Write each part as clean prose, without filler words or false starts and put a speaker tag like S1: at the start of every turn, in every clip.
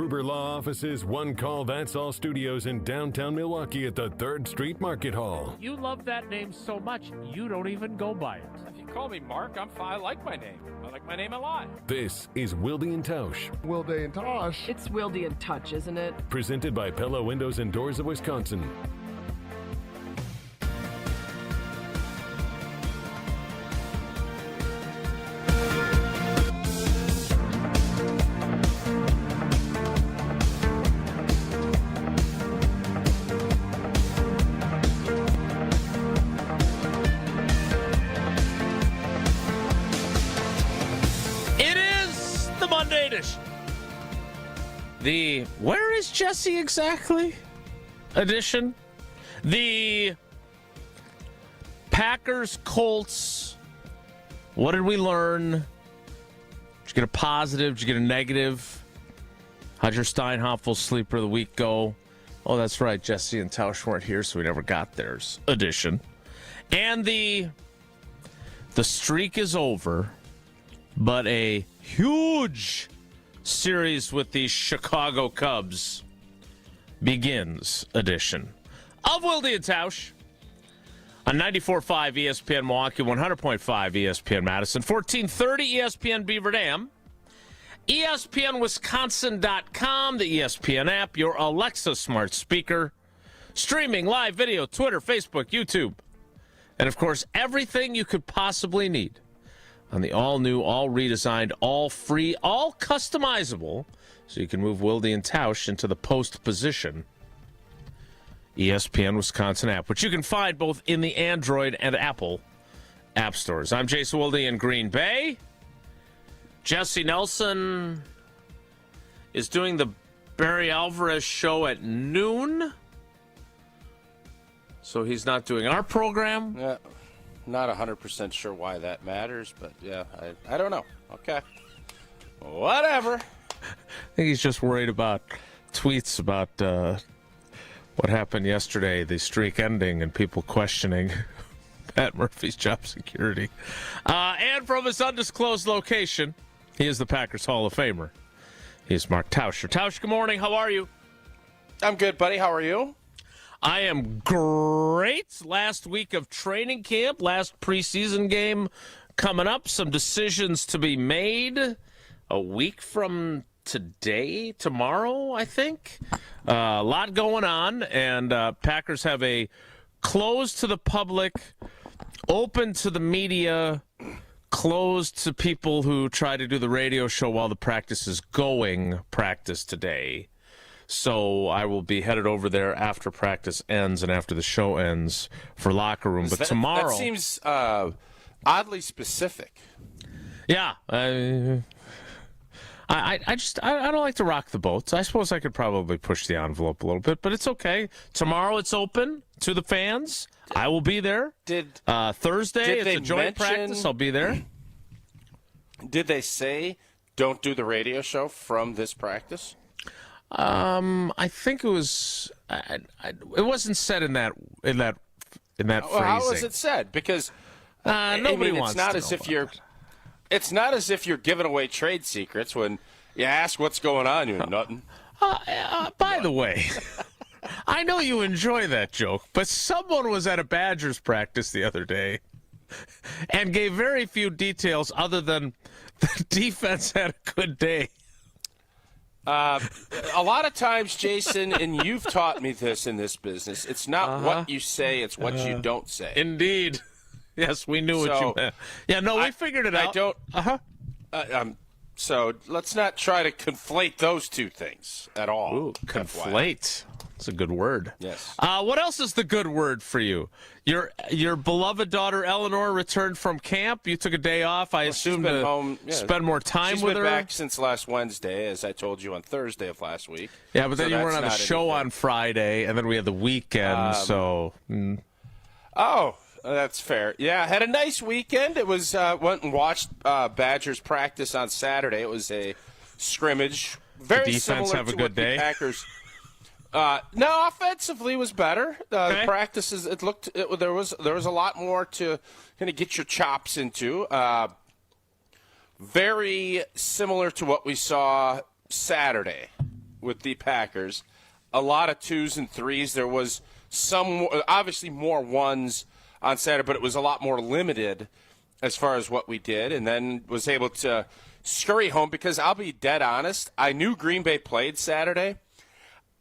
S1: Gruber Law Office's One Call That's All studios in downtown Milwaukee at the 3rd Street Market Hall.
S2: You love that name so much, you don't even go by it.
S3: If you call me Mark, I'm fine. I like my name. I like my name a lot.
S1: This is Wilde and Tausch.
S4: Wilde and Tausch.
S5: It's Wilde and Touch, isn't it?
S1: Presented by Pella Windows and Doors of Wisconsin.
S2: The Where is Jesse exactly edition. The Packers Colts. What did we learn? Did you get a positive? Did you get a negative? How'd your Steinhoffel sleeper of the week go? Oh, that's right. Jesse and Tausch weren't here, so we never got theirs edition. And the streak is over, but a huge series with the Chicago Cubs begins edition of Wilde and Tausch on 94.5 ESPN Milwaukee, 100.5 ESPN Madison, 1430 ESPN Beaver Dam, ESPNWisconsin.com, the ESPN app, your Alexa smart speaker, streaming live video, Twitter, Facebook, YouTube, and of course everything you could possibly need on the all-new, all-redesigned, all-free, all-customizable, so you can move Wilde and Tausch into the post position ESPN Wisconsin app, which you can find both in the Android and Apple app stores. I'm Jason Wilde in Green Bay. Jesse Nelson is doing the Barry Alvarez show at noon, so he's not doing our program.
S3: Yeah. Not 100% sure why that matters, but yeah, I don't know. Okay. Whatever.
S2: I think he's just worried about tweets about what happened yesterday, the streak ending, and people questioning Pat Murphy's job security. And from his undisclosed location, he is the Packers Hall of Famer. He is Mark Tauscher. Tausch, good morning. How are you?
S3: I'm good, buddy. How are you?
S2: I am great. Last week of training camp, last preseason game coming up. Some decisions to be made a week from today, tomorrow, I think. A lot going on, and Packers have a closed to the public, open to the media, closed to people who try to do the radio show while the practice is going practice today. So I will be headed over there after practice ends and after the show ends for locker room. But tomorrow,
S3: that seems oddly specific.
S2: Yeah, I don't like to rock the boat. I suppose I could probably push the envelope a little bit, but it's okay. Tomorrow it's open to the fans. I will be there. Thursday it's a joint practice. I'll be there.
S3: Did they say don't do the radio show from this practice?
S2: I think it was. It wasn't said in that phrasing.
S3: How was it said? Because
S2: nobody wants.
S3: It's not
S2: to
S3: as
S2: know
S3: if you're. It's not as if you're giving away trade secrets when you ask what's going on. You're nothing.
S2: By the way, I know you enjoy that joke, but someone was at a Badgers practice the other day and gave very few details other than the defense had a good day.
S3: A lot of times, Jason, and you've taught me this in this business, it's not what you say, it's what you don't say.
S2: Indeed. Yes, we knew what you meant. Yeah, no, we figured it out.
S3: So let's not try to conflate those two things at all.
S2: Ooh, conflate. That's a good word.
S3: Yes.
S2: What else is the good word for you? Your beloved daughter Eleanor returned from camp. You took a day off. I assume to
S3: home,
S2: spend more time with her.
S3: She's been back since last Wednesday, as I told you on Thursday of last week.
S2: Yeah, but then you weren't on the show on Friday, and then we had the weekend.
S3: Oh, that's fair. Yeah, I had a nice weekend. It was went and watched Badgers practice on Saturday. It was a scrimmage, very similar to what the Packers. No, offensively was better. The practices, there was a lot more to kind of get your chops into. Very similar to what we saw Saturday. with the Packers. A lot of 2s and 3s. There was obviously more 1s on Saturday, but it was a lot more limited as far as what we did, and then was able to scurry home because I'll be dead honest. I knew Green Bay played Saturday.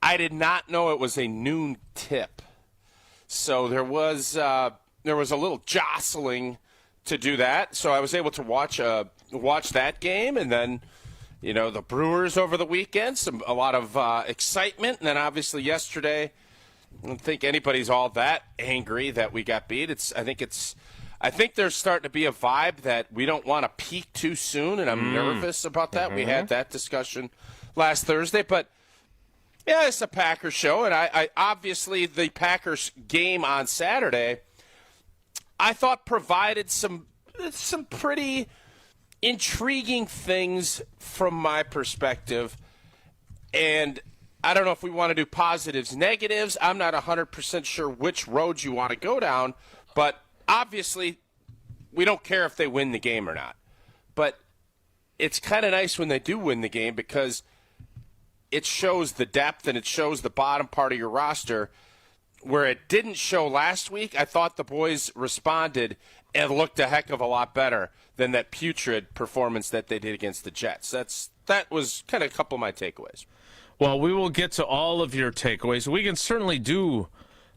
S3: I did not know it was a noon tip. So there was a little jostling to do that. So I was able to watch that game, and then the Brewers over the weekend. A lot of excitement, and then obviously yesterday. I don't think anybody's all that angry that we got beat. I think there's starting to be a vibe that we don't want to peak too soon, and I'm nervous about that. We had that discussion last Thursday, but yeah, it's a Packers show, and I obviously the Packers game on Saturday, I thought provided some pretty intriguing things from my perspective, and I don't know if we want to do positives, negatives. I'm not 100% sure which road you want to go down, but obviously we don't care if they win the game or not. But it's kind of nice when they do win the game because it shows the depth and it shows the bottom part of your roster where it didn't show last week. I thought the boys responded and looked a heck of a lot better than that putrid performance that they did against the Jets. That was kind of a couple of my takeaways.
S2: Well, we will get to all of your takeaways. We can certainly do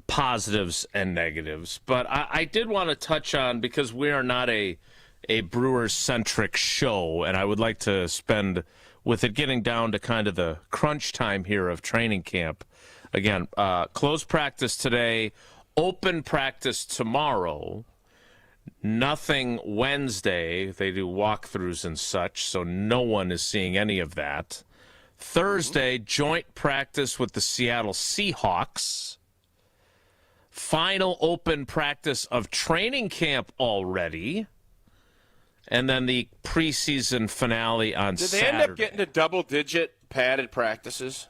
S2: positives and negatives, but I did want to touch on, because we are not a Brewers-centric show, and I would like to spend, with it getting down to kind of the crunch time here of training camp. Again, closed practice today, open practice tomorrow, nothing Wednesday. They do walkthroughs and such, so no one is seeing any of that. Thursday, joint practice with the Seattle Seahawks. Final open practice of training camp already. And then the preseason finale on Saturday.
S3: Did they end up getting to double-digit padded practices?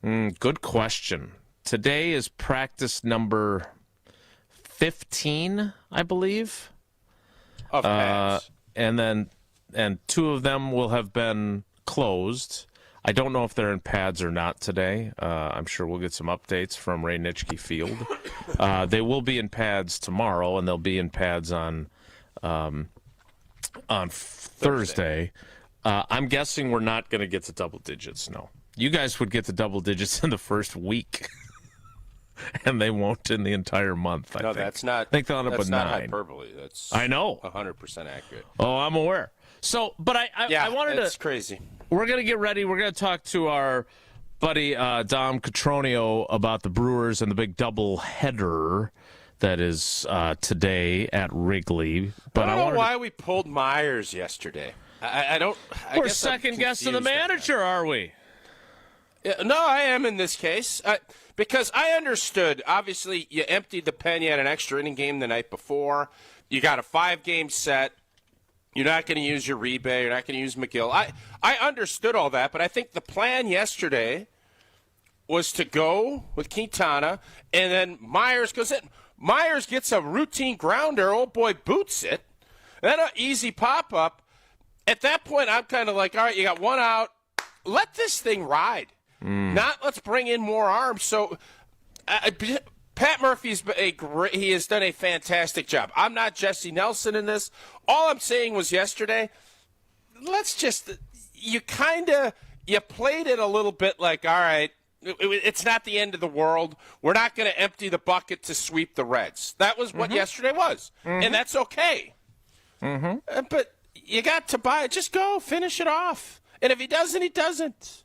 S2: Good question. Today is practice number 15, I believe.
S3: Of pads.
S2: And 2 of them will have been closed. I don't know if they're in pads or not today. I'm sure we'll get some updates from Ray Nitschke Field. They will be in pads tomorrow, and they'll be in pads on Thursday. I'm guessing we're not going to get to double digits. No, you guys would get to double digits in the first week, and they won't in the entire month. I think.
S3: That's not.
S2: I think they'll end up with 9.
S3: Hyperbole. That's
S2: I know
S3: 100% accurate.
S2: Oh, I'm aware. So, but I wanted to.
S3: It's crazy.
S2: We're going to get ready. We're going to talk to our buddy Dom Cotroneo about the Brewers and the big double header that is today at Wrigley. But
S3: I don't know why we pulled Myers yesterday.
S2: We're second guessing the manager, are we?
S3: No, I am in this case. Because I understood, obviously, you emptied the pen. You had an extra inning game the night before. You got a 5-game set. You're not going to use your Uribe. You're not going to use McGill. I understood all that, but I think the plan yesterday was to go with Quintana, and then Myers goes in. Myers gets a routine grounder. Old boy boots it. Then an easy pop-up. At that point, I'm kind of like, all right, you got 1 out. Let this thing ride. Not let's bring in more arms. So Pat Murphy's he has done a fantastic job. I'm not Jesse Nelson in this. All I'm saying was yesterday, you played it a little bit like, all right, it's not the end of the world. We're not going to empty the bucket to sweep the Reds. That was what yesterday was, and that's okay. But you got to buy it. Just go, finish it off. And if he doesn't, he doesn't.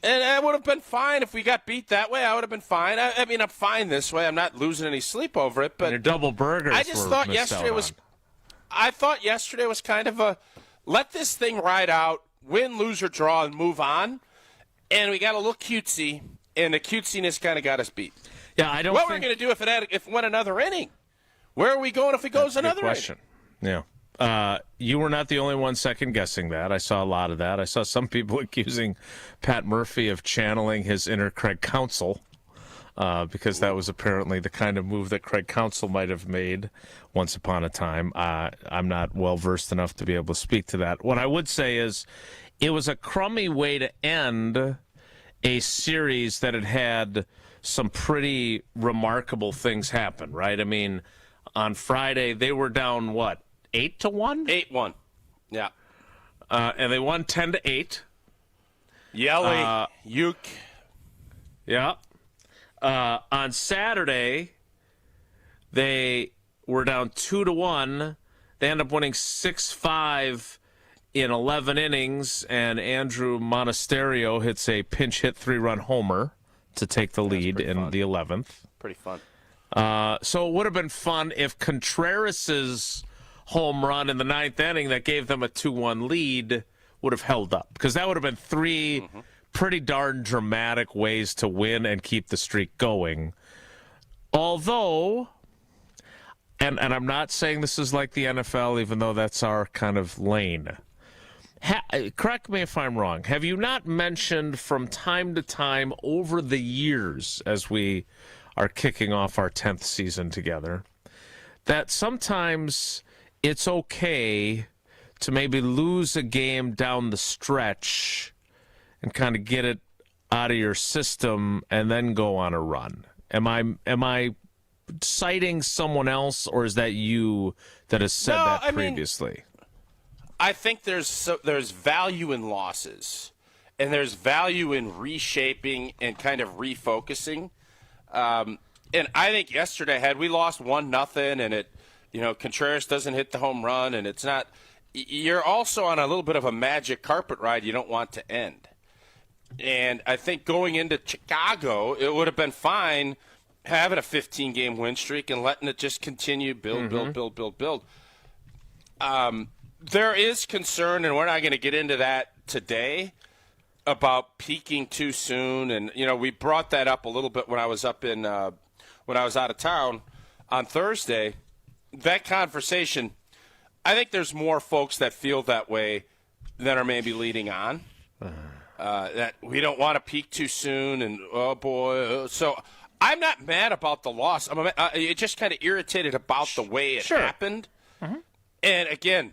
S3: And I would have been fine if we got beat that way. I would have been fine. I mean, I'm fine this way. I'm not losing any sleep over it. But
S2: and your double burgers.
S3: I just thought yesterday was. I thought yesterday was kind of a let this thing ride out, win, lose, or draw, and move on. And we got a little cutesy, and the cutesiness kind of got us beat.
S2: Yeah, I don't.
S3: What we're going to do if it went another inning? Where are we going if it goes another
S2: question.
S3: inning?
S2: Yeah. You were not the only one second-guessing that. I saw a lot of that. I saw some people accusing Pat Murphy of channeling his inner Craig Counsell because that was apparently the kind of move that Craig Counsell might have made once upon a time. I'm not well-versed enough to be able to speak to that. What I would say is it was a crummy way to end a series that had some pretty remarkable things happen, right? I mean, on Friday, they were down, 8-1?
S3: 8-1, yeah.
S2: And they won 10-8.
S3: Yelly, Uke.
S2: Yeah. On Saturday, they were down 2-1. They end up winning 6-5 in 11 innings, and Andrew Monasterio hits a pinch hit 3-run homer to take the lead in the 11th.
S3: Pretty fun.
S2: So it would have been fun if Contreras' home run in the 9th inning that gave them a 2-1 lead would have held up, because that would have been three pretty darn dramatic ways to win and keep the streak going. Although, and I'm not saying this is like the NFL, even though that's our kind of lane. Correct me if I'm wrong. Have you not mentioned from time to time over the years, as we are kicking off our 10th season together, that sometimes it's okay to maybe lose a game down the stretch and kind of get it out of your system and then go on a run? Am I citing someone else, or is that you that has said that previously?
S3: I think there's value in losses, and there's value in reshaping and kind of refocusing. And I think yesterday, had we lost 1-0 and it, Contreras doesn't hit the home run, and it's not, you're also on a little bit of a magic carpet ride you don't want to end. And I think going into Chicago, it would have been fine having a 15-game win streak and letting it just continue, build. There is concern, and we're not going to get into that today, about peaking too soon. And, we brought that up a little bit when I was out of town on Thursday. That conversation, I think there's more folks that feel that way than are maybe leading on. That we don't want to peak too soon, and oh boy. So I'm not mad about the loss. I'm just kind of irritated about the way it happened. Mm-hmm. And again,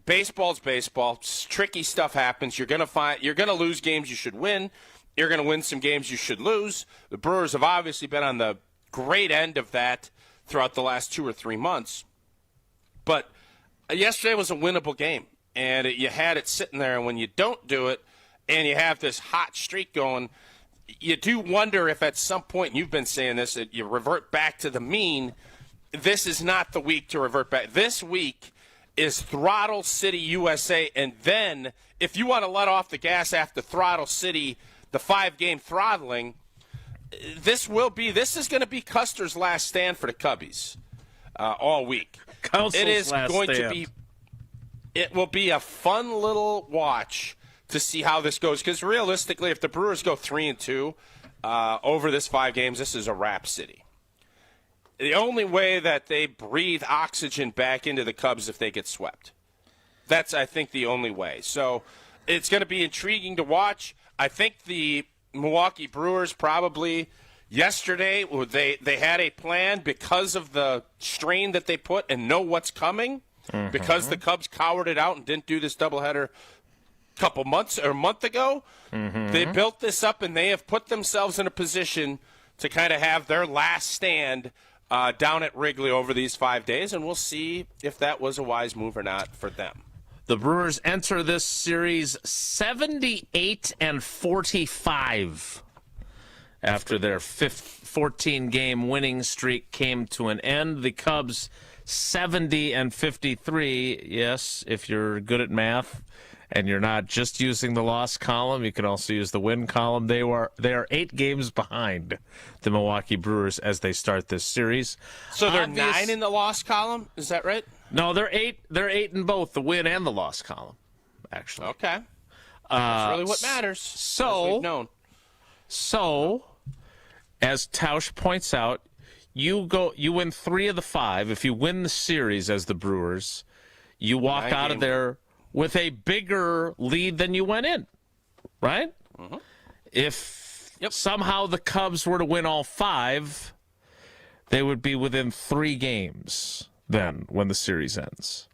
S3: baseball's baseball. Tricky stuff happens. You're gonna lose games you should win. You're gonna win some games you should lose. The Brewers have obviously been on the great end of that throughout the last 2 or 3 months. But yesterday was a winnable game, and you had it sitting there. And when you don't do it, and you have this hot streak going, you do wonder if at some point, and you've been saying this, you revert back to the mean. This is not the week to revert back. This week is Throttle City, USA, and then if you want to let off the gas after Throttle City, the 5-game throttling, this is going to be Custer's last stand for the Cubbies all week. It will be a fun little watch to see how this goes, because realistically, if the Brewers go 3-2 over this 5 games, this is a wrap city. The only way that they breathe oxygen back into the Cubs is if they get swept. That's, I think, the only way. So it's going to be intriguing to watch. I think the Milwaukee Brewers probably yesterday, they had a plan because of the strain that they put and know what's coming, because the Cubs cowered it out and didn't do this doubleheader couple months or a month ago. They built this up, and they have put themselves in a position to kind of have their last stand down at Wrigley over these 5 days, and we'll see if that was a wise move or not for them.
S2: The Brewers enter this series 78-45 after their 14-game winning streak came to an end. The Cubs 70-53. Yes, if you're good at math and you're not just using the loss column, you can also use the win column. They are 8 games behind the Milwaukee Brewers as they start this series.
S3: So they're 9 in the loss column? Is that right?
S2: No, they're 8. They're 8 in both the win and the loss column, actually.
S3: Okay. That's really what matters.
S2: So,
S3: as we've known.
S2: So, as Tausch points out, you win 3 of the 5. If you win the series as the Brewers, you walk out of there with a bigger lead than you went in, right? If somehow the Cubs were to win all 5, they would be within 3 games then when the series ends.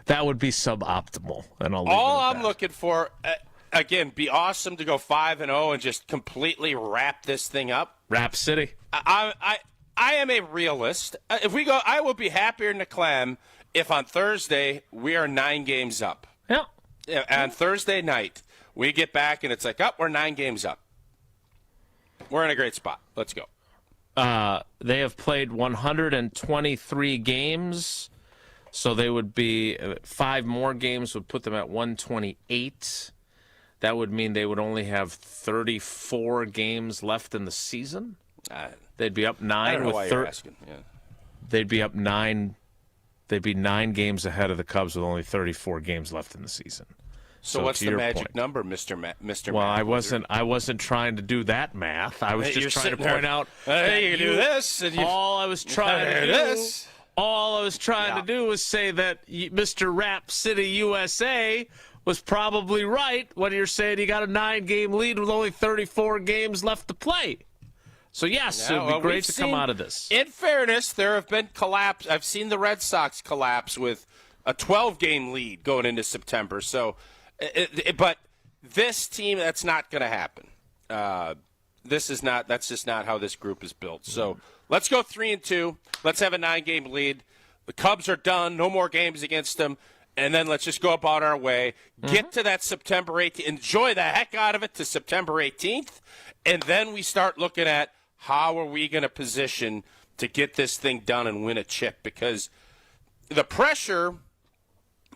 S2: that would be suboptimal. And
S3: all I'm looking for, again, be awesome to go 5-0 and just completely wrap this thing up.
S2: Wrap City.
S3: I am a realist. If we go, I will be happier than a clam if on Thursday we are 9 games up.
S2: Yeah.
S3: On Thursday night, we get back and it's like, we're 9 games up. We're in a great spot. Let's go.
S2: They have played 123 games, so they would be 5 more games would put them at 128. That would mean they would only have 34 games left in the season. They'd be up 9.
S3: I don't know why you're asking. Yeah.
S2: They'd be up 9. They'd be 9 games ahead of the Cubs with only 34 games left in the season.
S3: So what's the magic number, Mr.
S2: Well, I wasn't trying to do that math. I was just trying to point out.
S3: Hey, you can do this. And
S2: all I was trying to do.
S3: This.
S2: All I was trying to do was say that Mr. Rap City USA was probably right when you're saying you got a 9-game lead with only 34 games left to play. So, yes, it would be great to come out of this.
S3: In fairness, there have been collapse. I've seen the Red Sox collapse with a 12-game lead going into September. So, but this team, that's not going to happen. That's just not how this group is built. So, let's go 3-2. Let's have a 9-game lead. The Cubs are done. No more games against them. And then let's just go about our way. Get to that September 18th. Enjoy the heck out of it to September 18th. And then we start looking at how are we going to position to get this thing done and win a chip? Because the pressure,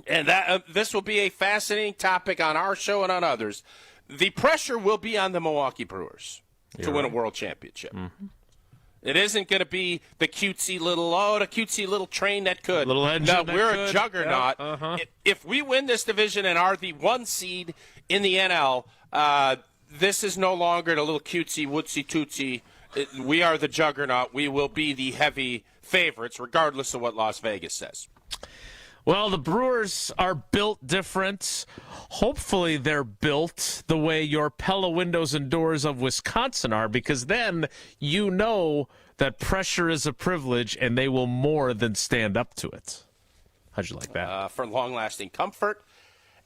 S3: and that this will be a fascinating topic on our show and on others, the pressure will be on the Milwaukee Brewers to win a world championship. Mm-hmm. It isn't going to be the cutesy little train that could.
S2: Little engine
S3: no,
S2: that
S3: we're
S2: could.
S3: A juggernaut.
S2: Yep. Uh-huh.
S3: If we win this division and are the 1 seed in the NL, this is no longer the little cutesy, wootsy, tootsy. We are the juggernaut. We will be the heavy favorites, regardless of what Las Vegas says.
S2: Well, the Brewers are built different. Hopefully they're built the way your Pella windows and doors of Wisconsin are, because then you know that pressure is a privilege and they will more than stand up to it. How'd you like that?
S3: For long-lasting comfort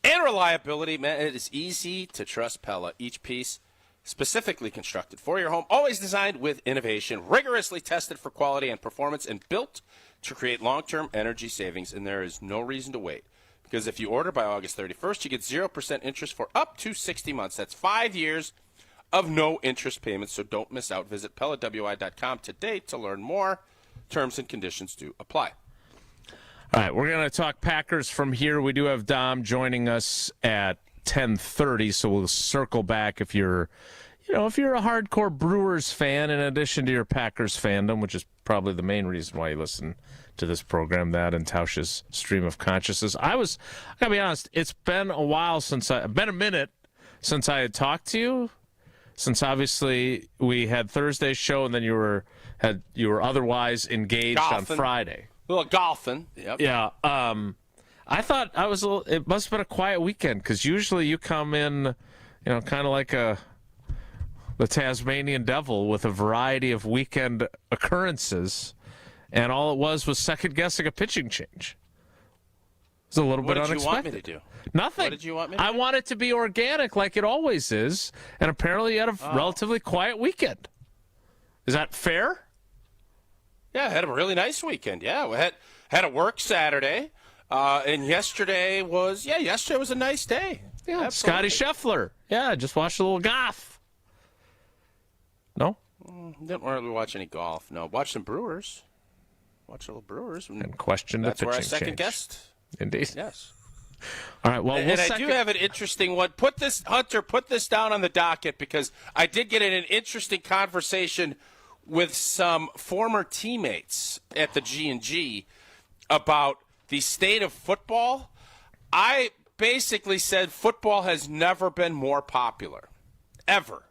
S3: and reliability, man, it is easy to trust Pella. Each piece specifically constructed for your home, always designed with innovation, rigorously tested for quality and performance, and built to create long-term energy savings. And there is no reason to wait, because if you order by August 31st, you get 0% interest for up to 60 months. That's 5 years of no interest payments, so don't miss out. Visit PellaWI.com today to learn more. Terms and conditions do apply.
S2: All right, we're going to talk Packers from here. We do have Dom joining us at 10:30, so we'll circle back if you're a hardcore Brewers fan in addition to your Packers fandom, which is probably the main reason why you listen to this program, that and Tausch's Stream of Consciousness. I gotta be honest, it's been a minute since I had talked to you, since obviously we had Thursday's show and then you were otherwise engaged on Friday.
S3: A little golfing. Yep.
S2: Yeah. I thought it must have been a quiet weekend, because usually you come in, kind of like the Tasmanian devil with a variety of weekend occurrences, and all it was second-guessing a pitching change. It's a little bit unexpected.
S3: What did you want me to do?
S2: Nothing.
S3: What did you want me to do?
S2: I want it to be organic like it always is, and apparently you had a relatively quiet weekend. Is that fair?
S3: Yeah, I had a really nice weekend. Yeah, we had a work Saturday. And yesterday was a nice day.
S2: Yeah, absolutely. Scotty Scheffler. Yeah, just watched a little golf. No?
S3: Didn't really watch any golf. No, watched some Brewers. Watched a little Brewers.
S2: And questioned the pitching change.
S3: That's where I second-guessed.
S2: Indeed.
S3: Yes.
S2: All right, well,
S3: I do have an interesting one. Put this down on the docket, because I did get in an interesting conversation with some former teammates at the G&G about the state of football. I basically said football has never been more popular, ever.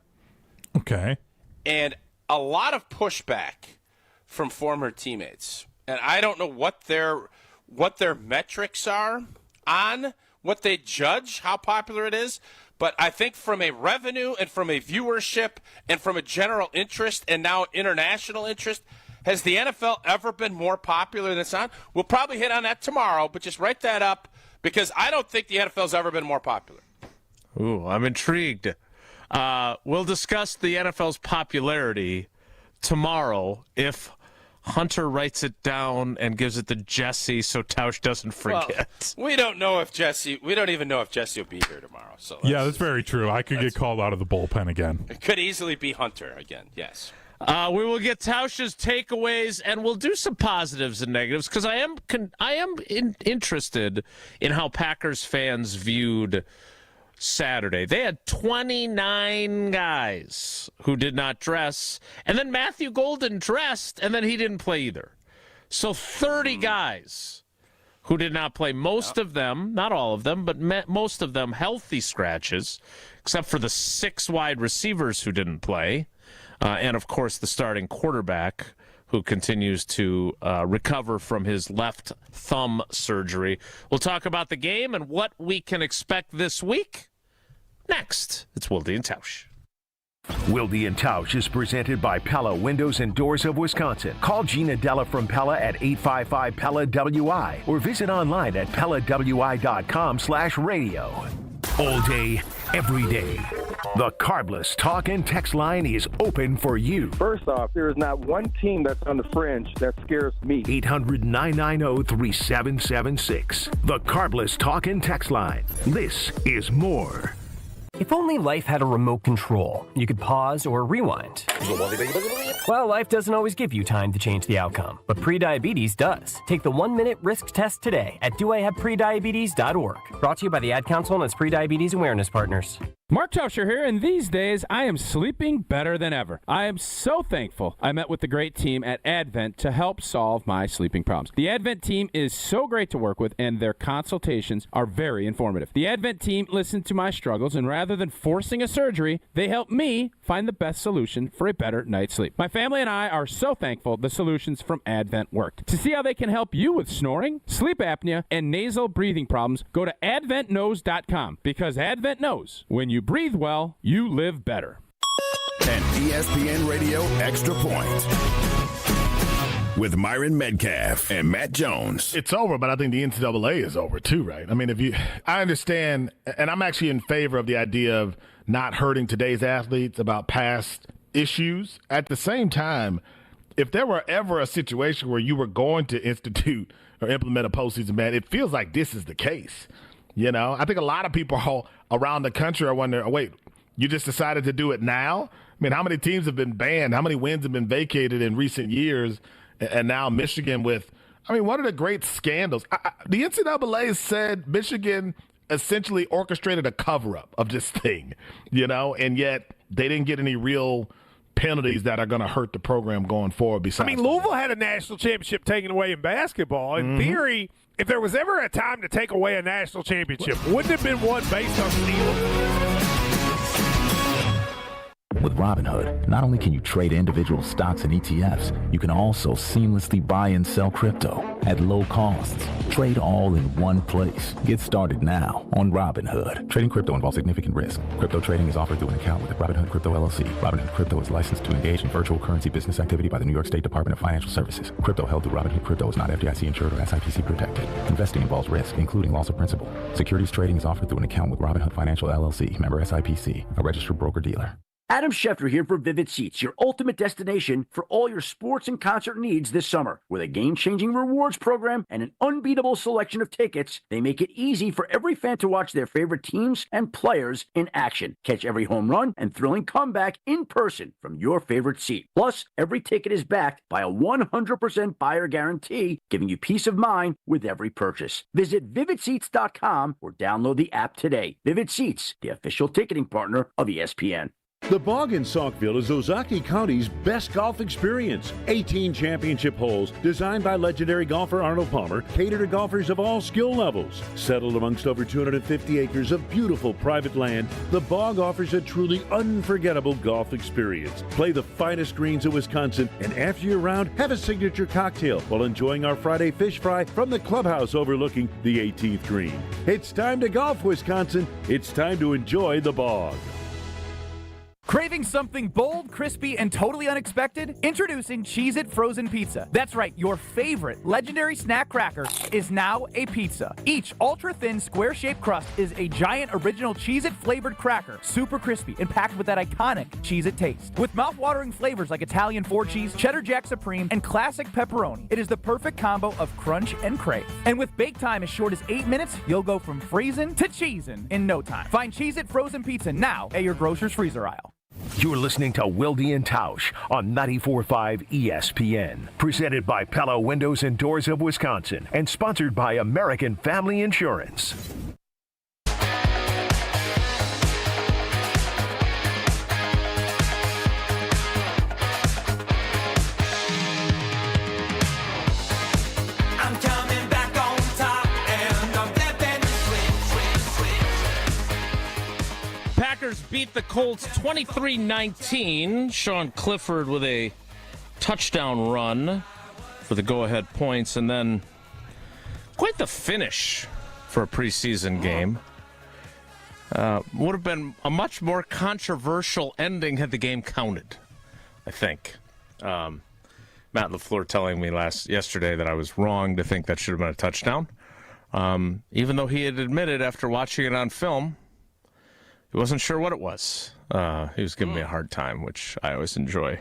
S4: Okay.
S3: And a lot of pushback from former teammates. And I don't know what their metrics are on what they judge how popular it is, but I think from a revenue and from a viewership and from a general interest and now international interest, has the NFL ever been more popular than it's not? We'll probably hit on that tomorrow, but just write that up. because I don't think the NFL's ever been more popular.
S2: Ooh, I'm intrigued. We'll discuss the NFL's popularity tomorrow if Hunter writes it down and gives it to Jesse so Tausch doesn't forget.
S3: Well, we don't even know if Jesse will be here tomorrow. So
S4: that's very true. I could get called out of the bullpen again.
S3: It could easily be Hunter again, yes.
S2: We will get Tausch's takeaways, and we'll do some positives and negatives because I am interested in how Packers fans viewed Saturday. They had 29 guys who did not dress, and then Matthew Golden dressed, and then he didn't play either. So 30 guys who did not play. Most of them, not all of them, but most of them healthy scratches, except for the 6 wide receivers who didn't play. And, of course, the starting quarterback who continues to recover from his left thumb surgery. We'll talk about the game and what we can expect this week. Next, it's Wilde and Tausch.
S6: Wilde and Tausch is presented by Pella Windows and Doors of Wisconsin. Call Gina Della from Pella at 855-PELLA-WI or visit online at PellaWI.com/radio. All day, every day. The Carbless talk and text line is open for you.
S7: First off, there is not one team that's on the fringe that scares me.
S6: 800-990-3776. The Carbless talk and text line. This is more.
S8: If only life had a remote control, you could pause or rewind. Well, life doesn't always give you time to change the outcome, but prediabetes does. Take the 1-minute risk test today at doihaveprediabetes.org. Brought to you by the Ad Council and its prediabetes awareness partners.
S9: Mark Tauscher here, and these days I am sleeping better than ever. I am so thankful I met with the great team at Advent to help solve my sleeping problems. The Advent team is so great to work with, and their consultations are very informative. The Advent team listened to my struggles, and rather than forcing a surgery, they helped me find the best solution for a better night's sleep. My family and I are so thankful the solutions from Advent worked. To see how they can help you with snoring, sleep apnea, and nasal breathing problems, go to adventknows.com, because Advent knows when you breathe well, you live better.
S10: An ESPN Radio Extra Point with Myron Metcalf and Matt Jones.
S4: It's over, but I think the NCAA is over too, right? I mean, I understand, and I'm actually in favor of the idea of not hurting today's athletes about past issues. At the same time, if there were ever a situation where you were going to institute or implement a postseason ban, it feels like this is the case. You know, I think a lot of people all around the country are wondering, oh, wait, you just decided to do it now? I mean, how many teams have been banned? How many wins have been vacated in recent years? And now Michigan with, one of the great scandals. The NCAA said Michigan essentially orchestrated a cover-up of this thing, and yet they didn't get any real penalties that are going to hurt the program going forward.
S11: Louisville had a national championship taken away in basketball. In theory, if there was ever a time to take away a national championship, wouldn't it have been one based on stealing?
S12: With Robinhood, not only can you trade individual stocks and ETFs, you can also seamlessly buy and sell crypto at low costs. Trade all in one place. Get started now on Robinhood. Trading crypto involves significant risk. Crypto trading is offered through an account with Robinhood Crypto LLC. Robinhood Crypto is licensed to engage in virtual currency business activity by the New York State Department of Financial Services. Crypto held through Robinhood Crypto is not FDIC insured or SIPC protected. Investing involves risk, including loss of principal. Securities trading is offered through an account with Robinhood Financial LLC, member SIPC, a registered broker-dealer.
S13: Adam Schefter here for Vivid Seats, your ultimate destination for all your sports and concert needs this summer. With a game-changing rewards program and an unbeatable selection of tickets, they make it easy for every fan to watch their favorite teams and players in action. Catch every home run and thrilling comeback in person from your favorite seat. Plus, every ticket is backed by a 100% buyer guarantee, giving you peace of mind with every purchase. Visit VividSeats.com or download the app today. Vivid Seats, the official ticketing partner of ESPN.
S14: The Bog in Saukville is Ozaki County's best golf experience. 18 championship holes designed by legendary golfer Arnold Palmer cater to golfers of all skill levels. Settled amongst over 250 acres of beautiful private land, the Bog offers a truly unforgettable golf experience. Play the finest greens of Wisconsin, and after your round, have a signature cocktail while enjoying our Friday fish fry from the clubhouse overlooking the 18th green. It's time to golf, Wisconsin. It's time to enjoy the Bog.
S15: Craving something bold, crispy, and totally unexpected? Introducing Cheez-It Frozen Pizza. That's right, your favorite legendary snack cracker is now a pizza. Each ultra-thin, square-shaped crust is a giant original Cheez-It flavored cracker, super crispy and packed with that iconic Cheez-It taste. With mouth-watering flavors like Italian 4 cheese, cheddar jack supreme, and classic pepperoni, it is the perfect combo of crunch and crave. And with bake time as short as 8 minutes, you'll go from freezing to cheesin' in no time. Find Cheez-It Frozen Pizza now at your grocer's freezer aisle.
S6: You're listening to Wilde and Tausch on 94.5 ESPN. Presented by Pella Windows and Doors of Wisconsin and sponsored by American Family Insurance.
S2: Packers beat the Colts 23-19. Sean Clifford with a touchdown run for the go-ahead points, and then quite the finish for a preseason game. Would have been a much more controversial ending had the game counted, I think. Matt LaFleur telling me yesterday that I was wrong to think that should have been a touchdown. Even though he had admitted after watching it on film, he wasn't sure what it was. He was giving me a hard time, which I always enjoy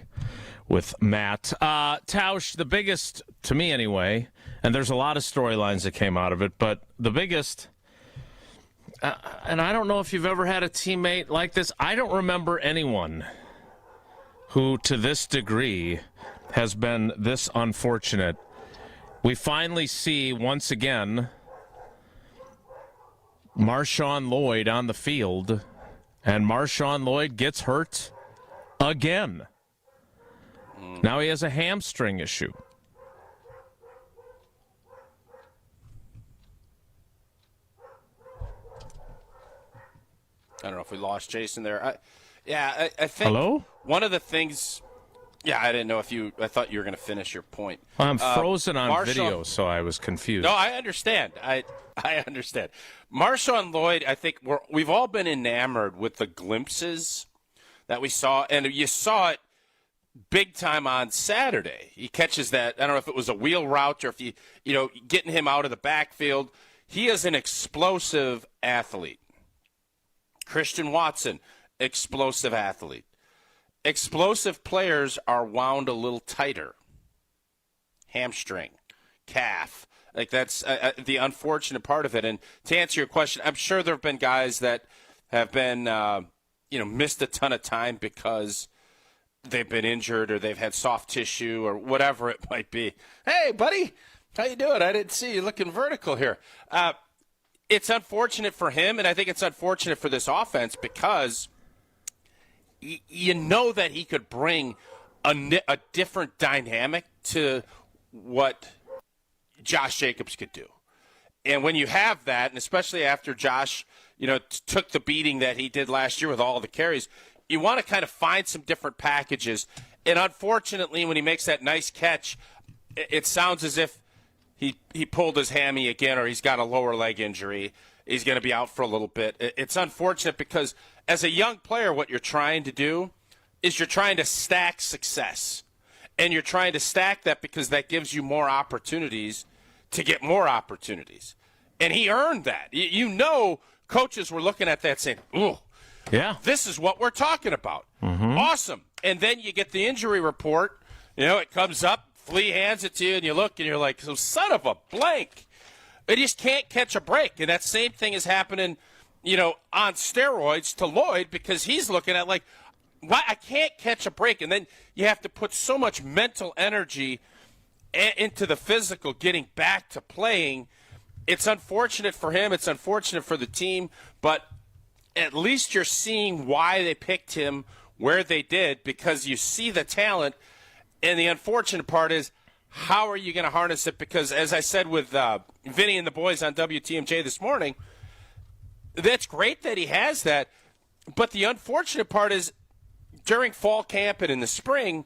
S2: with Matt. Tausch, the biggest, to me anyway, and there's a lot of storylines that came out of it, but the biggest, and I don't know if you've ever had a teammate like this. I don't remember anyone who, to this degree, has been this unfortunate. We finally see, once again, Marshawn Lloyd on the field, and Marshawn Lloyd gets hurt again. Now he has a hamstring issue.
S3: I don't know if we lost Jason there. I think
S2: Hello?
S3: One of the things... Yeah, I didn't know if you... I thought you were going to finish your point.
S2: I'm frozen on video, so I was confused.
S3: No, I understand. I understand. Marshawn Lloyd, I think we've all been enamored with the glimpses that we saw, and you saw it big time on Saturday. He catches that, I don't know if it was a wheel route or if getting him out of the backfield. He is an explosive athlete. Christian Watson, explosive athlete. Explosive players are wound a little tighter. Hamstring, calf. Like that's the unfortunate part of it. And to answer your question, I'm sure there have been guys that have been, missed a ton of time because they've been injured or they've had soft tissue or whatever it might be. Hey, buddy, how you doing? I didn't see you looking vertical here. It's unfortunate for him, and I think it's unfortunate for this offense because you know that he could bring a different dynamic to what Josh Jacobs could do. And when you have that, and especially after Josh, took the beating that he did last year with all the carries, you want to kind of find some different packages. And unfortunately, when he makes that nice catch, it sounds as if he pulled his hammy again or he's got a lower leg injury. He's going to be out for a little bit. It's unfortunate because as a young player, what you're trying to do is you're trying to stack success. And you're trying to stack that because that gives you more opportunities to get more opportunities. And he earned that. Coaches were looking at that saying, ooh,
S2: yeah,
S3: this is what we're talking about.
S2: Mm-hmm.
S3: Awesome. And then you get the injury report. It comes up, Flea hands it to you, and you look, and you're like, so son of a blank. They just can't catch a break. And that same thing is happening, on steroids to Lloyd because he's looking at like, why I can't catch a break. And then you have to put so much mental energy into the physical, getting back to playing. It's unfortunate for him. It's unfortunate for the team. But at least you're seeing why they picked him where they did because you see the talent. And the unfortunate part is, how are you going to harness it? Because as I said with Vinny and the boys on WTMJ this morning, that's great that he has that. But the unfortunate part is during fall camp and in the spring,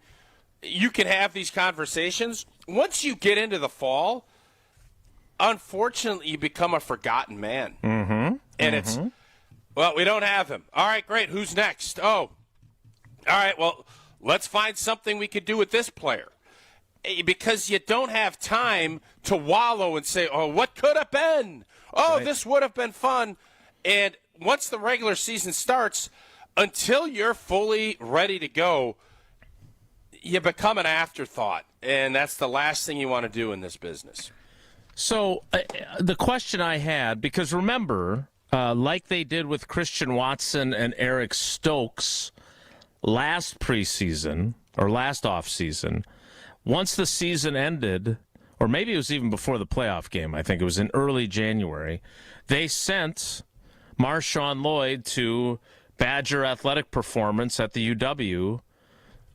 S3: you can have these conversations. Once you get into the fall, unfortunately, you become a forgotten man.
S2: Mm-hmm.
S3: And it's, well, we don't have him. All right, great. Who's next? Oh, all right, well, let's find something we could do with this player. Because you don't have time to wallow and say, oh, what could have been? Oh, right. This would have been fun. And once the regular season starts, until you're fully ready to go, you become an afterthought. And that's the last thing you want to do in this business.
S2: So the question I had, because remember, like they did with Christian Watson and Eric Stokes last preseason or last offseason, once the season ended, or maybe it was even before the playoff game, I think it was in early January, they sent Marshawn Lloyd to Badger Athletic Performance at the UW,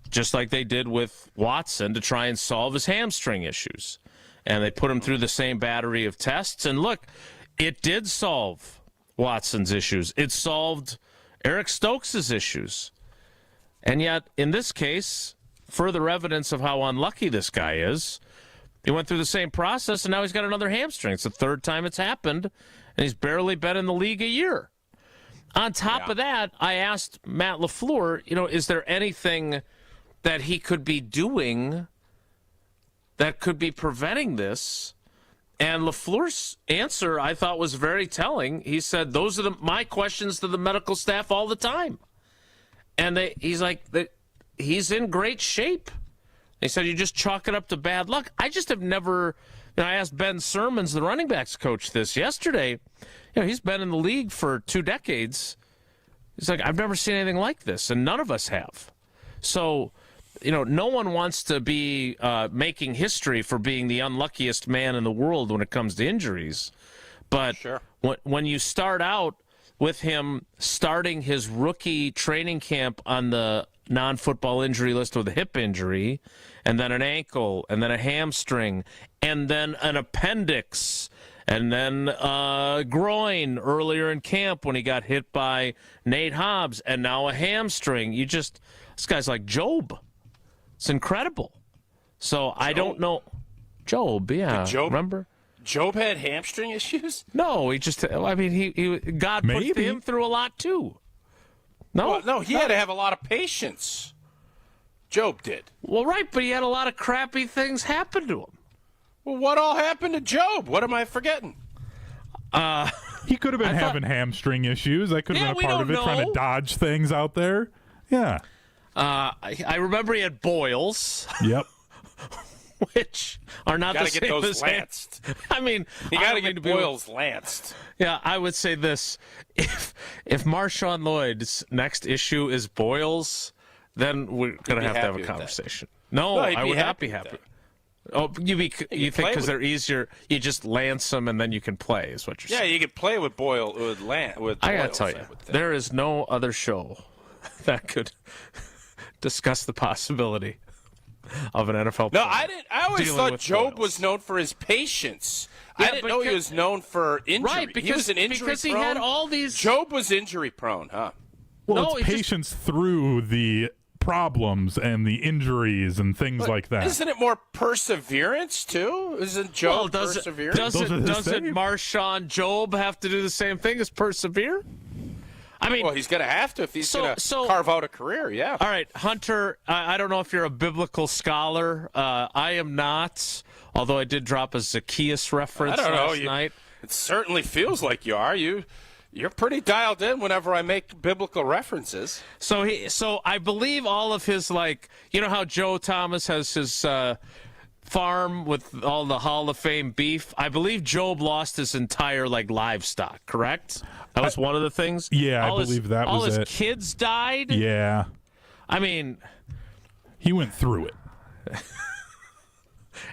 S2: just like they did with Watson, to try and solve his hamstring issues. And they put him through the same battery of tests. And look, it did solve Watson's issues. It solved Eric Stokes' issues. And yet, in this case, further evidence of how unlucky this guy is, he went through the same process, and now he's got another hamstring. It's the third time it's happened, and he's barely been in the league a year. On top of that, I asked Matt LaFleur, is there anything that he could be doing that could be preventing this? And LaFleur's answer, I thought, was very telling. He said, those are my questions to the medical staff all the time. And he's like, he's in great shape. They said, you just chalk it up to bad luck. I just have never, I asked Ben Sermons, the running backs coach, this yesterday. He's been in the league for 2 decades. He's like, I've never seen anything like this, and none of us have. So, no one wants to be making history for being the unluckiest man in the world when it comes to injuries. But sure. When you start out with him starting his rookie training camp on the non-football injury list with a hip injury, and then an ankle, and then a hamstring, and then an appendix, and then groin earlier in camp when he got hit by Nate Hobbs, and now a hamstring. This guy's like Job. It's incredible. So Job. I don't know. Job, yeah. Remember?
S3: Job had hamstring issues?
S2: No, he God put him through a lot too. No,
S3: he had to have a lot of patience. Job did.
S2: Well, right, but he had a lot of crappy things happen to him.
S3: Well, what all happened to Job? What am I forgetting?
S16: He could have been having hamstring issues. That could have been a part of it, trying to dodge things out there. Yeah.
S2: I remember he had boils.
S16: Yep.
S2: Which are not the same.
S3: Got to get those lanced.
S2: You
S3: got to get boils lanced.
S2: Yeah, I would say this: if Marshawn Lloyd's next issue is boils, then we're going to have a conversation. No, I would not be happy. Oh, you think because they're easier, you just lance them and then you can play, is what you're saying?
S3: Yeah, you can play with boils.
S2: I got to tell you, there is no other show that could discuss the possibility of an NFL player.
S3: No, I didn't. I always thought Job was known for his patience. Yeah, I didn't know he was known for injury.
S2: Right, because
S3: he was an injury
S2: because he had all these.
S3: Job was injury prone, huh?
S16: Well, it's patience through the problems and the injuries and things like that.
S3: Isn't it more perseverance too? Isn't Job perseverance?
S2: Doesn't Marshawn Job have to do the same thing as persevere?
S3: Well, he's going to have to if he's going to carve out a career, yeah.
S2: All right, Hunter, I don't know if you're a biblical scholar. I am not, although I did drop a Zacchaeus reference last night.
S3: It certainly feels like you are. You're pretty dialed in whenever I make biblical references.
S2: So I believe all of his, how Joe Thomas has his farm with all the Hall of Fame beef. I believe Job lost his entire livestock, correct? That was one of the things?
S16: Yeah, I believe that was it.
S2: All his kids died?
S16: Yeah. He went through it.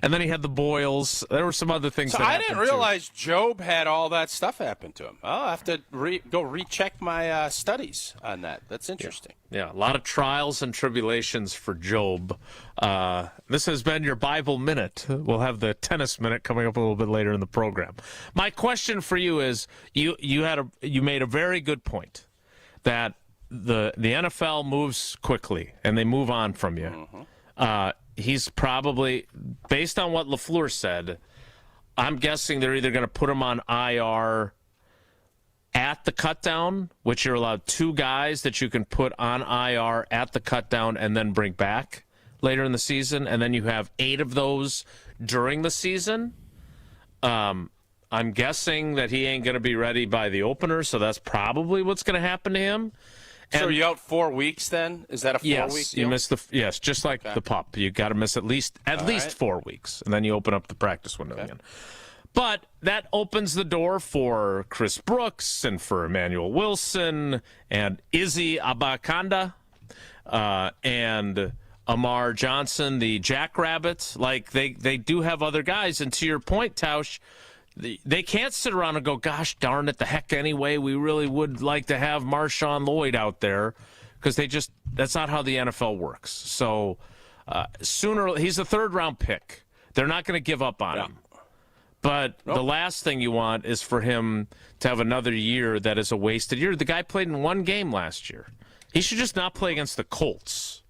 S2: And then he had the boils. There were some other things that happened.
S3: I didn't realize Job had all that stuff happen to him. I'll have to go recheck my studies on that. That's interesting.
S2: Yeah, a lot of trials and tribulations for Job. This has been your Bible Minute. We'll have the tennis minute coming up a little bit later in the program. My question for you is, you made a very good point that the NFL moves quickly and they move on from you. Mm-hmm. He's probably, based on what LaFleur, said, I'm guessing they're either going to put him on IR at the cutdown, which you're allowed 2 guys that you can put on IR at the cutdown and then bring back later in the season, and then you have 8 of those during the season. I'm guessing that he ain't going to be ready by the opener, so that's probably what's going to happen to him.
S3: So are you out 4 weeks then? Is that a 4-week deal?
S2: You miss just like the pup. You got to miss at least 4 weeks, and then you open up the practice window again. But that opens the door for Chris Brooks and for Emmanuel Wilson and Izzy Abakanda and Amar Johnson, the Jackrabbits. Like, they do have other guys. And to your point, Tausch, they can't sit around and go, gosh darn it, the heck anyway, we really would like to have Marshawn Lloyd out there, because that's not how the NFL works. So he's a 3rd-round pick. They're not going to give up on him. But the last thing you want is for him to have another year that is a wasted year. The guy played in 1 game last year. He should just not play against the Colts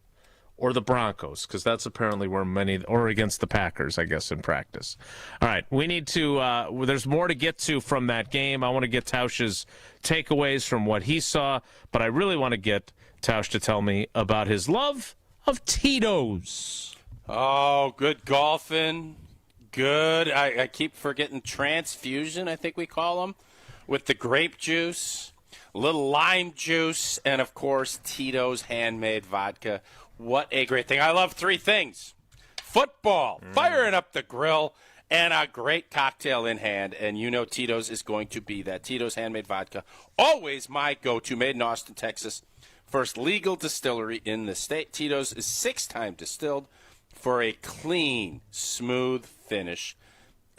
S2: or the Broncos, because that's apparently where or against the Packers, I guess, in practice. All right, we need to there's more to get to from that game. I want to get Tausch's takeaways from what he saw, but I really want to get Tausch to tell me about his love of Tito's.
S3: Oh, good golfing. Good. I keep forgetting transfusion, I think we call them, with the grape juice, a little lime juice, and, of course, Tito's handmade vodka. What a great thing. I love 3 things: football, firing up the grill, and a great cocktail in hand. And you know Tito's is going to be that. Tito's handmade vodka, always my go-to, made in Austin, Texas. First legal distillery in the state. Tito's is 6-time distilled for a clean, smooth finish,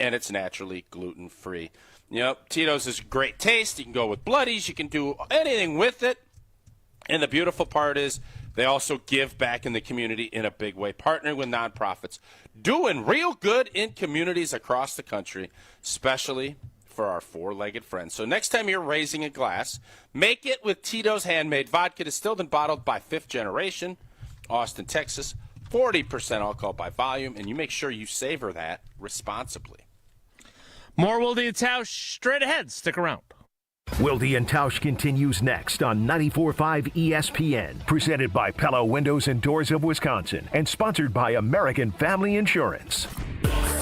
S3: and it's naturally gluten-free. You know, Tito's is a great taste. You can go with bloodies. You can do anything with it. And the beautiful part is they also give back in the community in a big way, partnering with nonprofits, doing real good in communities across the country, especially for our 4-legged friends. So next time you're raising a glass, make it with Tito's handmade vodka, distilled and bottled by 5th generation, Austin, Texas. 40% alcohol by volume, and you make sure you savor that responsibly.
S2: More Wilde and Tausch straight ahead. Stick around.
S6: Wilde and Tausch continues next on 94.5 ESPN, presented by Pella Windows and Doors of Wisconsin, and sponsored by American Family Insurance.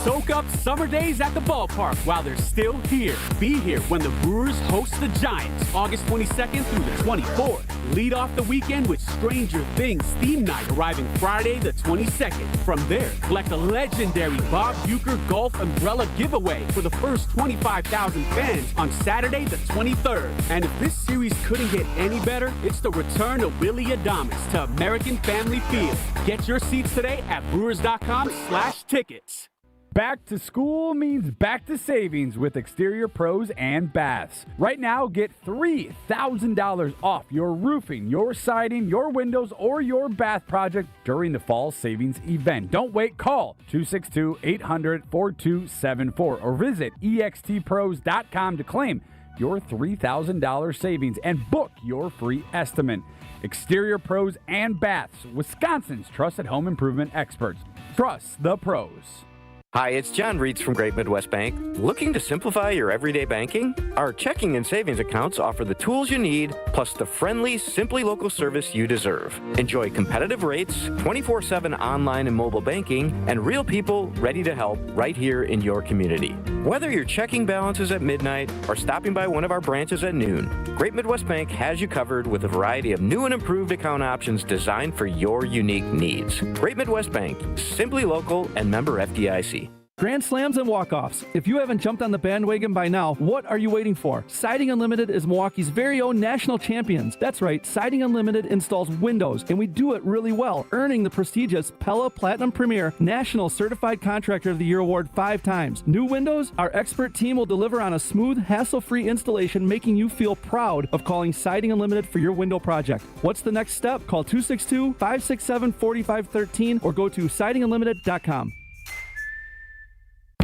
S17: Soak up summer days at the ballpark while they're still here. Be here when the Brewers host the Giants, August 22nd through the 24th. Lead off the weekend with Stranger Things theme night arriving Friday the 22nd. From there, collect a legendary Bob Uecker golf umbrella giveaway for the first 25,000 fans on Saturday the 23rd. And if this series couldn't get any better, it's the return of Willie Adames to American Family Field. Get your seats today at brewers.com/tickets.
S9: Back to school means back to savings with Exterior Pros and Baths. Right now, get $3,000 off your roofing, your siding, your windows, or your bath project during the fall savings event. Don't wait. Call 262-800-4274 or visit extpros.com to claim your $3,000 savings and book your free estimate. Exterior Pros and Baths, Wisconsin's trusted home improvement experts. Trust the pros.
S18: Hi, it's John Reitz from Great Midwest Bank. Looking to simplify your everyday banking? Our checking and savings accounts offer the tools you need, plus the friendly, Simply Local service you deserve. Enjoy competitive rates, 24/7 online and mobile banking, and real people ready to help right here in your community. Whether your checking balance is at midnight or stopping by one of our branches at noon, Great Midwest Bank has you covered with a variety of new and improved account options designed for your unique needs. Great Midwest Bank, Simply Local and member FDIC.
S19: Grand slams and walk-offs. If you haven't jumped on the bandwagon by now, what are you waiting for? Siding Unlimited is Milwaukee's very own national champions. That's right, Siding Unlimited installs windows, and we do it really well, earning the prestigious Pella Platinum Premier National Certified Contractor of the Year award 5 times. New windows? Our expert team will deliver on a smooth, hassle-free installation, making you feel proud of calling Siding Unlimited for your window project. What's the next step? Call 262-567-4513 or go to sidingunlimited.com.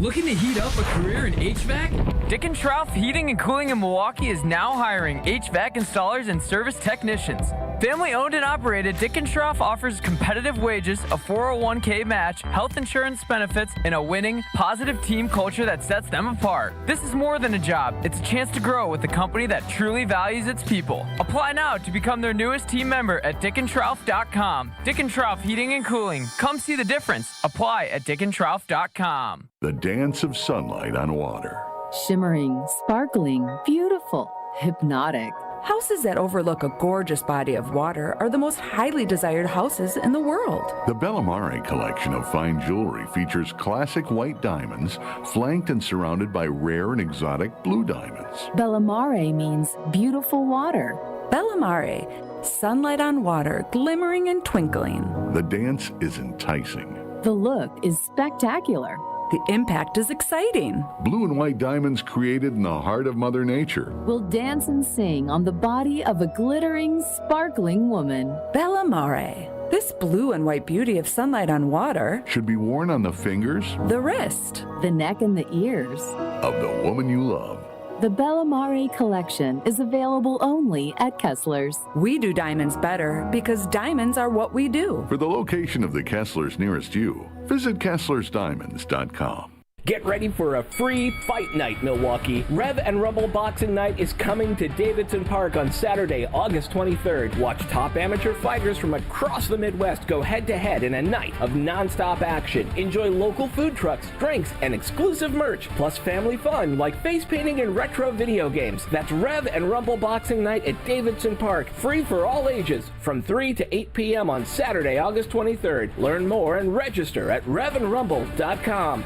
S20: Looking to heat up a career in HVAC? Dick & Trough Heating and Cooling in Milwaukee is now hiring HVAC installers and service technicians. Family owned and operated, Dick & Trough offers competitive wages, a 401k match, health insurance benefits, and a winning, positive team culture that sets them apart. This is more than a job. It's a chance to grow with a company that truly values its people. Apply now to become their newest team member at dickandtrough.com. Dick & Trough Heating and Cooling. Come see the difference. Apply at dickandtrough.com.
S21: The dance of sunlight on water.
S22: Shimmering, sparkling, beautiful, hypnotic.
S23: Houses that overlook a gorgeous body of water are the most highly desired houses in the world.
S21: The Bellamare collection of fine jewelry features classic white diamonds, flanked and surrounded by rare and exotic blue diamonds.
S22: Bellamare means beautiful water.
S23: Bellamare, sunlight on water, glimmering and twinkling.
S21: The dance is enticing.
S22: The look is spectacular.
S23: The impact is exciting.
S21: Blue and white diamonds created in the heart of Mother Nature
S22: will dance and sing on the body of a glittering, sparkling woman.
S23: Bellamare. This blue and white beauty of sunlight on water
S21: should be worn on the fingers,
S23: the wrist,
S22: the neck, and the ears
S21: of the woman you love.
S22: The Bellamare collection is available only at Kessler's.
S23: We do diamonds better because diamonds are what we do.
S21: For the location of the Kessler's nearest you, visit KesslersDiamonds.com.
S24: Get ready for a free fight night, Milwaukee. Rev and Rumble Boxing Night is coming to Davidson Park on Saturday, August 23rd. Watch top amateur fighters from across the Midwest go head-to-head in a night of non-stop action. Enjoy local food trucks, drinks, and exclusive merch, plus family fun like face painting and retro video games. That's Rev and Rumble Boxing Night at Davidson Park. Free for all ages from 3 to 8 p.m. on Saturday, August 23rd. Learn more and register at revandrumble.com.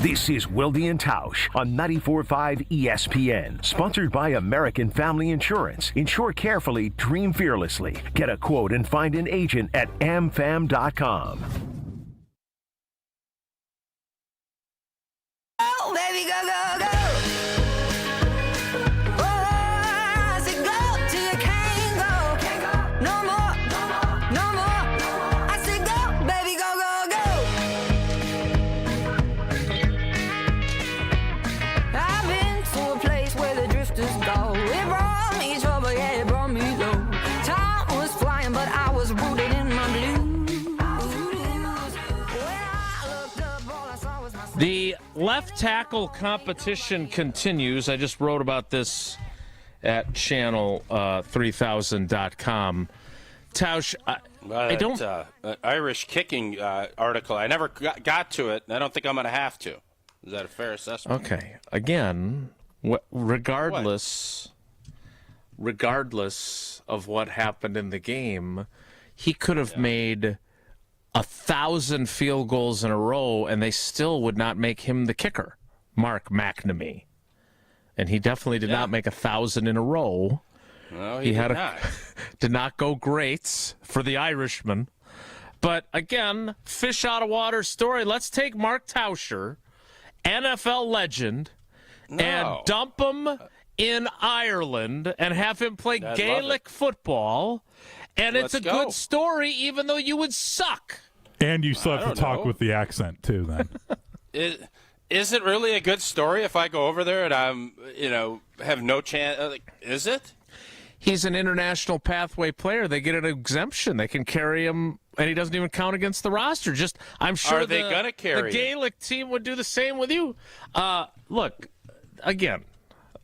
S6: This is Wilde and Tausch on 94.5 ESPN. Sponsored by American Family Insurance. Insure carefully, dream fearlessly. Get a quote and find an agent at amfam.com.
S25: Oh, baby, go, go, go.
S2: The left tackle competition continues. I just wrote about this at channel3000.com. Tausch, I don't...
S3: Irish kicking article, I never got to it, and I don't think I'm going to have to. Is that a fair assessment?
S2: Okay. Again, regardless of what happened in the game, he could have made 1,000 field goals in a row, and they still would not make him the kicker, Mark McNamee. And he definitely did not make 1,000 in a row.
S3: No, he did not.
S2: Did not go great for the Irishman. But again, fish out of water story. Let's take Mark Tauscher, NFL legend, and dump him in Ireland and have him play Gaelic football. And it's a good story, even though you would suck.
S16: And you still have to talk with the accent, too, then.
S3: Is it really a good story if I go over there and I'm, have no chance? Is it?
S2: He's an international pathway player. They get an exemption. They can carry him, and he doesn't even count against the roster. I'm sure
S3: they gonna carry
S2: the Gaelic team would do the same with you. Look, again,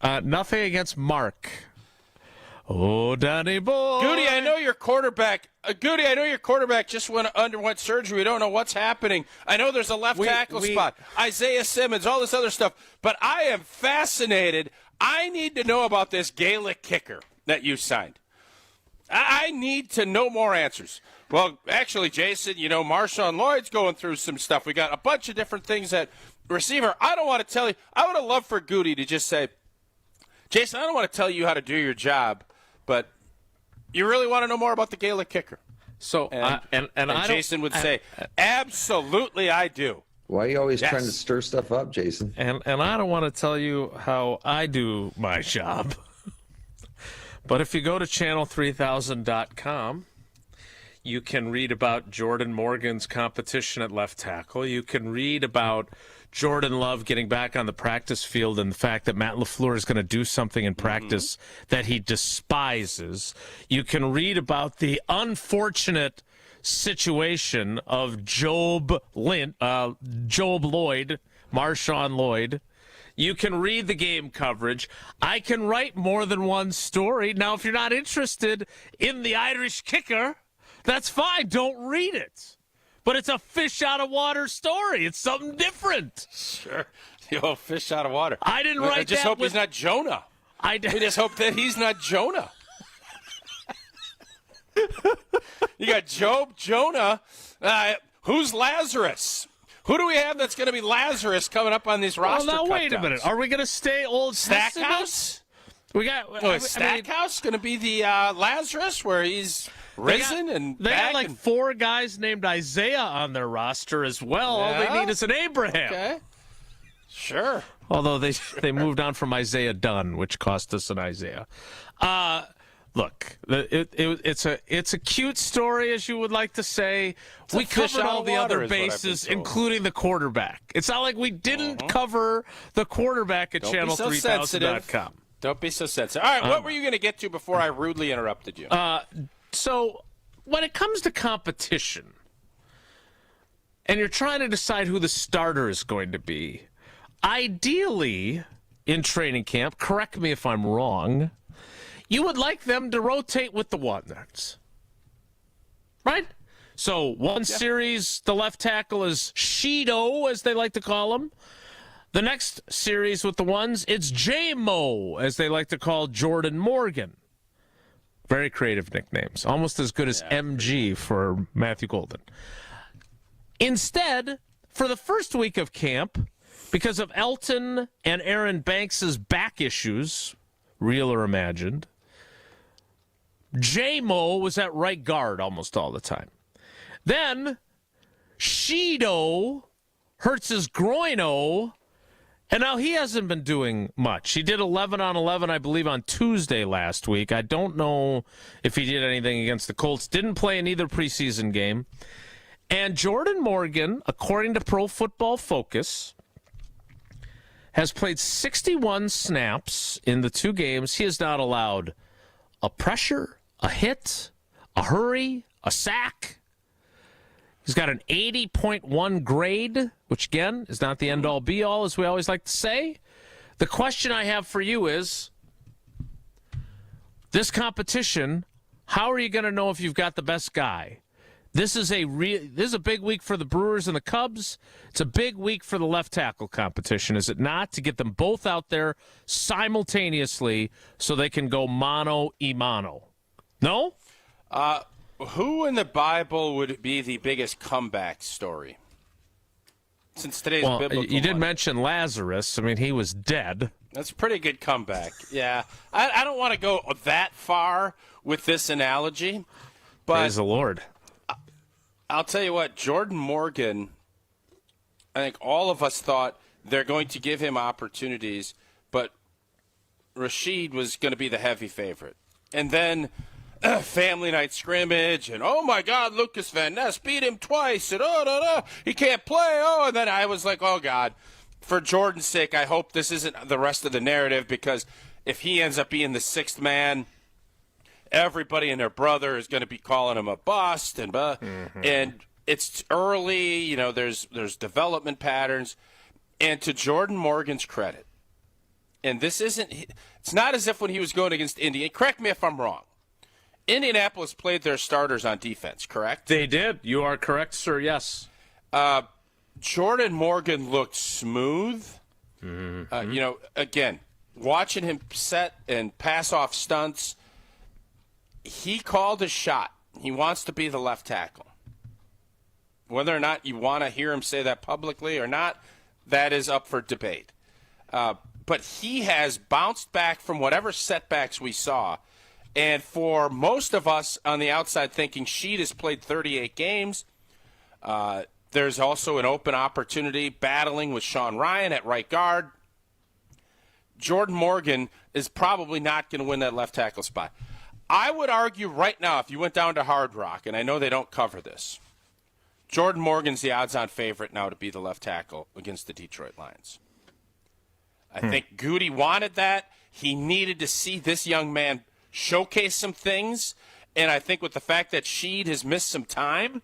S2: nothing against Mark. Oh, Danny boy.
S3: Goody, I know your quarterback. Just underwent surgery. We don't know what's happening. I know there's a left tackle spot. Isaiah Simmons, all this other stuff. But I am fascinated. I need to know about this Gaelic kicker that you signed. I need to know more answers. Well, actually, Jason, Marshawn Lloyd's going through some stuff. We got a bunch of different things at receiver. I don't want to tell you. I would have loved for Goody to just say, Jason, I don't want to tell you how to do your job, but you really want to know more about the Gaelic kicker.
S2: So, and
S3: Jason would say, absolutely I do.
S26: Why are you always trying to stir stuff up, Jason?
S2: And I don't want to tell you how I do my job. But if you go to channel3000.com, you can read about Jordan Morgan's competition at left tackle. You can read about Jordan Love getting back on the practice field and the fact that Matt LaFleur is going to do something in practice that he despises. You can read about the unfortunate situation of Job Lloyd, Marshawn Lloyd. You can read the game coverage. I can write more than one story. Now, if you're not interested in the Irish kicker, that's fine. Don't read it. But it's a fish out of water story. It's something different.
S3: Sure. The old fish out of water.
S2: I didn't write that.
S3: I just hope he's not Jonah. We just hope that he's not Jonah. You got Job, Jonah. Who's Lazarus? Who do we have that's going to be Lazarus coming up on these roster
S2: Well, now, wait a
S3: cutdowns?
S2: minute. Are we going to stay Old
S3: Stackhouse?
S2: We got
S3: Stackhouse going to be the Lazarus where he's risen and
S2: they
S3: back
S2: got like 4 guys named Isaiah on their roster as well.
S3: Yeah?
S2: All they need is an Abraham.
S3: Okay. Sure.
S2: Although they moved on from Isaiah Dunn, which cost us an Isaiah. Look, it's a cute story, as you would like to say. We covered all the other bases, including the quarterback. It's not like we didn't cover the quarterback at channel3000.com.
S3: Don't be so sensitive. All right, what were you going to get to before I rudely interrupted you?
S2: So when it comes to competition, and you're trying to decide who the starter is going to be, ideally in training camp, correct me if I'm wrong, you would like them to rotate with the ones, right? So one series, the left tackle is Shido, as they like to call him. The next series with the ones, it's J-Mo, as they like to call Jordan Morgan. Very creative nicknames, almost as good as MG for Matthew Golden. Instead, for the first week of camp, because of Elton and Aaron Banks' back issues, real or imagined, J-Mo was at right guard almost all the time. Then Shido hurts his groin-o, and now he hasn't been doing much. He did 11 on 11, I believe, on Tuesday last week. I don't know if he did anything against the Colts. Didn't play in either preseason game. And Jordan Morgan, according to Pro Football Focus, has played 61 snaps in the 2 games. He has not allowed a pressure, a hit, a hurry, a sack. He's got an 80.1 grade, which, again, is not the end-all, be-all, as we always like to say. The question I have for you is, this competition, how are you going to know if you've got the best guy? This is a big week for the Brewers and the Cubs. It's a big week for the left tackle competition, is it not? To get them both out there simultaneously so they can go mano-a-mano. No?
S3: Who in the Bible would be the biggest comeback story? Since today's biblical
S2: you did mention Lazarus. I mean, he was dead.
S3: That's a pretty good comeback. Yeah. I don't want to go that far with this analogy. But
S2: praise the Lord.
S3: I'll tell you what, Jordan Morgan, I think all of us thought they're going to give him opportunities, but Rashid was going to be the heavy favorite. And then family night scrimmage, and oh my God, Lucas Van Ness beat him twice, and he can't play. And then I was like, oh God, for Jordan's sake, I hope this isn't the rest of the narrative, because if he ends up being the 6th man, everybody and their brother is going to be calling him a bust, and it's early. There's development patterns, and to Jordan Morgan's credit, and it's not as if when he was going against Indy. Correct me if I'm wrong. Indianapolis played their starters on defense, correct?
S2: They did. You are correct, sir. Yes.
S3: Jordan Morgan looked smooth. Again, watching him set and pass off stunts, he called a shot. He wants to be the left tackle. Whether or not you want to hear him say that publicly or not, that is up for debate. But he has bounced back from whatever setbacks we saw. And for most of us on the outside thinking Sheed has played 38 games, there's also an open opportunity battling with Sean Ryan at right guard. Jordan Morgan is probably not going to win that left tackle spot. I would argue right now, if you went down to Hard Rock, and I know they don't cover this, Jordan Morgan's the odds-on favorite now to be the left tackle against the Detroit Lions. I think Goody wanted that. He needed to see this young man showcase some things. And I think with the fact that Sheed has missed some time,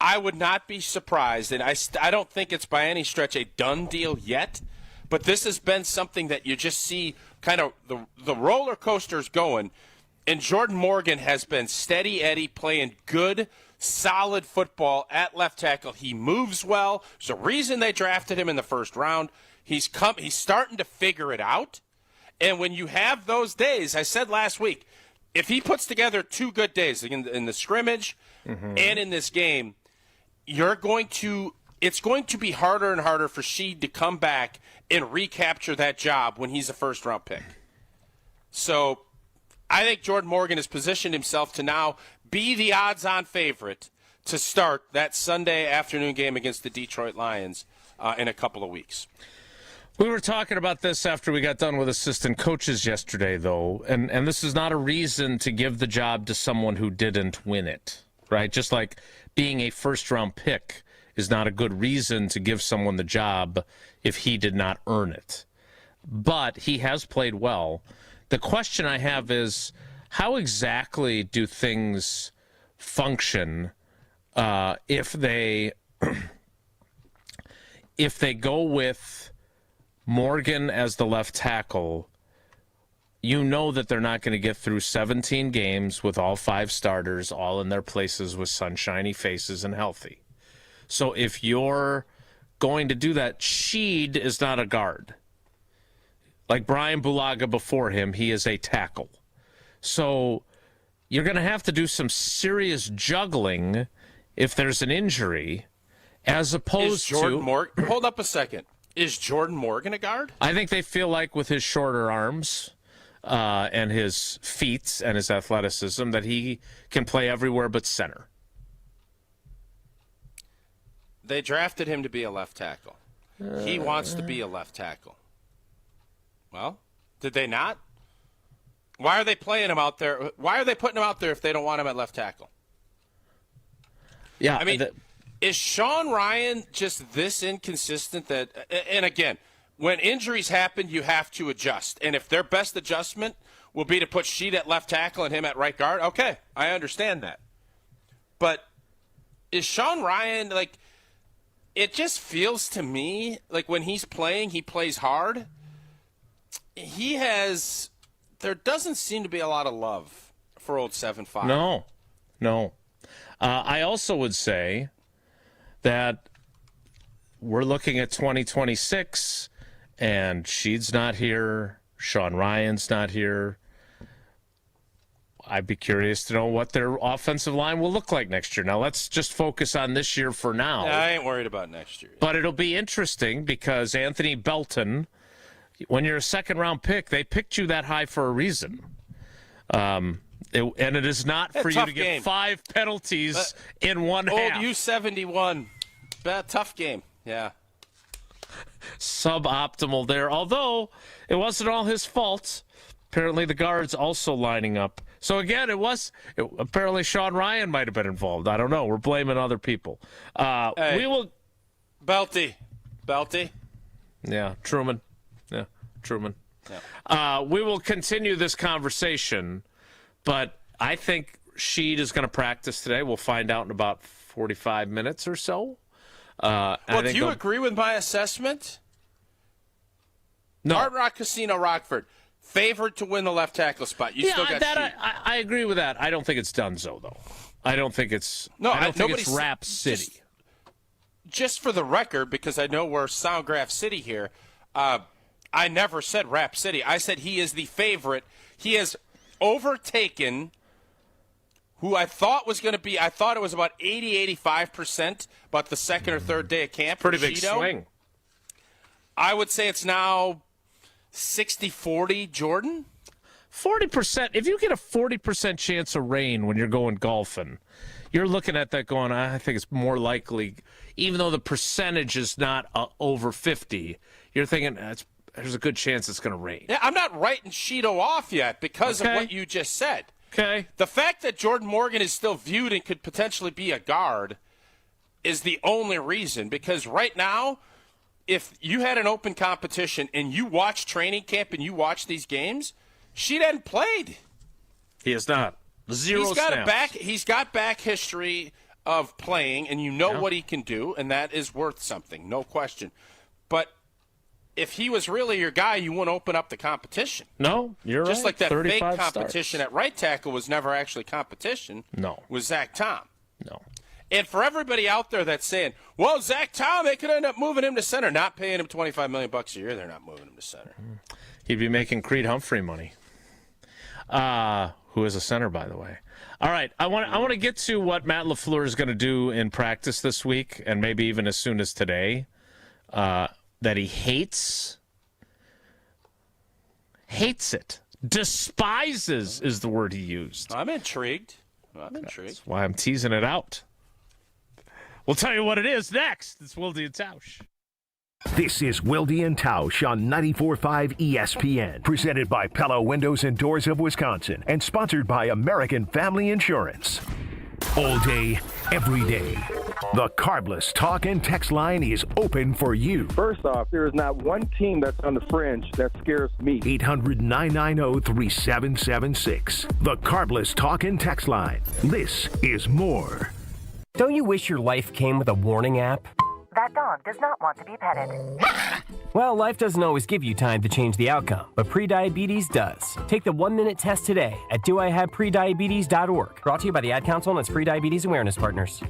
S3: I would not be surprised. And I don't think it's by any stretch a done deal yet. But this has been something that you just see kind of the roller coaster's going. And Jordan Morgan has been steady Eddie, playing good, solid football at left tackle. He moves well. There's a reason they drafted him in the first round. He's starting to figure it out. And when you have those days, I said last week, if he puts together 2 good days in the scrimmage and in this game, it's going to be harder and harder for Sheed to come back and recapture that job when he's a first-round pick. So I think Jordan Morgan has positioned himself to now be the odds-on favorite to start that Sunday afternoon game against the Detroit Lions in a couple of weeks.
S2: We were talking about this after we got done with assistant coaches yesterday, though, and this is not a reason to give the job to someone who didn't win it, right? Just like being a first-round pick is not a good reason to give someone the job if he did not earn it. But he has played well. The question I have is, how exactly do things function if they go with Morgan as the left tackle? You know that they're not going to get through 17 games with all 5 starters all in their places with sunshiny faces and healthy. So if you're going to do that, Sheed is not a guard. Like Brian Bulaga before him, he is a tackle. So you're going to have to do some serious juggling if there's an injury, as opposed to...
S3: Hold up a second. Is Jordan Morgan a guard?
S2: I think they feel like with his shorter arms and his feet and his athleticism that he can play everywhere but center.
S3: They drafted him to be a left tackle. He wants to be a left tackle. Well, did they not? Why are they playing him out there? Why are they putting him out there if they don't want him at left tackle?
S2: Yeah,
S3: I mean, is Sean Ryan just this inconsistent that, and again, when injuries happen, you have to adjust. And if their best adjustment will be to put Sheed at left tackle and him at right guard, okay, I understand that. But is Sean Ryan, like, it just feels to me like when he's playing, he plays hard. There doesn't seem to be a lot of love for old 7'5".
S2: No. I also would say that we're looking at 2026, and Sheed's not here, Sean Ryan's not here. I'd be curious to know what their offensive line will look like next year. Now, let's just focus on this year for now.
S3: I ain't worried about next year.
S2: But it'll be interesting because Anthony Belton, when you're a second-round pick, they picked you that high for a reason. And it is not for you to get 5 penalties in one half.
S3: Old U71. Tough game, yeah.
S2: Suboptimal there, although it wasn't all his fault. Apparently the guards also lining up. So again, apparently Sean Ryan might have been involved. I don't know. We're blaming other people. We will.
S3: Belty.
S2: Yeah, Truman. Yeah. We will continue this conversation, but I think Sheed is going to practice today. We'll find out in about 45 minutes or so.
S3: Do you agree with my assessment?
S2: No.
S3: Hard Rock Casino Rockford, favored to win the left tackle spot. You still got Sheed.
S2: I agree with that. I don't think it's Dunzo, though. I don't think it's Rap City.
S3: Just for the record, because I know we're Soundgraph City here, I never said Rap City. I said he is the favorite. He has overtaken who I thought was going to be, I thought it was about 85% about the second or third day of camp.
S2: Pretty big swing.
S3: I would say it's now 60-40 Jordan.
S2: 40%. If you get a 40% chance of rain when you're going golfing, you're looking at that going, I think it's more likely, even though the percentage is not over 50, you're thinking there's a good chance it's going to rain.
S3: Yeah, I'm not writing Sheeto off yet because of what you just said.
S2: Okay.
S3: The fact that Jordan Morgan is still viewed and could potentially be a guard is the only reason, because right now, if you had an open competition and you watch training camp and you watch these games, Sheed hadn't played.
S2: He has not. Zero snaps.
S3: He's got back history of playing, and you know what he can do, and that is worth something, no question. But if he was really your guy, you wouldn't open up the competition.
S2: No, you're
S3: Just
S2: right.
S3: like that fake competition
S2: starts.
S3: at right tackle was never actually competition.
S2: No.
S3: With Zach Tom.
S2: No.
S3: And for everybody out there that's saying, well, Zach Tom, they could end up moving him to center, not paying him $25 million a year, they're not moving him to center.
S2: He'd be making Creed Humphrey money. Who is a center, by the way. All right, I want to get to what Matt LaFleur is going to do in practice this week, and maybe even as soon as today, that he hates it. Despises is the word he used.
S3: I'm intrigued. That's
S2: why I'm teasing it out. We'll tell you what it is next. It's Wilde and Tausch.
S6: This is Wilde and Tausch on 94.5 ESPN, presented by Pella Windows and Doors of Wisconsin, and sponsored by American Family Insurance. All day, every day, the Carbless talk and text line is open for you.
S1: First off, there is not one team that's on the fringe that scares me.
S6: 800-990-3776. The Carbless talk and text line. This is more.
S4: Don't you wish your life came with a warning app?
S5: That dog does not want to be petted.
S4: Well, life doesn't always give you time to change the outcome, but prediabetes does. Take the 1-minute test today at doihaveprediabetes.org. Brought to you by the Ad Council and its Prediabetes Awareness Partners.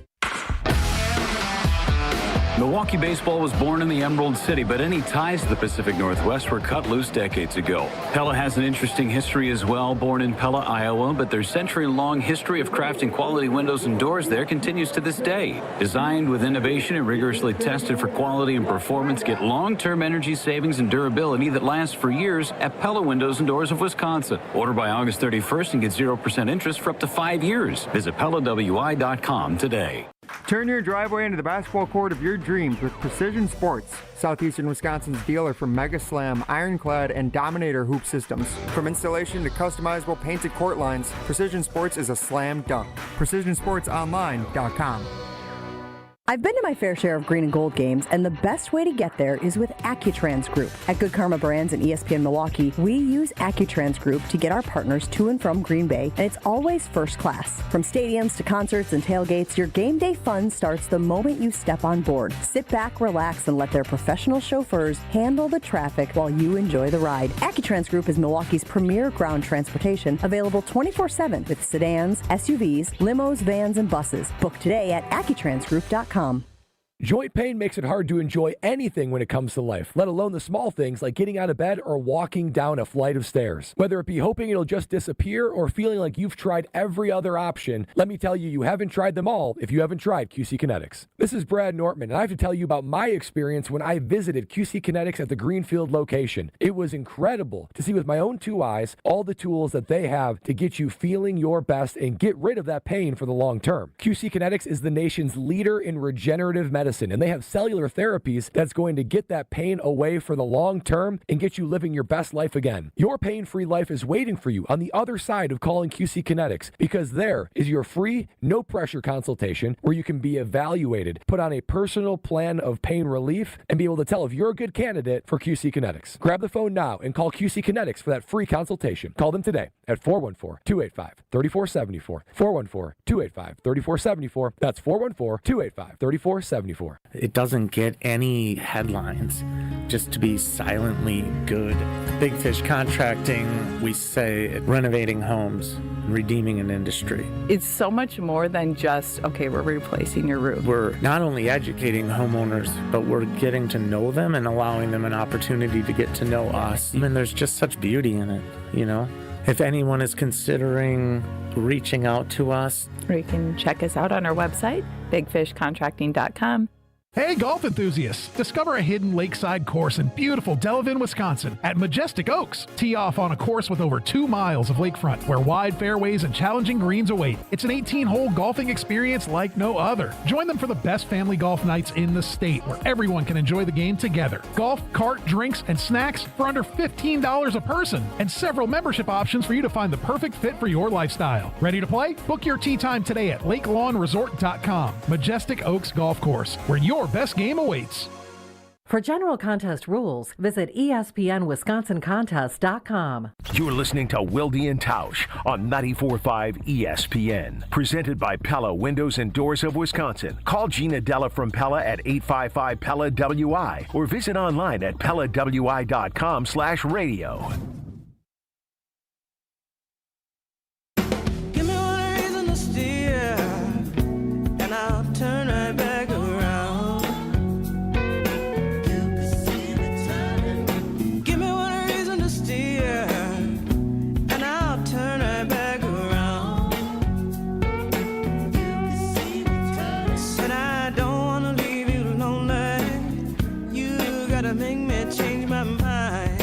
S7: Milwaukee baseball was born in the Emerald City, but any ties to the Pacific Northwest were cut loose decades ago. Pella has an interesting history as well, born in Pella, Iowa, but their century-long history of crafting quality windows and doors there continues to this day. Designed with innovation and rigorously tested for quality and performance, get long-term energy savings and durability that lasts for years at Pella Windows and Doors of Wisconsin. Order by August 31st and get 0% interest for up to 5 years. Visit PellaWI.com today.
S8: Turn your driveway into the basketball court of your dreams with Precision Sports, Southeastern Wisconsin's dealer for Mega Slam, Ironclad, and Dominator hoop systems. From installation to customizable painted court lines, Precision Sports is a slam dunk. PrecisionSportsOnline.com.
S10: I've been to my fair share of green and gold games, and the best way to get there is with AccuTrans Group. At Good Karma Brands and ESPN Milwaukee, we use AccuTrans Group to get our partners to and from Green Bay, and it's always first class. From stadiums to concerts and tailgates, your game day fun starts the moment you step on board. Sit back, relax, and let their professional chauffeurs handle the traffic while you enjoy the ride. AccuTrans Group is Milwaukee's premier ground transportation, available 24/7 with sedans, SUVs, limos, vans, and buses. Book today at AccuTransGroup.com.
S27: Joint pain makes it hard to enjoy anything when it comes to life, let alone the small things like getting out of bed or walking down a flight of stairs. Whether it be hoping it'll just disappear or feeling like you've tried every other option, let me tell you, you haven't tried them all if you haven't tried QC Kinetics. This is Brad Nortman, and I have to tell you about my experience when I visited QC Kinetics at the Greenfield location. It was incredible to see with my own two eyes all the tools that they have to get you feeling your best and get rid of that pain for the long term. QC Kinetics is the nation's leader in regenerative medicine, and they have cellular therapies that's going to get that pain away for the long term and get you living your best life again. Your pain-free life is waiting for you on the other side of calling QC Kinetics, because there is your free, no-pressure consultation where you can be evaluated, put on a personal plan of pain relief, and be able to tell if you're a good candidate for QC Kinetics. Grab the phone now and call QC Kinetics for that free consultation. Call them today at 414-285-3474. 414-285-3474. That's 414-285-3474.
S28: It doesn't get any headlines just to be silently good. Big Fish Contracting, we say renovating homes, redeeming an industry.
S23: It's so much more than just, okay, we're replacing your roof.
S28: We're not only educating homeowners, but we're getting to know them and allowing them an opportunity to get to know us. And there's just such beauty in it, you know? If anyone is considering reaching out to us,
S23: or you can check us out on our website, bigfishcontracting.com.
S9: Hey, golf enthusiasts! Discover a hidden lakeside course in beautiful Delavan, Wisconsin at Majestic Oaks. Tee off on a course with over 2 miles of lakefront where wide fairways and challenging greens await. It's an 18-hole golfing experience like no other. Join them for the best family golf nights in the state where everyone can enjoy the game together. Golf, cart, drinks, and snacks for under $15 a person, and several membership options for you to find the perfect fit for your lifestyle. Ready to play? Book your tee time today at lakelawnresort.com. Majestic Oaks Golf Course, where your best game awaits.
S11: For general contest rules, visit ESPNWisconsinContest.com.
S6: You're listening to Wilde and Tausch on 94.5 ESPN. Presented by Pella Windows and Doors of Wisconsin. Call Gina Della from Pella at 855-PELLA-WI or visit online at PellaWI.com/radio.
S25: Give me one reason to steer, and I'll turn right back around. Make me change my mind.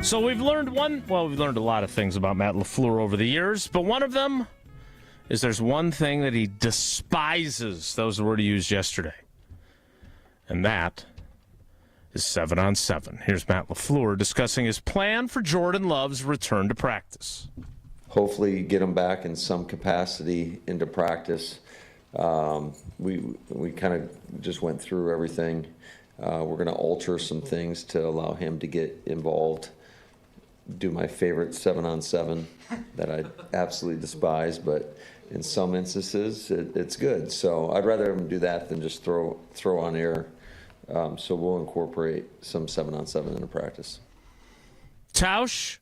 S2: So we've learned we've learned a lot of things about Matt LaFleur over the years, but one of them is there's one thing that he despises. That was the word he used yesterday. And that is 7-on-7. Here's Matt LaFleur discussing his plan for Jordan Love's return to practice.
S26: Hopefully get him back in some capacity into practice. We kind of just went through everything. We're going to alter some things to allow him to get involved. Do my favorite 7-on-7 that I absolutely despise, but in some instances it's good. So I'd rather him do that than just throw on air. So we'll incorporate some 7-on-7 into practice.
S2: Tausch,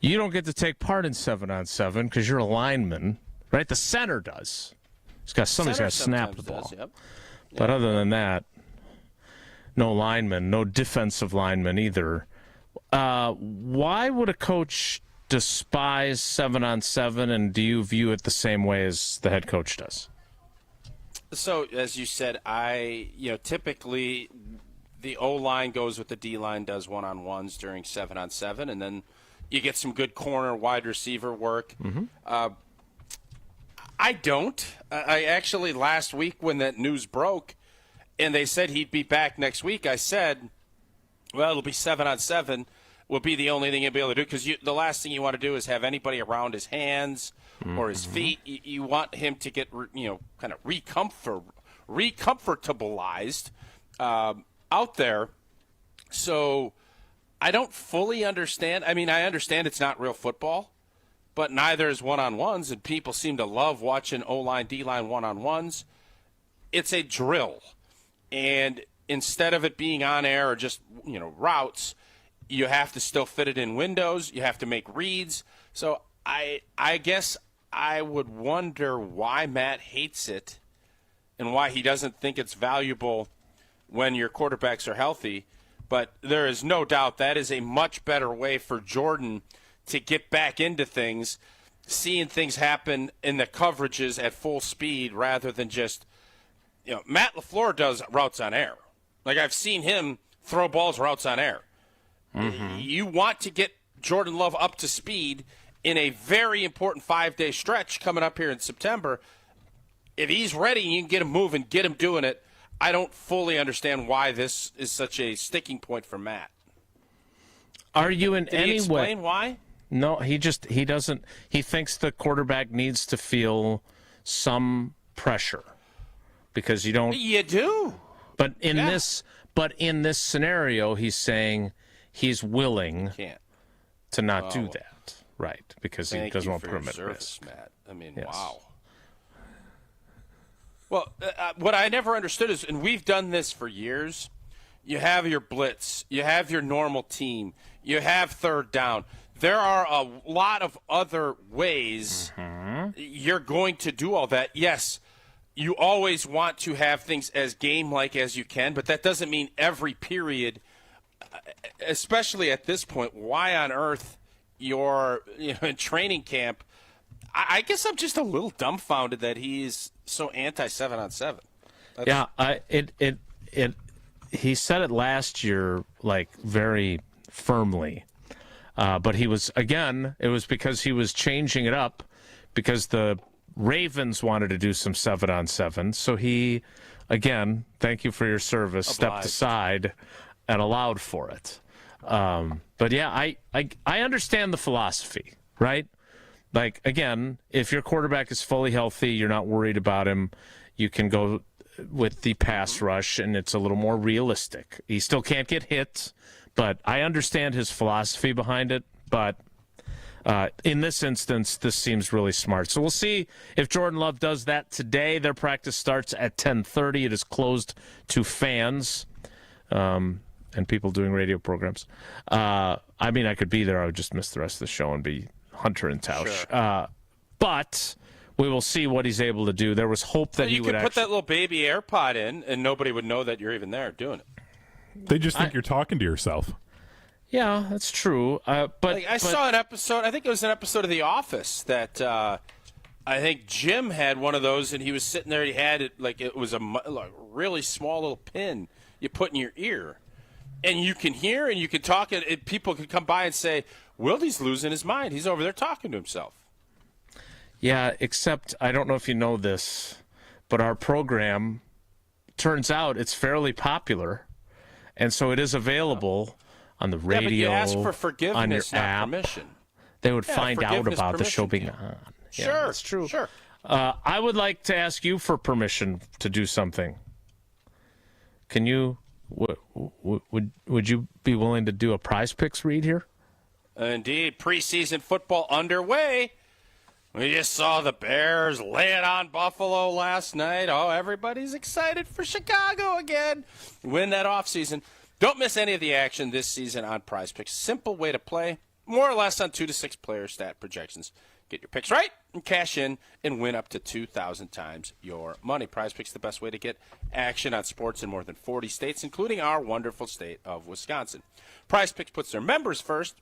S2: you don't get to take part in 7-on-7 because you're a lineman, right? The center does. Somebody's got to snap the ball.
S3: Yep.
S2: But other than that, no lineman, no defensive lineman either. Why would a coach despise 7-on-7, and do you view it the same way as the head coach does?
S3: So, as you said, typically the O-line goes with the D-line, does one-on-ones during 7-on-7, and then you get some good corner wide receiver work.
S2: Mm-hmm.
S3: I don't. I actually, last week when that news broke and they said he'd be back next week, I said, well, it'll be 7-on-7 will be the only thing he'll be able to do, because the last thing you want to do is have anybody around his hands or his feet. You want him to get, kind of recomfortabilized out there. So I don't fully understand. I mean, I understand it's not real football, but neither is one-on-ones, and people seem to love watching O-line, D-line one-on-ones. It's a drill, and instead of it being on air or just, routes, you have to still fit it in windows. You have to make reads. So I guess I would wonder why Matt hates it and why he doesn't think it's valuable when your quarterbacks are healthy. But there is no doubt that is a much better way for Jordan to get back into things, seeing things happen in the coverages at full speed rather than just, Matt LaFleur does routes on air. Like, I've seen him throw balls routes on air. Mm-hmm. You want to get Jordan Love up to speed in a very important 5-day stretch coming up here in September. If he's ready, you can get him moving, get him doing it. I don't fully understand why this is such a sticking point for Matt.
S2: Are you in
S3: Did
S2: any
S3: he explain
S2: way?
S3: Why?
S2: No, he doesn't. He thinks the quarterback needs to feel some pressure because you don't.
S3: You do.
S2: But in this scenario, he's saying he's willing to not do that, right? Because he doesn't want to put him at risk.
S3: Matt. I mean,
S2: yes.
S3: Wow. Well, what I never understood is, and we've done this for years, you have your blitz, you have your normal team, you have third down. There are a lot of other ways you're going to do all that. Yes, you always want to have things as game-like as you can, but that doesn't mean every period especially at this point, why on earth you're in training camp? I guess I'm just a little dumbfounded that he's so anti 7-on-7.
S2: He said it last year, like, very firmly. But he was, again, it was because he was changing it up because the Ravens wanted to do some 7-on-7. So he, again, thank you for your service, stepped aside and allowed for it. But yeah, I understand the philosophy, right? Like, again, if your quarterback is fully healthy, you're not worried about him, you can go with the pass rush, and it's a little more realistic. He still can't get hit, but I understand his philosophy behind it. But in this instance, this seems really smart. So we'll see if Jordan Love does that today. Their practice starts at 10:30. It is closed to fans and people doing radio programs. I mean, I could be there. I would just miss the rest of the show and be Hunter and Tausch. Sure. But we will see what he's able to do. There was hope that he would
S3: put that little baby AirPod in, and nobody would know that you're even there doing it.
S16: They just think you're talking to yourself.
S2: Yeah, that's true. But
S3: I saw an episode. I think it was an episode of The Office that I think Jim had one of those, and he was sitting there. He had it like it was a really small little pin you put in your ear, and you can hear and you can talk. And people could come by and say, "Wilde's losing his mind. He's over there talking to himself."
S2: Yeah, except I don't know if you know this, but our program, turns out it's fairly popular, and so it is available on the radio,
S3: but you ask for forgiveness,
S2: on your app.
S3: Permission.
S2: They would find out about the show being on. Yeah,
S3: sure,
S2: that's true.
S3: Sure.
S2: I would like to ask you for permission to do something. Can you? Would you be willing to do a Prize Picks read here?
S3: Indeed, preseason football underway. We just saw the Bears lay it on Buffalo last night. Oh, everybody's excited for Chicago again. Win that offseason. Don't miss any of the action this season on Prize Picks. Simple way to play, more or less on 2 to 6 player stat projections. Get your picks right and cash in and win up to 2,000 times your money. Prize Picks, the best way to get action on sports in more than 40 states, including our wonderful state of Wisconsin. Prize Picks puts their members first,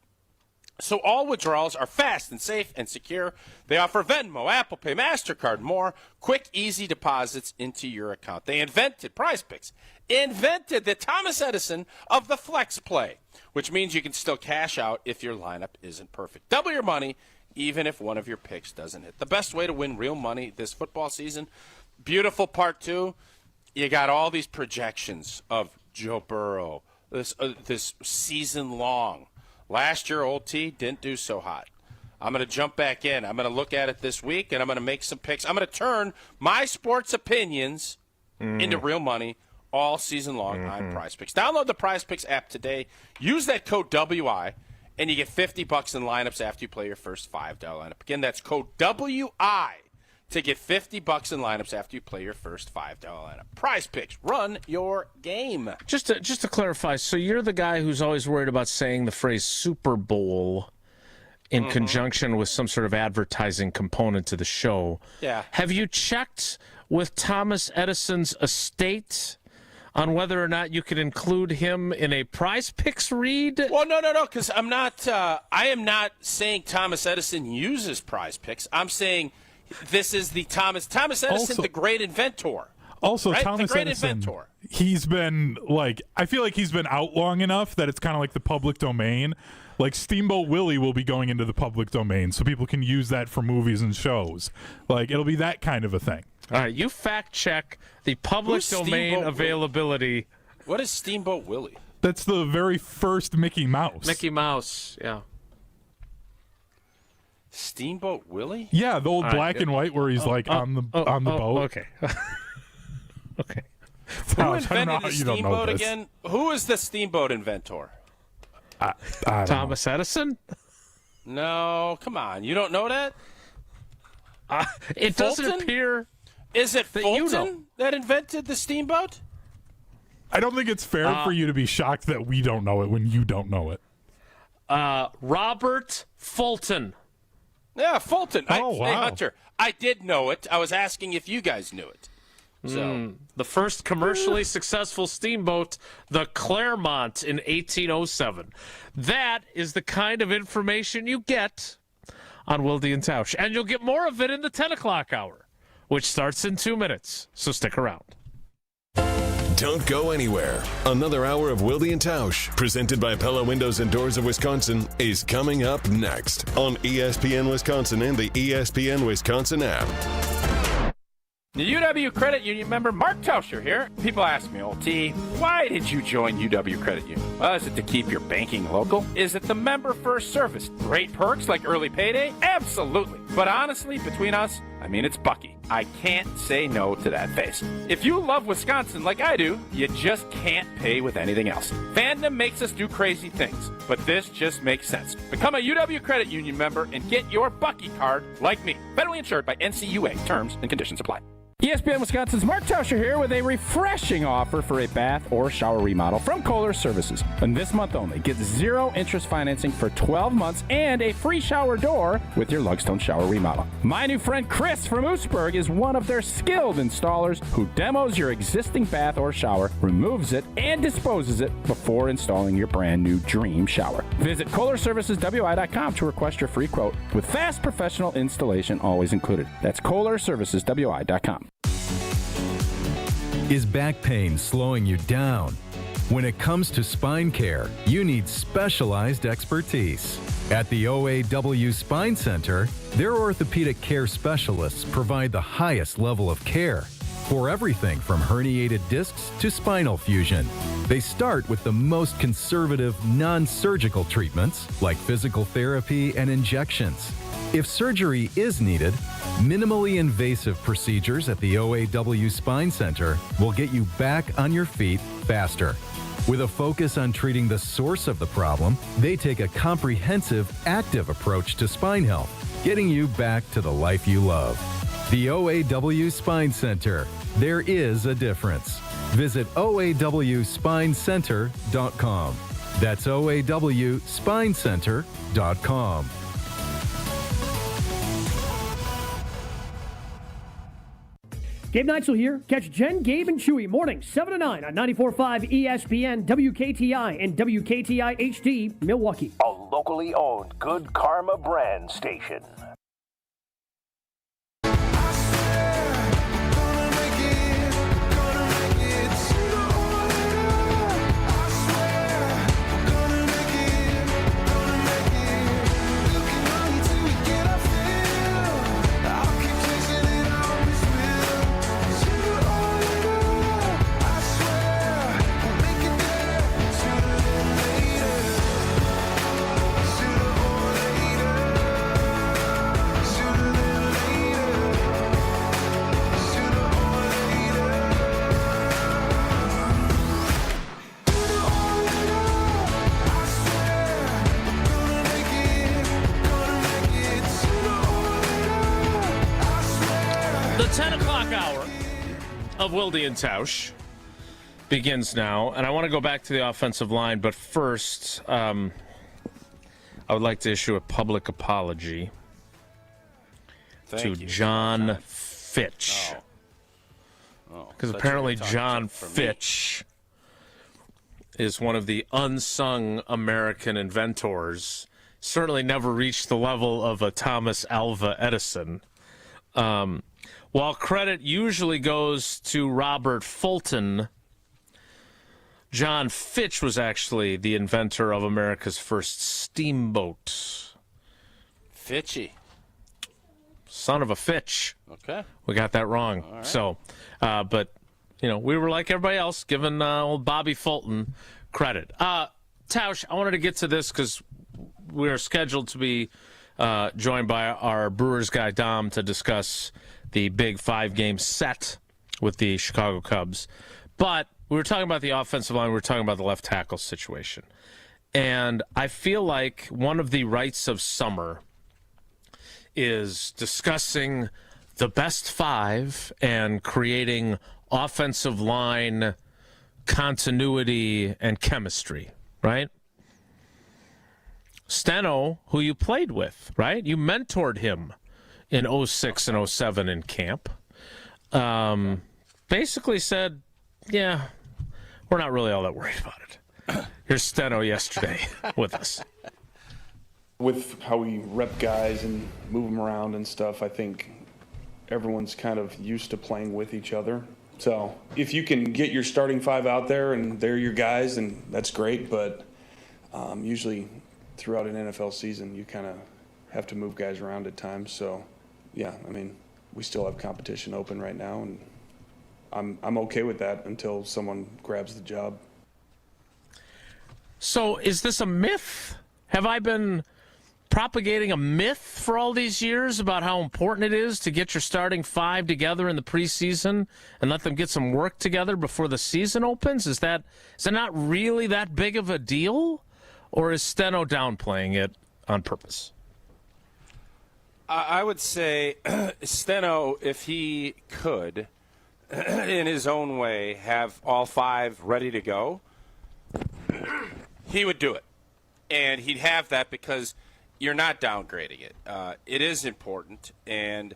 S3: so all withdrawals are fast and safe and secure. They offer Venmo, Apple Pay, MasterCard, more quick, easy deposits into your account. They invented Prize Picks, invented the Thomas Edison of the flex play, which means you can still cash out if your lineup isn't perfect. Double your money even if one of your picks doesn't hit. The best way to win real money this football season. Beautiful part two, you got all these projections of Joe Burrow this season long. Last year, Old T didn't do so hot. I'm going to jump back in. I'm going to look at it this week, and I'm going to make some picks. I'm going to turn my sports opinions into real money all season long on Prize Picks. Download the Prize Picks app today. Use that code WI, and you get $50 in lineups after you play your first $5 lineup. Again, that's code WI to get $50 in lineups after you play your first $5 lineup. Prize Picks, run your game.
S2: Just to clarify, so you're the guy who's always worried about saying the phrase Super Bowl in conjunction with some sort of advertising component to the show.
S3: Yeah.
S2: Have you checked with Thomas Edison's estate on whether or not you could include him in a Prize Picks read?
S3: Well, no, because I am not saying Thomas Edison uses Prize Picks. I'm saying this is the Thomas Edison, also, the great inventor.
S16: Also,
S3: right?
S16: Thomas
S3: the great
S16: Edison,
S3: inventor.
S16: He's been I feel like he's been out long enough that it's kind of like the public domain. Like Steamboat Willie will be going into the public domain, so people can use that for movies and shows. Like it'll be that kind of a thing.
S2: All right, you fact check the public domain availability.
S3: What is Steamboat Willie?
S16: That's the very first Mickey Mouse.
S2: Mickey Mouse, yeah.
S3: Steamboat Willie?
S16: Yeah, the old black and white where he's on the boat.
S2: Okay. Okay.
S3: Who invented the steamboat again? Who is the steamboat inventor?
S2: Thomas Edison?
S3: No, come on. You don't know that?
S2: It
S3: Fulton?
S2: doesn't appear.
S3: Is it
S2: that
S3: Fulton that invented the steamboat?
S16: I don't think it's fair for you to be shocked that we don't know it when you don't know it.
S2: Robert Fulton.
S3: Yeah, Fulton.
S16: Oh, wow.
S3: Hey, Hunter, I did know it. I was asking if you guys knew it. So
S2: the first commercially successful steamboat, the Claremont, in 1807. That is the kind of information you get on Wilde and Tausch. And you'll get more of it in the 10 o'clock hour, which starts in 2 minutes. So stick around.
S12: Don't go anywhere. Another hour of Wilde and Tausch, presented by Pella Windows and Doors of Wisconsin, is coming up next on ESPN Wisconsin and the ESPN Wisconsin app.
S13: The UW Credit Union member Mark Tauscher here. People ask me, old T, why did you join UW Credit Union? Well, is it to keep your banking local? Is it the member first service? Great perks like early payday? Absolutely. But honestly, between us, I mean, it's Bucky. I can't say no to that face. If you love Wisconsin like I do, you just can't pay with anything else. Fandom makes us do crazy things, but this just makes sense. Become a UW Credit Union member and get your Bucky card like me. Federally insured by NCUA. Terms and conditions apply. ESPN Wisconsin's Mark Tauscher here with a refreshing offer for a bath or shower remodel from Kohler Services. And this month only, get 0 interest financing for 12 months and a free shower door with your Lugstone shower remodel. My new friend Chris from Oostburg is one of their skilled installers who demos your existing bath or shower, removes it, and disposes it before installing your brand new dream shower. Visit KohlerServicesWI.com to request your free quote with fast professional installation always included. That's KohlerServicesWI.com.
S14: Is back pain slowing you down? When it comes to spine care, you need specialized expertise. At the OAW Spine Center, their orthopedic care specialists provide the highest level of care for everything from herniated discs to spinal fusion. They start with the most conservative, non-surgical treatments like physical therapy and injections. If surgery is needed, minimally invasive procedures at the OAW Spine Center will get you back on your feet faster. With a focus on treating the source of the problem, they take a comprehensive, active approach to spine health, getting you back to the life you love. The OAW Spine Center. There is a difference. Visit OAWSpineCenter.com. That's OAWSpineCenter.com.
S15: Gabe Neitzel here. Catch Jen, Gabe, and Chewy mornings 7 to 9 on 94.5 ESPN, WKTI, and WKTI HD, Milwaukee.
S6: A locally owned Good Karma brand station.
S2: Of Wilde and Tausch begins now, and I want to go back to the offensive line, but first, I would like to issue a public apology to John Fitch. Because apparently John Fitch is one of the unsung American inventors, certainly never reached the level of a Thomas Alva Edison. While credit usually goes to Robert Fulton, John Fitch was actually the inventor of America's first steamboat.
S3: Fitchy.
S2: Son of a Fitch.
S3: Okay.
S2: We got that wrong.
S3: All right.
S2: So, but, you know, we were like everybody else, giving old Bobby Fulton credit. Tausch, I wanted to get to this because we are scheduled to be joined by our Brewers guy, Dom, to discuss the big 5-game set with the Chicago Cubs. But we were talking about the offensive line. We were talking about the left tackle situation. And I feel like one of the rights of summer is discussing the best 5 and creating offensive line continuity and chemistry, right? Steno, who you played with, right? You mentored him in 06 and 07 in camp. basically said, yeah, we're not really all that worried about it. Here's Steno yesterday with us.
S1: With how we rep guys and move them around and stuff, I think everyone's kind of used to playing with each other. So if you can get your starting five out there and they're your guys, then that's great. But usually throughout an NFL season, you kind of have to move guys around at times. So, yeah, I mean, we still have competition open right now, and I'm okay with that until someone grabs the job.
S2: So is this a myth? Have I been propagating a myth for all these years about how important it is to get your starting five together in the preseason and let them get some work together before the season opens? Is that not really that big of a deal? Or is Steno downplaying it on purpose?
S3: I would say Steno, if he could, in his own way, have all five ready to go, he would do it. And he'd have that because you're not downgrading it. It is important, and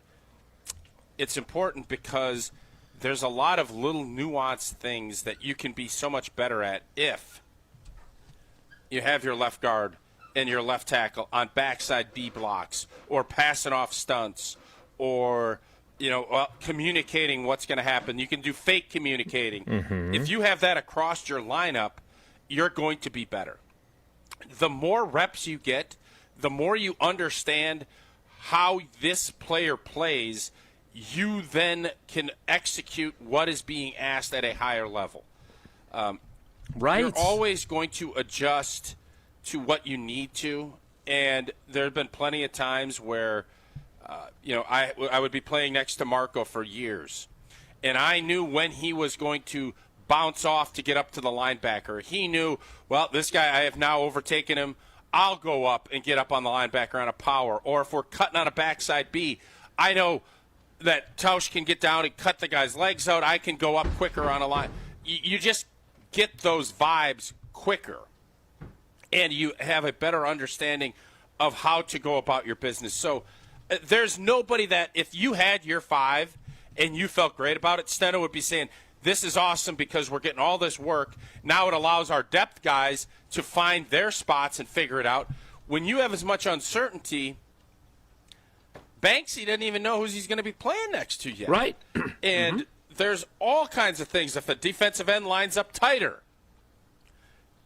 S3: it's important because there's a lot of little nuanced things that you can be so much better at if you have your left guard and your left tackle on backside B blocks or passing off stunts or communicating what's going to happen. You can do fake communicating. Mm-hmm. If you have that across your lineup, you're going to be better. The more reps you get, the more you understand how this player plays, you then can execute what is being asked at a higher level.
S2: Right.
S3: You're always going to adjust to what you need to, and there have been plenty of times where, I would be playing next to Marco for years, and I knew when he was going to bounce off to get up to the linebacker. He knew, well, this guy, I have now overtaken him. I'll go up and get up on the linebacker on a power. Or if we're cutting on a backside B, I know that Tausch can get down and cut the guy's legs out. I can go up quicker on a line. You just get those vibes quicker, and you have a better understanding of how to go about your business. So there's nobody that, if you had your five and you felt great about it, Steno would be saying, this is awesome because we're getting all this work. Now it allows our depth guys to find their spots and figure it out. When you have as much uncertainty, Banksy doesn't even know who he's going to be playing next to yet.
S2: Right.
S3: And there's all kinds of things. If a defensive end lines up tighter,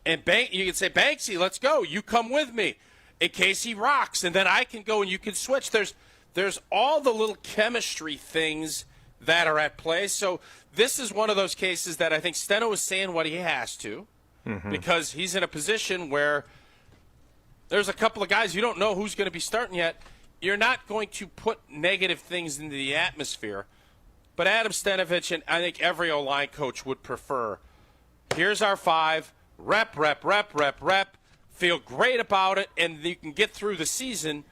S3: and you can say, Banksy, let's go. You come with me in case he rocks, and then I can go and you can switch. There's all the little chemistry things that are at play. So this is one of those cases that I think Steno is saying what he has to, because he's in a position where there's a couple of guys you don't know who's going to be starting yet. You're not going to put negative things into the atmosphere. But Adam Stenavich, and I think every O-line coach would prefer, here's our five, rep, feel great about it, and you can get through the season.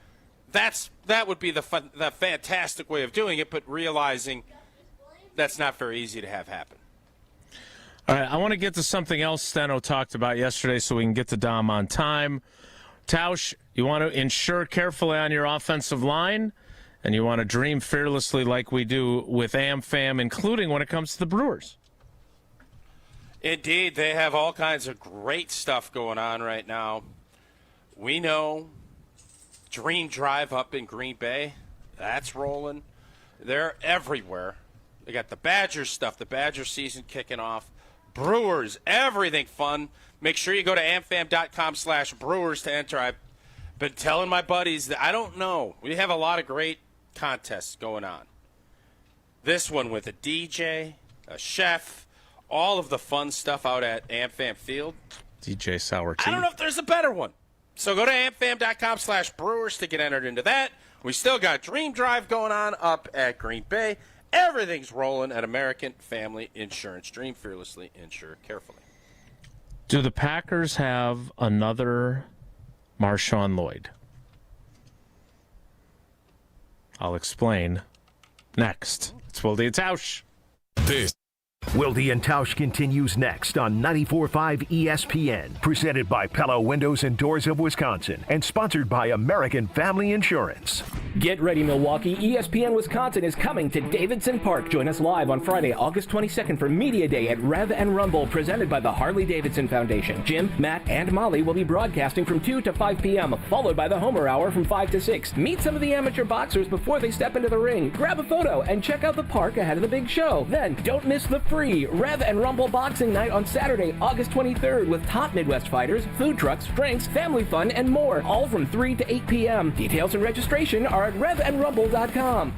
S3: That would be the fantastic way of doing it, but realizing that's not very easy to have happen.
S2: All right, I want to get to something else Steno talked about yesterday so we can get to Dom on time. Tausch, you want to ensure carefully on your offensive line, and you want to dream fearlessly like we do with AmFam, including when it comes to the Brewers.
S3: Indeed, they have all kinds of great stuff going on right now. We know Dream Drive up in Green Bay, that's rolling. They're everywhere. They got the Badgers stuff, the Badger season kicking off. Brewers, everything fun. Make sure you go to amfam.com/Brewers to enter. I've been telling my buddies that I don't know. We have a lot of great contests going on. This one with a DJ, a chef, all of the fun stuff out at AmFam Field.
S2: DJ Sour Tea.
S3: I don't know if there's a better one. So go to amfam.com/Brewers to get entered into that. We still got Dream Drive going on up at Green Bay. Everything's rolling at American Family Insurance. Dream fearlessly, insure carefully.
S2: Do the Packers have another Marshawn Lloyd? I'll explain next. It's Wilde and Tausch.
S12: This
S6: Wilde and Tausch continues next on 94.5 ESPN, presented by Pella Windows and Doors of Wisconsin, and sponsored by American Family Insurance.
S5: Get ready, Milwaukee. ESPN Wisconsin is coming to Davidson Park. Join us live on Friday, August 22nd for Media Day at Rev and Rumble, presented by the Harley-Davidson Foundation. Jim, Matt, and Molly will be broadcasting from 2 to 5 p.m., followed by the Homer Hour from 5 to 6. Meet some of the amateur boxers before they step into the ring. Grab a photo and check out the park ahead of the big show. Then, don't miss the free Rev and Rumble Boxing Night on Saturday, August 23rd, with top Midwest fighters, food trucks, drinks, family fun, and more, all from 3 to 8 p.m. Details and registration are at revandrumble.com.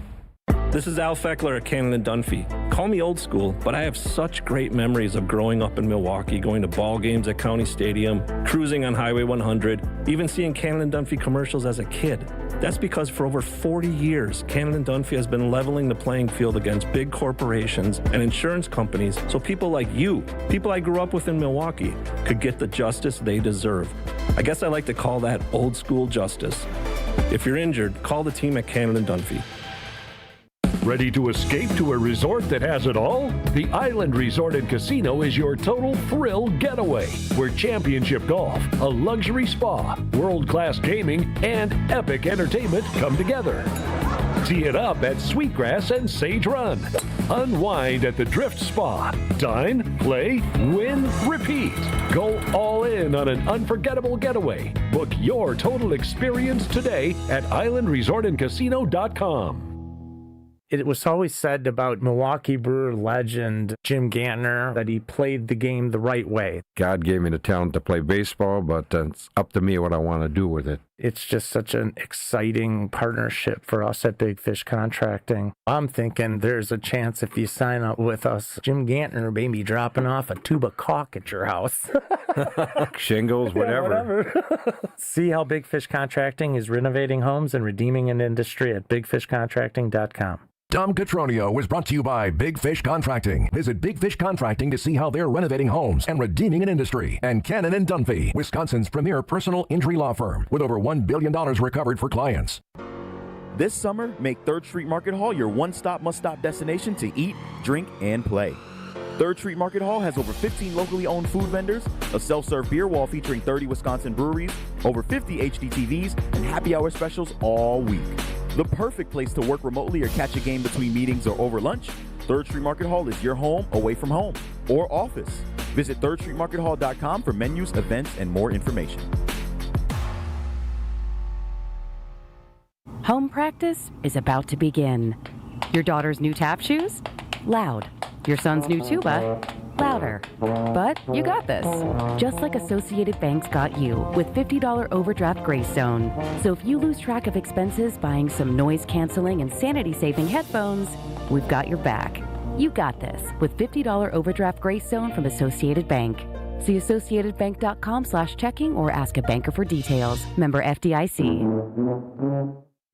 S17: This is Al Feckler at Cannon & Dunphy. Call me old school, but I have such great memories of growing up in Milwaukee, going to ball games at County Stadium, cruising on Highway 100, even seeing Cannon & Dunphy commercials as a kid. That's because for over 40 years, Cannon & Dunphy has been leveling the playing field against big corporations and insurance companies so people like you, people I grew up with in Milwaukee, could get the justice they deserve. I guess I like to call that old school justice. If you're injured, call the team at Cannon & Dunphy.
S6: Ready to escape to a resort that has it all? The Island Resort and Casino is your total thrill getaway, where championship golf, a luxury spa, world-class gaming, and epic entertainment come together. Tee it up at Sweetgrass and Sage Run. Unwind at the Drift Spa. Dine, play, win, repeat. Go all in on an unforgettable getaway. Book your total experience today at islandresortandcasino.com.
S28: It was always said about Milwaukee Brewer legend Jim Gantner that he played the game the right way.
S18: God gave me the talent to play baseball, but it's up to me what I want to do with it.
S28: It's just such an exciting partnership for us at Big Fish Contracting. I'm thinking there's a chance if you sign up with us, Jim Gantner may be dropping off a tube of caulk at your house.
S18: Shingles, whatever.
S28: See how Big Fish Contracting is renovating homes and redeeming an industry at bigfishcontracting.com.
S19: Tom Catronio was brought to you by Big Fish Contracting. Visit Big Fish Contracting to see how they're renovating homes and redeeming an industry. And Cannon & Dunphy, Wisconsin's premier personal injury law firm, with over $1 billion recovered for clients.
S20: This summer, make 3rd Street Market Hall your one-stop, must-stop destination to eat, drink, and play. 3rd Street Market Hall has over 15 locally owned food vendors, a self-serve beer wall featuring 30 Wisconsin breweries, over 50 HD TVs, and happy hour specials all week. The perfect place to work remotely or catch a game between meetings or over lunch, 3rd Street Market Hall is your home away from home or office. Visit 3rdstreetmarkethall.com for menus, events, and more information.
S21: Home practice is about to begin. Your daughter's new tap shoes? Loud. Your son's new tuba? Louder. But you got this. Just like Associated Bank's got you with $50 overdraft grace zone. So if you lose track of expenses buying some noise-canceling and sanity-saving headphones, we've got your back. You got this with $50 overdraft grace zone from Associated Bank. See associatedbank.com/checking or ask a banker for details. Member FDIC.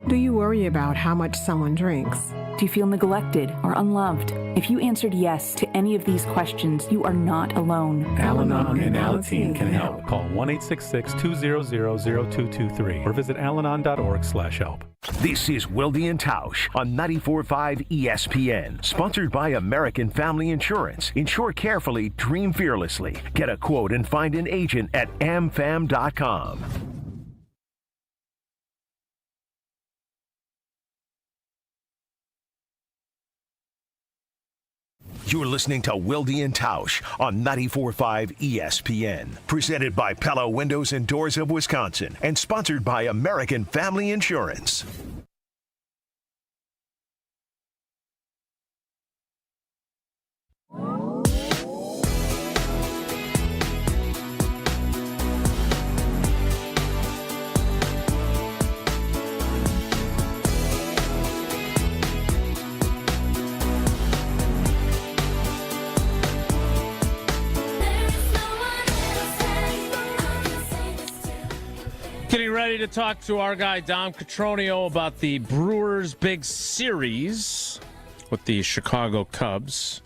S22: Do you worry about how much someone drinks?
S24: Do you feel neglected or unloved? If you answered yes to any of these questions, you are not alone.
S29: Al-Anon and Alateen can help. Call 1-866-200-0223 or visit alanon.org/help.
S6: This is Wilde and Tausch on 94.5 ESPN, sponsored by American Family Insurance. Insure carefully, dream fearlessly. Get a quote and find an agent at amfam.com. You're listening to Wilde and Tausch on 94.5 ESPN. Presented by Pella Windows and Doors of Wisconsin and sponsored by American Family Insurance.
S2: Getting ready to talk to our guy Dom Catronio about the Brewers' big series with the Chicago Cubs,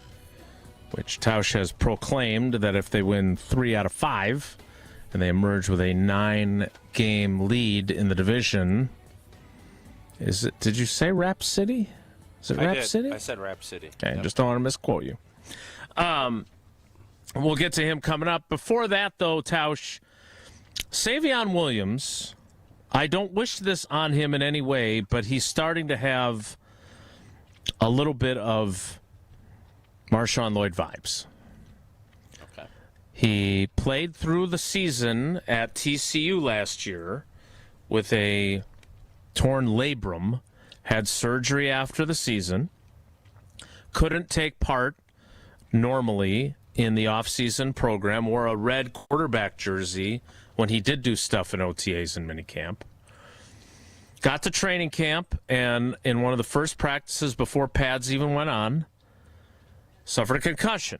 S2: which Tausch has proclaimed that if they win 3 out of 5 and they emerge with a 9-game lead in the division, is it? Did you say Rap City? Is it Rap City?
S3: I said Rap City.
S2: Okay,
S3: yep.
S2: Just don't want to misquote you. We'll get to him coming up. Before that, though, Tausch, Savon Williams, I don't wish this on him in any way, but he's starting to have a little bit of Marshawn Lloyd vibes.
S3: Okay.
S2: He played through the season at TCU last year with a torn labrum, had surgery after the season, couldn't take part normally in the offseason program, wore a red quarterback jersey when he did do stuff in OTAs and minicamp. Got to training camp, and in one of the first practices before pads even went on, suffered a concussion.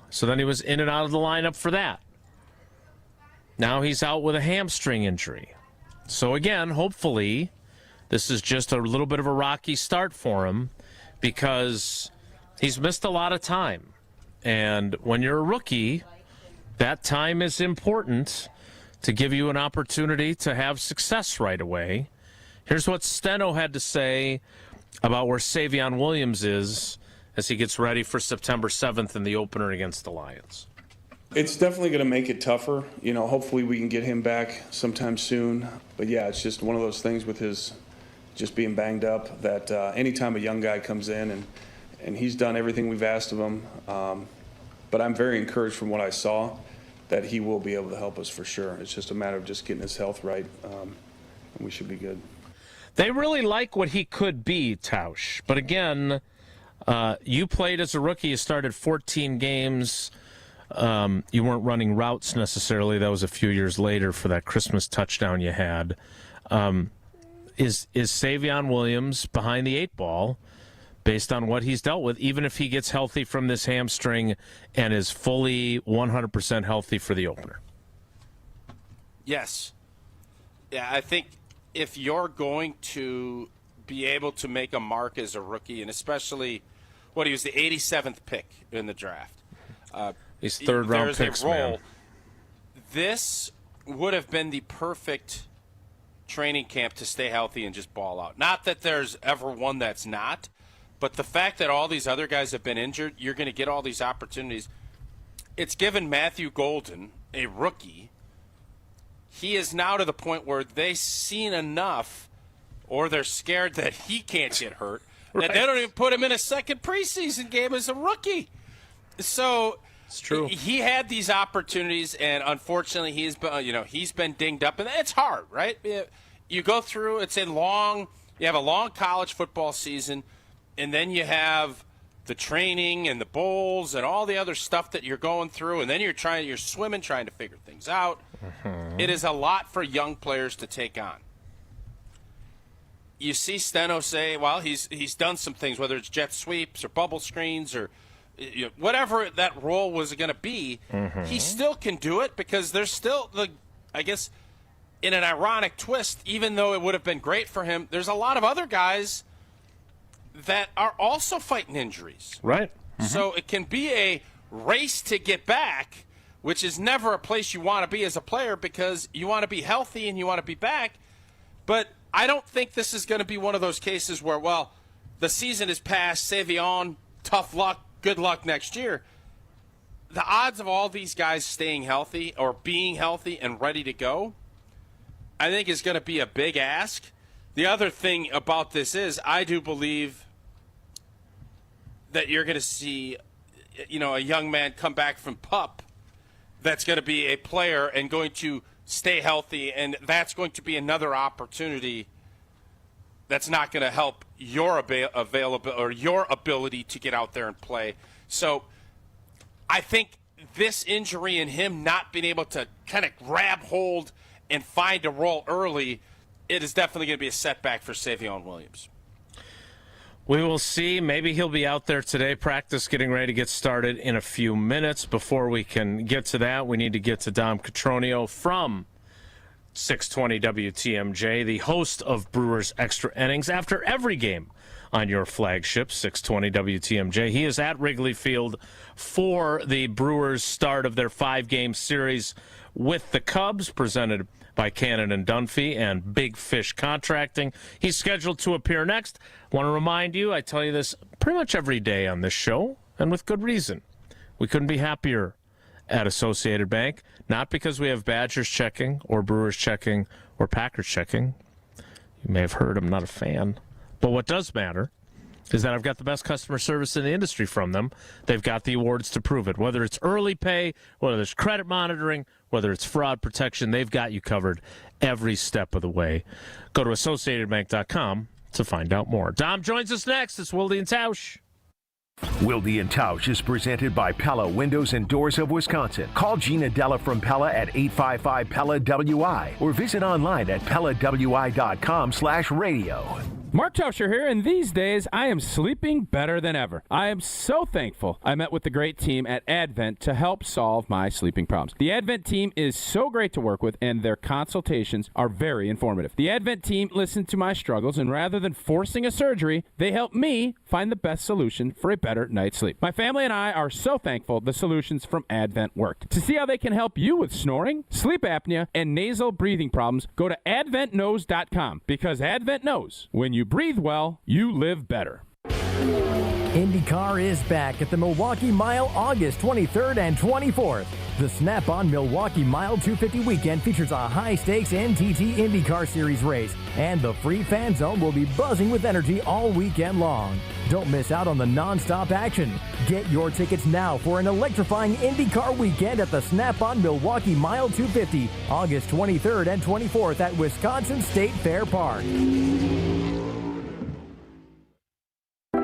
S2: So then he was in and out of the lineup for that. Now he's out with a hamstring injury. So again, hopefully, this is just a little bit of a rocky start for him because he's missed a lot of time. And when you're a rookie, that time is important to give you an opportunity to have success right away. Here's what Steno had to say about where Savon Williams is as he gets ready for September 7th in the opener against the Lions.
S1: It's definitely going to make it tougher. You know, hopefully we can get him back sometime soon. But, yeah, it's just one of those things with his just being banged up that anytime a young guy comes in and he's done everything we've asked of him. But I'm very encouraged from what I saw that he will be able to help us for sure. It's just a matter of just getting his health right, and we should be good.
S2: They really like what he could be, Tausch. But again, you played as a rookie. You started 14 games. You weren't running routes necessarily. That was a few years later for that Christmas touchdown you had. Is Savon Williams behind the eight ball based on what he's dealt with, even if he gets healthy from this hamstring and is fully 100% healthy for the opener?
S3: Yes. Yeah, I think if you're going to be able to make a mark as a rookie, and especially he was the 87th pick in the draft.
S2: He's third-round picks, man.
S3: This would have been the perfect training camp to stay healthy and just ball out. Not that there's ever one that's not, but the fact that all these other guys have been injured, you're going to get all these opportunities. It's given Matthew Golden, a rookie, he is now to the point where they've seen enough, or they're scared that he can't get hurt, that they don't even put him in a second preseason game as a rookie. So
S2: it's true.
S3: He had these opportunities, and unfortunately, he's been dinged up, and it's hard, right? You go through, you have a long college football season, and then you have the training and the bowls and all the other stuff that you're going through, and then you're swimming, trying to figure things out. Mm-hmm. It is a lot for young players to take on. You see Steno say, well, he's done some things, whether it's jet sweeps or bubble screens or whatever that role was going to be. Mm-hmm. He still can do it because there's still I guess, in an ironic twist, even though it would have been great for him, there's a lot of other guys that are also fighting injuries.
S2: Right.
S3: Mm-hmm. So it can be a race to get back, which is never a place you want to be as a player because you want to be healthy and you want to be back. But I don't think this is going to be one of those cases where, well, the season is past, Savon, tough luck, good luck next year. The odds of all these guys staying healthy or being healthy and ready to go, I think is going to be a big ask. The other thing about this is I do believe that you're going to see, a young man come back from PUP that's going to be a player and going to stay healthy, and that's going to be another opportunity that's not going to help your availability or your ability to get out there and play. So I think this injury and him not being able to kind of grab hold and find a role early, it is definitely going to be a setback for Savon Williams.
S2: We will see. Maybe he'll be out there today. Practice getting ready to get started in a few minutes. Before we can get to that, we need to get to Dom Cotroneo from 620 WTMJ, the host of Brewers Extra Innings after every game on your flagship, 620 WTMJ. He is at Wrigley Field for the Brewers' start of their 5-game series with the Cubs, presented by Cannon and Dunphy and Big Fish Contracting. He's scheduled to appear next. Want to remind you, I tell you this pretty much every day on this show, and with good reason. We couldn't be happier at Associated Bank, not because we have Badgers checking or Brewers checking or Packers checking. You may have heard I'm not a fan. But what does matter is that I've got the best customer service in the industry from them. They've got the awards to prove it. Whether it's early pay, whether it's credit monitoring, whether it's fraud protection, they've got you covered every step of the way. Go to AssociatedBank.com to find out more. Dom joins us next. It's Wilde and Tausch.
S6: Wilde and Tausch is presented by Pella Windows and Doors of Wisconsin. Call Gina Della from Pella at 855-PELLA-WI or visit online at PellaWI.com/radio.
S13: Mark Tauscher here, and these days I am sleeping better than ever. I am so thankful I met with the great team at Advent to help solve my sleeping problems. The Advent team is so great to work with, and their consultations are very informative. The Advent team listened to my struggles, and rather than forcing a surgery, they helped me find the best solution for a better night's sleep. My family and I are so thankful the solutions from Advent worked. To see how they can help you with snoring, sleep apnea, and nasal breathing problems, go to AdventKnows.com, because Advent knows when you breathe well, you live better.
S4: IndyCar is back at the Milwaukee Mile August 23rd and 24th. The Snap-on Milwaukee Mile 250 weekend features a high-stakes NTT IndyCar Series race, and the free fan zone will be buzzing with energy all weekend long. Don't miss out on the non-stop action. Get your tickets now for an electrifying IndyCar weekend at the Snap-on Milwaukee Mile 250, August 23rd and 24th at Wisconsin State Fair Park.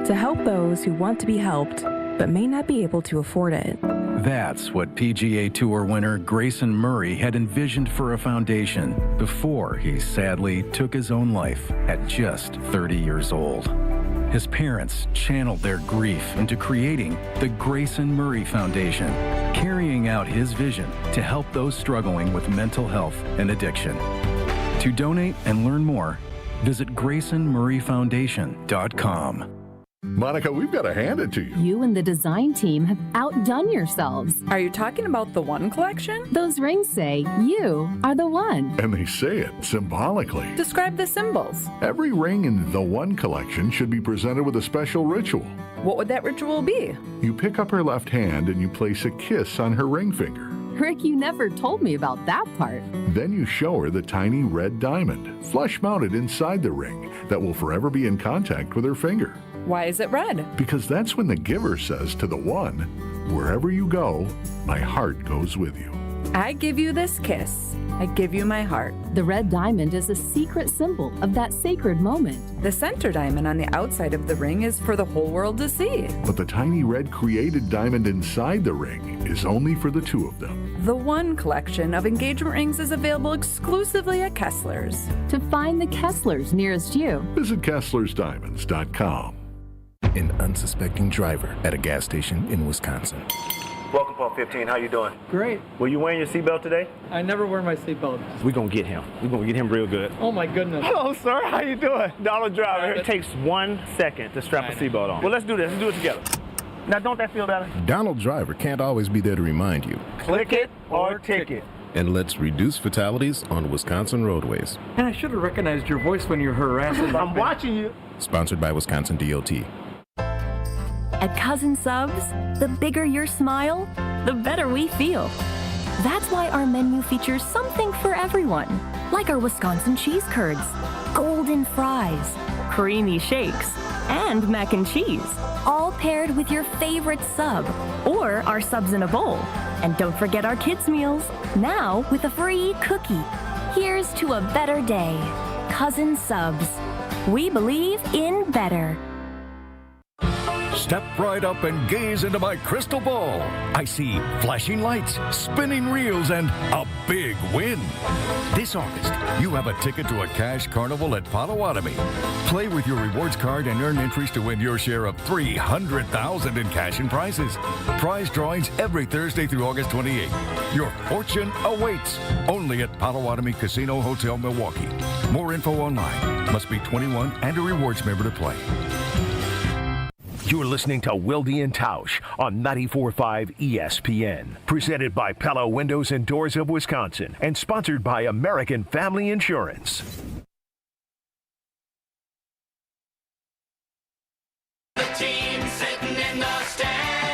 S24: To help those who want to be helped, but may not be able to afford it.
S14: That's what PGA Tour winner Grayson Murray had envisioned for a foundation before he sadly took his own life at just 30 years old. His parents channeled their grief into creating the Grayson Murray Foundation, carrying out his vision to help those struggling with mental health and addiction. To donate and learn more, visit GraysonMurrayFoundation.com.
S7: Monica, we've got to hand it to you.
S8: You and the design team have outdone yourselves.
S9: Are you talking about the One collection?
S8: Those rings say you are the one.
S7: And they say it symbolically.
S9: Describe the symbols.
S7: Every ring in the One collection should be presented with a special ritual.
S9: What would that ritual be?
S7: You pick up her left hand and you place a kiss on her ring finger.
S8: Rick, you never told me about that part.
S7: Then you show her the tiny red diamond, flush mounted inside the ring, that will forever be in contact with her finger.
S9: Why is it red?
S7: Because that's when the giver says to the one, wherever you go, my heart goes with you.
S9: I give you this kiss. I give you my heart.
S8: The red diamond is a secret symbol of that sacred moment.
S9: The center diamond on the outside of the ring is for the whole world to see.
S7: But the tiny red created diamond inside the ring is only for the two of them.
S9: The One collection of engagement rings is available exclusively at Kessler's.
S8: To find the Kessler's nearest you,
S7: visit KesslersDiamonds.com.
S10: An unsuspecting driver at a gas station in Wisconsin.
S11: Welcome, Pump 15. How you doing?
S23: Great.
S11: Were you wearing your seatbelt today?
S23: I never wear my seatbelt.
S11: We're going to get him. We're going to get him real good.
S23: Oh, my goodness.
S11: Hello, sir. How you doing? Dollar driver. It takes 1 second to strap a seatbelt on. Well, let's do this. Let's do it together. Now, don't that feel better?
S10: Donald Driver can't always be there to remind you.
S11: Click it or ticket.
S10: And let's reduce fatalities on Wisconsin roadways.
S23: And I should have recognized your voice when you're harassing.
S11: I'm watching you.
S10: Sponsored by Wisconsin DOT.
S24: At Cousin Subs, the bigger your smile, the better we feel. That's why our menu features something for everyone, like our Wisconsin cheese curds, golden fries, creamy shakes, and mac and cheese, all paired with your favorite sub, or our subs in a bowl. And don't forget our kids' meals, now with a free cookie. Here's to a better day. Cousin Subs. We believe in better.
S6: Step right up and gaze into my crystal ball. I see flashing lights, spinning reels, and a big win. This August, you have a ticket to a cash carnival at Potawatomi. Play with your rewards card and earn entries to win your share of $300,000 in cash and prizes. Prize drawings every Thursday through August 28th. Your fortune awaits only at Potawatomi Casino Hotel, Milwaukee. More info online. Must be 21 and a rewards member to play. You're listening to Wilde and Tausch on 94.5 ESPN. Presented by Pella Windows and Doors of Wisconsin and sponsored by American Family Insurance.
S25: The team sitting in the stands.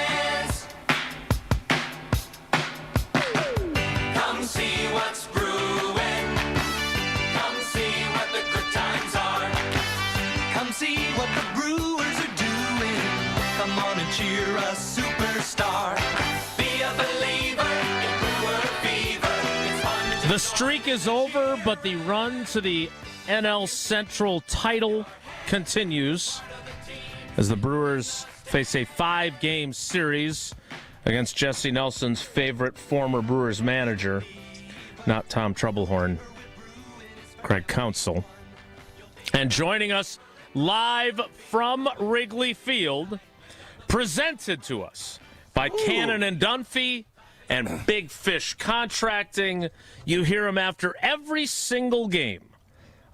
S5: a superstar. Be a believer in Brewer fever. It's fun to
S2: The streak is over, but the run to the NL Central title continues as the Brewers face a 5-game series against Jesse Nelson's favorite former Brewers manager, not Tom Troublehorn, Craig Counsell. And joining us live from Wrigley Field, presented to us by Cannon and Dunphy and Big Fish Contracting. You hear him after every single game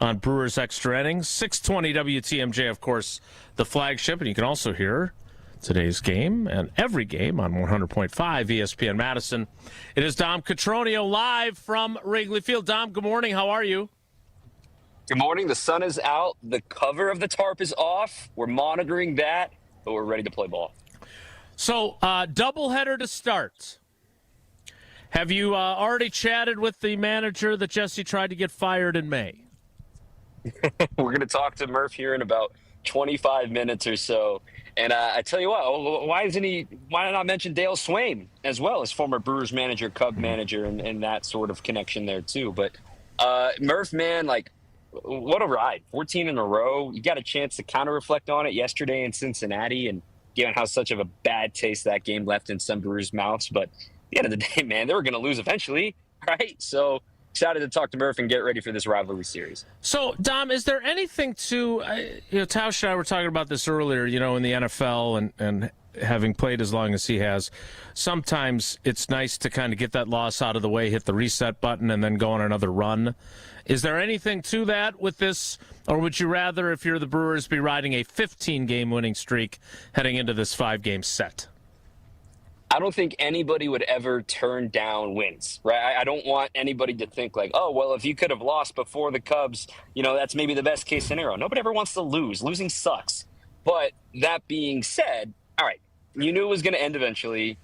S2: on Brewers Extra Innings. 620 WTMJ, of course, the flagship. And you can also hear today's game and every game on 100.5 ESPN Madison. It is Dom Cotroneo live from Wrigley Field. Dom, good morning. How are you?
S12: Good morning. The sun is out. The cover of the tarp is off. We're monitoring that, but we're ready to play ball.
S2: So, doubleheader to start. Have you already chatted with the manager that Jesse tried to get fired in May?
S12: We're going to talk to Murph here in about 25 minutes or so. And I tell you what, why not mention Dale Swain as well as former Brewers manager, Cub manager, and that sort of connection there too. But Murph, man, like, what a ride. 14 in a row. You got a chance to kind of reflect on it yesterday in Cincinnati, and given how such of a bad taste that game left in some Brewers' mouths. But at the end of the day, man, they were going to lose eventually, right? So excited to talk to Murph and get ready for this rivalry series.
S2: So, Dom, is there anything to, Tausch and I were talking about this earlier, in the NFL and having played as long as he has, sometimes it's nice to kind of get that loss out of the way, hit the reset button, and then go on another run. Is there anything to that with this, or would you rather, if you're the Brewers, be riding a 15-game winning streak heading into this 5-game set?
S12: I don't think anybody would ever turn down wins, right? I don't want anybody to think like, oh, well, if you could have lost before the Cubs, that's maybe the best case scenario. Nobody ever wants to lose. Losing sucks. But that being said, all right, you knew it was going to end eventually.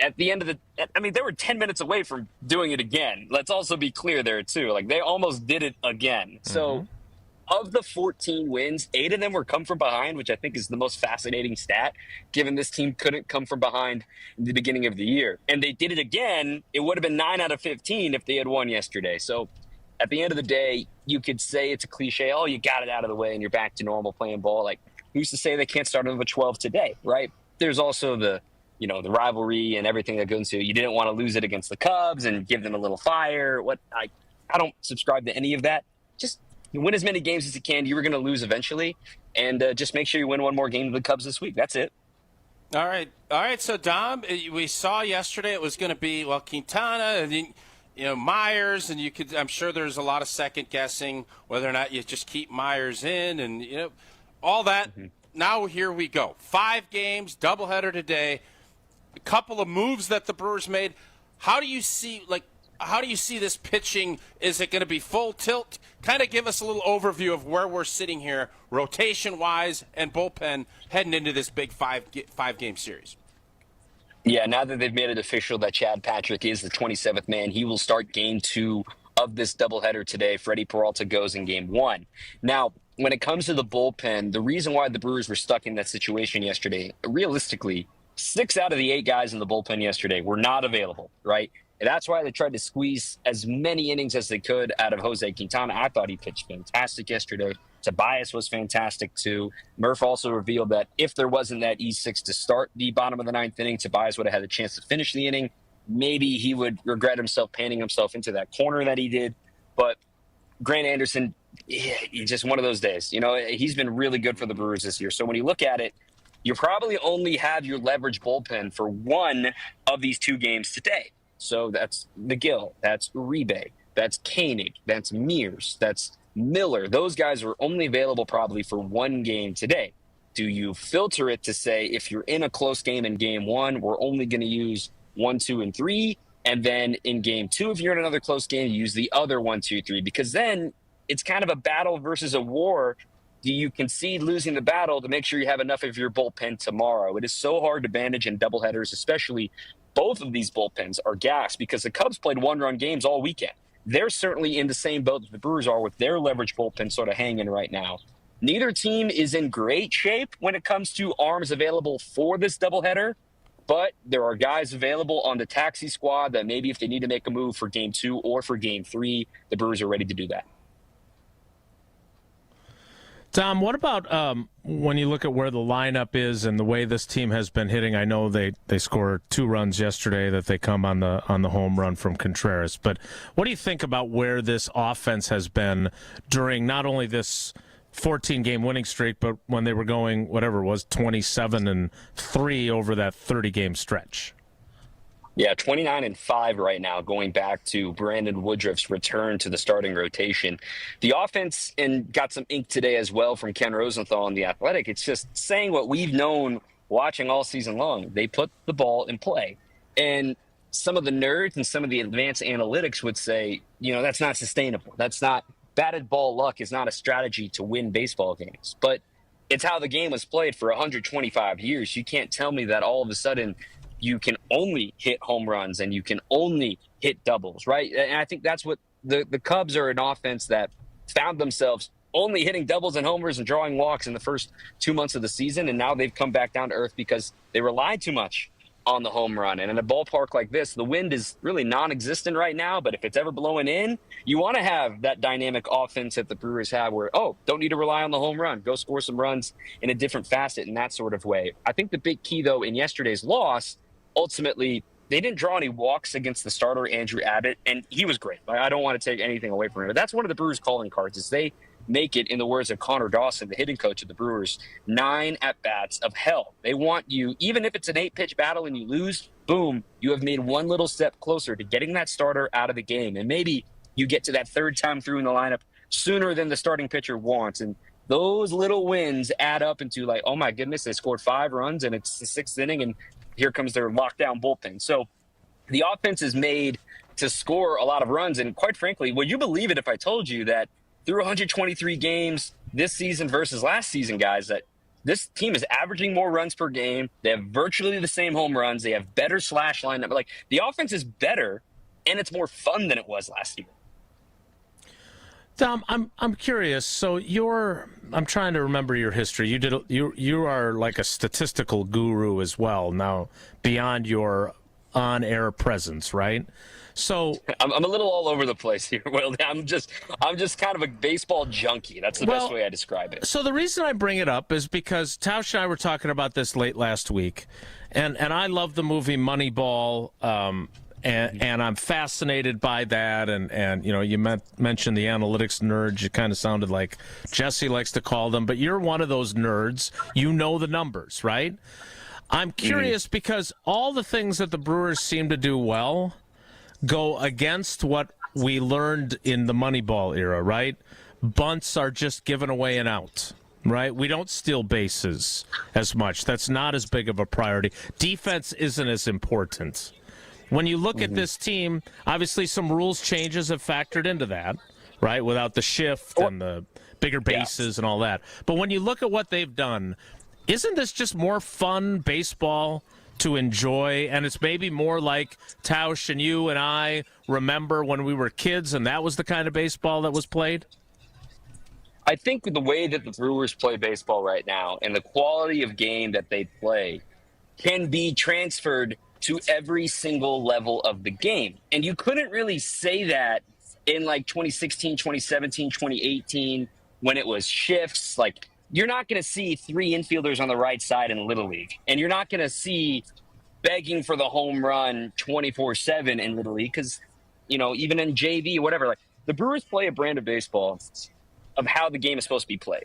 S12: At the end of they were 10 minutes away from doing it again. Let's also be clear there, too. Like, they almost did it again. Mm-hmm. So of the 14 wins, 8 of them were come from behind, which I think is the most fascinating stat, given this team couldn't come from behind in the beginning of the year. And they did it again. It would have been 9 out of 15 if they had won yesterday. So at the end of the day, you could say it's a cliche, oh, you got it out of the way and you're back to normal playing ball. Like, who's to say they can't start over 12 today, right? There's also the rivalry and everything that goes into it. You didn't want to lose it against the Cubs and give them a little fire. I don't subscribe to any of that. Just win as many games as you can. You were going to lose eventually. And just make sure you win one more game to the Cubs this week. That's it.
S3: All right. So, Dom, we saw yesterday it was going to be, Quintana and, Myers. And I'm sure there's a lot of second guessing whether or not you just keep Myers in and, all that. Mm-hmm. Now here we go. 5 games, doubleheader today. A couple of moves that the Brewers made. How do you see this pitching? Is it going to be full tilt? Kind of give us a little overview of where we're sitting here, rotation-wise and bullpen, heading into this big 5-game series.
S12: Yeah, now that they've made it official that Chad Patrick is the 27th man, he will start game 2 of this doubleheader today. Freddie Peralta goes in game 1. Now, when it comes to the bullpen, the reason why the Brewers were stuck in that situation yesterday, realistically, 6 out of the 8 guys in the bullpen yesterday were not available, right? And that's why they tried to squeeze as many innings as they could out of Jose Quintana. I thought he pitched fantastic yesterday. Tobias was fantastic, too. Murph also revealed that if there wasn't that E6 to start the bottom of the 9th inning, Tobias would have had a chance to finish the inning. Maybe he would regret himself panning himself into that corner that he did. But Grant Anderson, he's just one of those days. He's been really good for the Brewers this year. So when you look at it, you probably only have your leverage bullpen for one of these 2 games today. So that's McGill, that's Uribe, that's Koenig, that's Mears, that's Miller. Those guys are only available probably for 1 game today. Do you filter it to say, if you're in a close game in game 1, we're only going to use 1, 2, and 3, and then in game 2, if you're in another close game, you use the other 1, 2, 3, because then it's kind of a battle versus a war. Do you concede losing the battle to make sure you have enough of your bullpen tomorrow? It is so hard to manage in doubleheaders, especially both of these bullpens are gassed because the Cubs played 1-run games all weekend. They're certainly in the same boat that the Brewers are with their leverage bullpen sort of hanging right now. neither team is in great shape when it comes to arms available for this doubleheader, but there are guys available on the taxi squad that maybe if they need to make a move for Game 2 or for Game 3, the Brewers are ready to do that.
S2: Tom, what about when you look at where the lineup is and the way this team has been hitting? I know they scored 2 runs yesterday that they come on the home run from Contreras. But what do you think about where this offense has been during not only this 14-game winning streak, but when they were going, whatever it was, 27-3 over that 30-game stretch?
S12: Yeah, 29-5 right now, going back to Brandon Woodruff's return to the starting rotation. The offense, and got some ink today as well from Ken Rosenthal in The Athletic, it's just saying what we've known watching all season long. They put the ball in play. And some of the nerds and some of the advanced analytics would say, that's not sustainable. That's not, batted ball luck is not a strategy to win baseball games. But it's how the game was played for 125 years. You can't tell me that all of a sudden you can only hit home runs and you can only hit doubles, right? And I think that's what the Cubs are, an offense that found themselves only hitting doubles and homers and drawing walks in the first 2 months of the season. And now they've come back down to earth because they relied too much on the home run. And in a ballpark like this, the wind is really non-existent right now, but if it's ever blowing in, you want to have that dynamic offense that the Brewers have where, don't need to rely on the home run, go score some runs in a different facet in that sort of way. I think the big key, though, in yesterday's loss, ultimately, they didn't draw any walks against the starter, Andrew Abbott, and he was great. I don't want to take anything away from him, but that's one of the Brewers' calling cards, is they make it, in the words of Connor Dawson, the hitting coach of the Brewers, 9 at-bats of hell. They want you, even if it's an 8-pitch battle and you lose, boom, you have made one little step closer to getting that starter out of the game. And maybe you get to that third time through in the lineup sooner than the starting pitcher wants. And those little wins add up into like, oh my goodness, they scored 5 runs and it's the 6th inning and here comes their lockdown bullpen. So the offense is made to score a lot of runs. And quite frankly, would you believe it if I told you that through 123 games this season versus last season, guys, that this team is averaging more runs per game. They have virtually the same home runs. They have better slash line number. Like, the offense is better and it's more fun than it was last year.
S2: Tom, I'm curious. So I'm trying to remember your history. You are like a statistical guru as well now, beyond your on-air presence, right? So
S12: I'm a little all over the place here, Wilde. I'm just kind of a baseball junkie. That's the best way I describe it.
S2: So the reason I bring it up is because Tausch and I were talking about this late last week, and I love the movie Moneyball. And I'm fascinated by that. And you mentioned the analytics nerds. You kind of sounded like Jesse likes to call them. But you're one of those nerds. You know the numbers, right? I'm curious because all the things that the Brewers seem to do well go against what we learned in the Moneyball era, right? Bunts are just given away and out. Right? We don't steal bases as much. That's not as big of a priority. Defense isn't as important. When you look at this team, obviously some rules changes have factored into that, right? Without the shift and the bigger bases and all that. But when you look at what they've done, isn't this just more fun baseball to enjoy? And it's maybe more like Tausch and you and I remember when we were kids and that was the kind of baseball that was played?
S12: I think the way that the Brewers play baseball right now and the quality of game that they play can be transferred to every single level of the game. And you couldn't really say that in like 2016, 2017, 2018, when it was shifts. Like, you're not going to see 3 infielders on the right side in Little League. And you're not going to see begging for the home run 24/7 in Little League. Because, even in JV, whatever, like, the Brewers play a brand of baseball of how the game is supposed to be played.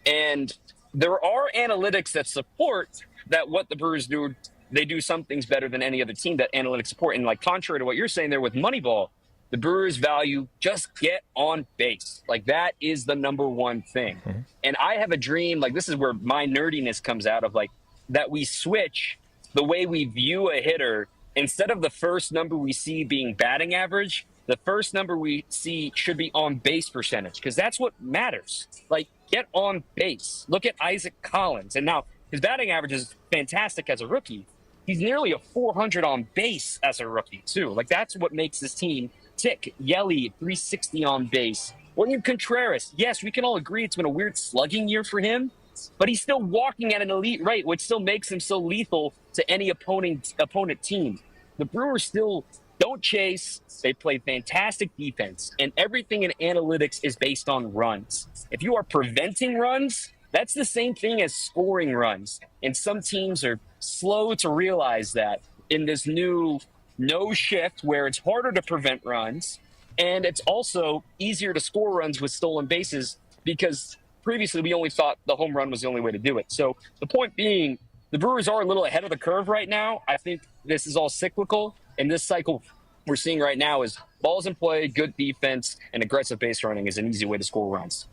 S12: And there are analytics that support that what the Brewers do, they do some things better than any other team that analytics support. And like, contrary to what you're saying there with Moneyball, the Brewers value just get on base. Like, that is the number one thing. Mm-hmm. And I have a dream, like, this is where my nerdiness comes out of, like, that we switch the way we view a hitter. Instead of the first number we see being batting average, the first number we see should be on base percentage, because that's what matters. Like, get on base. Look at Isaac Collins. And now his batting average is fantastic as a rookie. He's nearly a 400 on base as a rookie, too. Like, that's what makes this team tick. Yelly, 360 on base. William Contreras, yes, we can all agree it's been a weird slugging year for him, but he's still walking at an elite rate, which still makes him so lethal to any opponent team. The Brewers still don't chase. They play fantastic defense, and everything in analytics is based on runs. If you are preventing runs, that's the same thing as scoring runs. And some teams are slow to realize that in this new no shift where it's harder to prevent runs, and it's also easier to score runs with stolen bases because previously we only thought the home run was the only way to do it. So the point being, the Brewers are a little ahead of the curve right now. I think this is all cyclical, and this cycle we're seeing right now is balls in play, good defense, and aggressive base running is an easy way to score runs.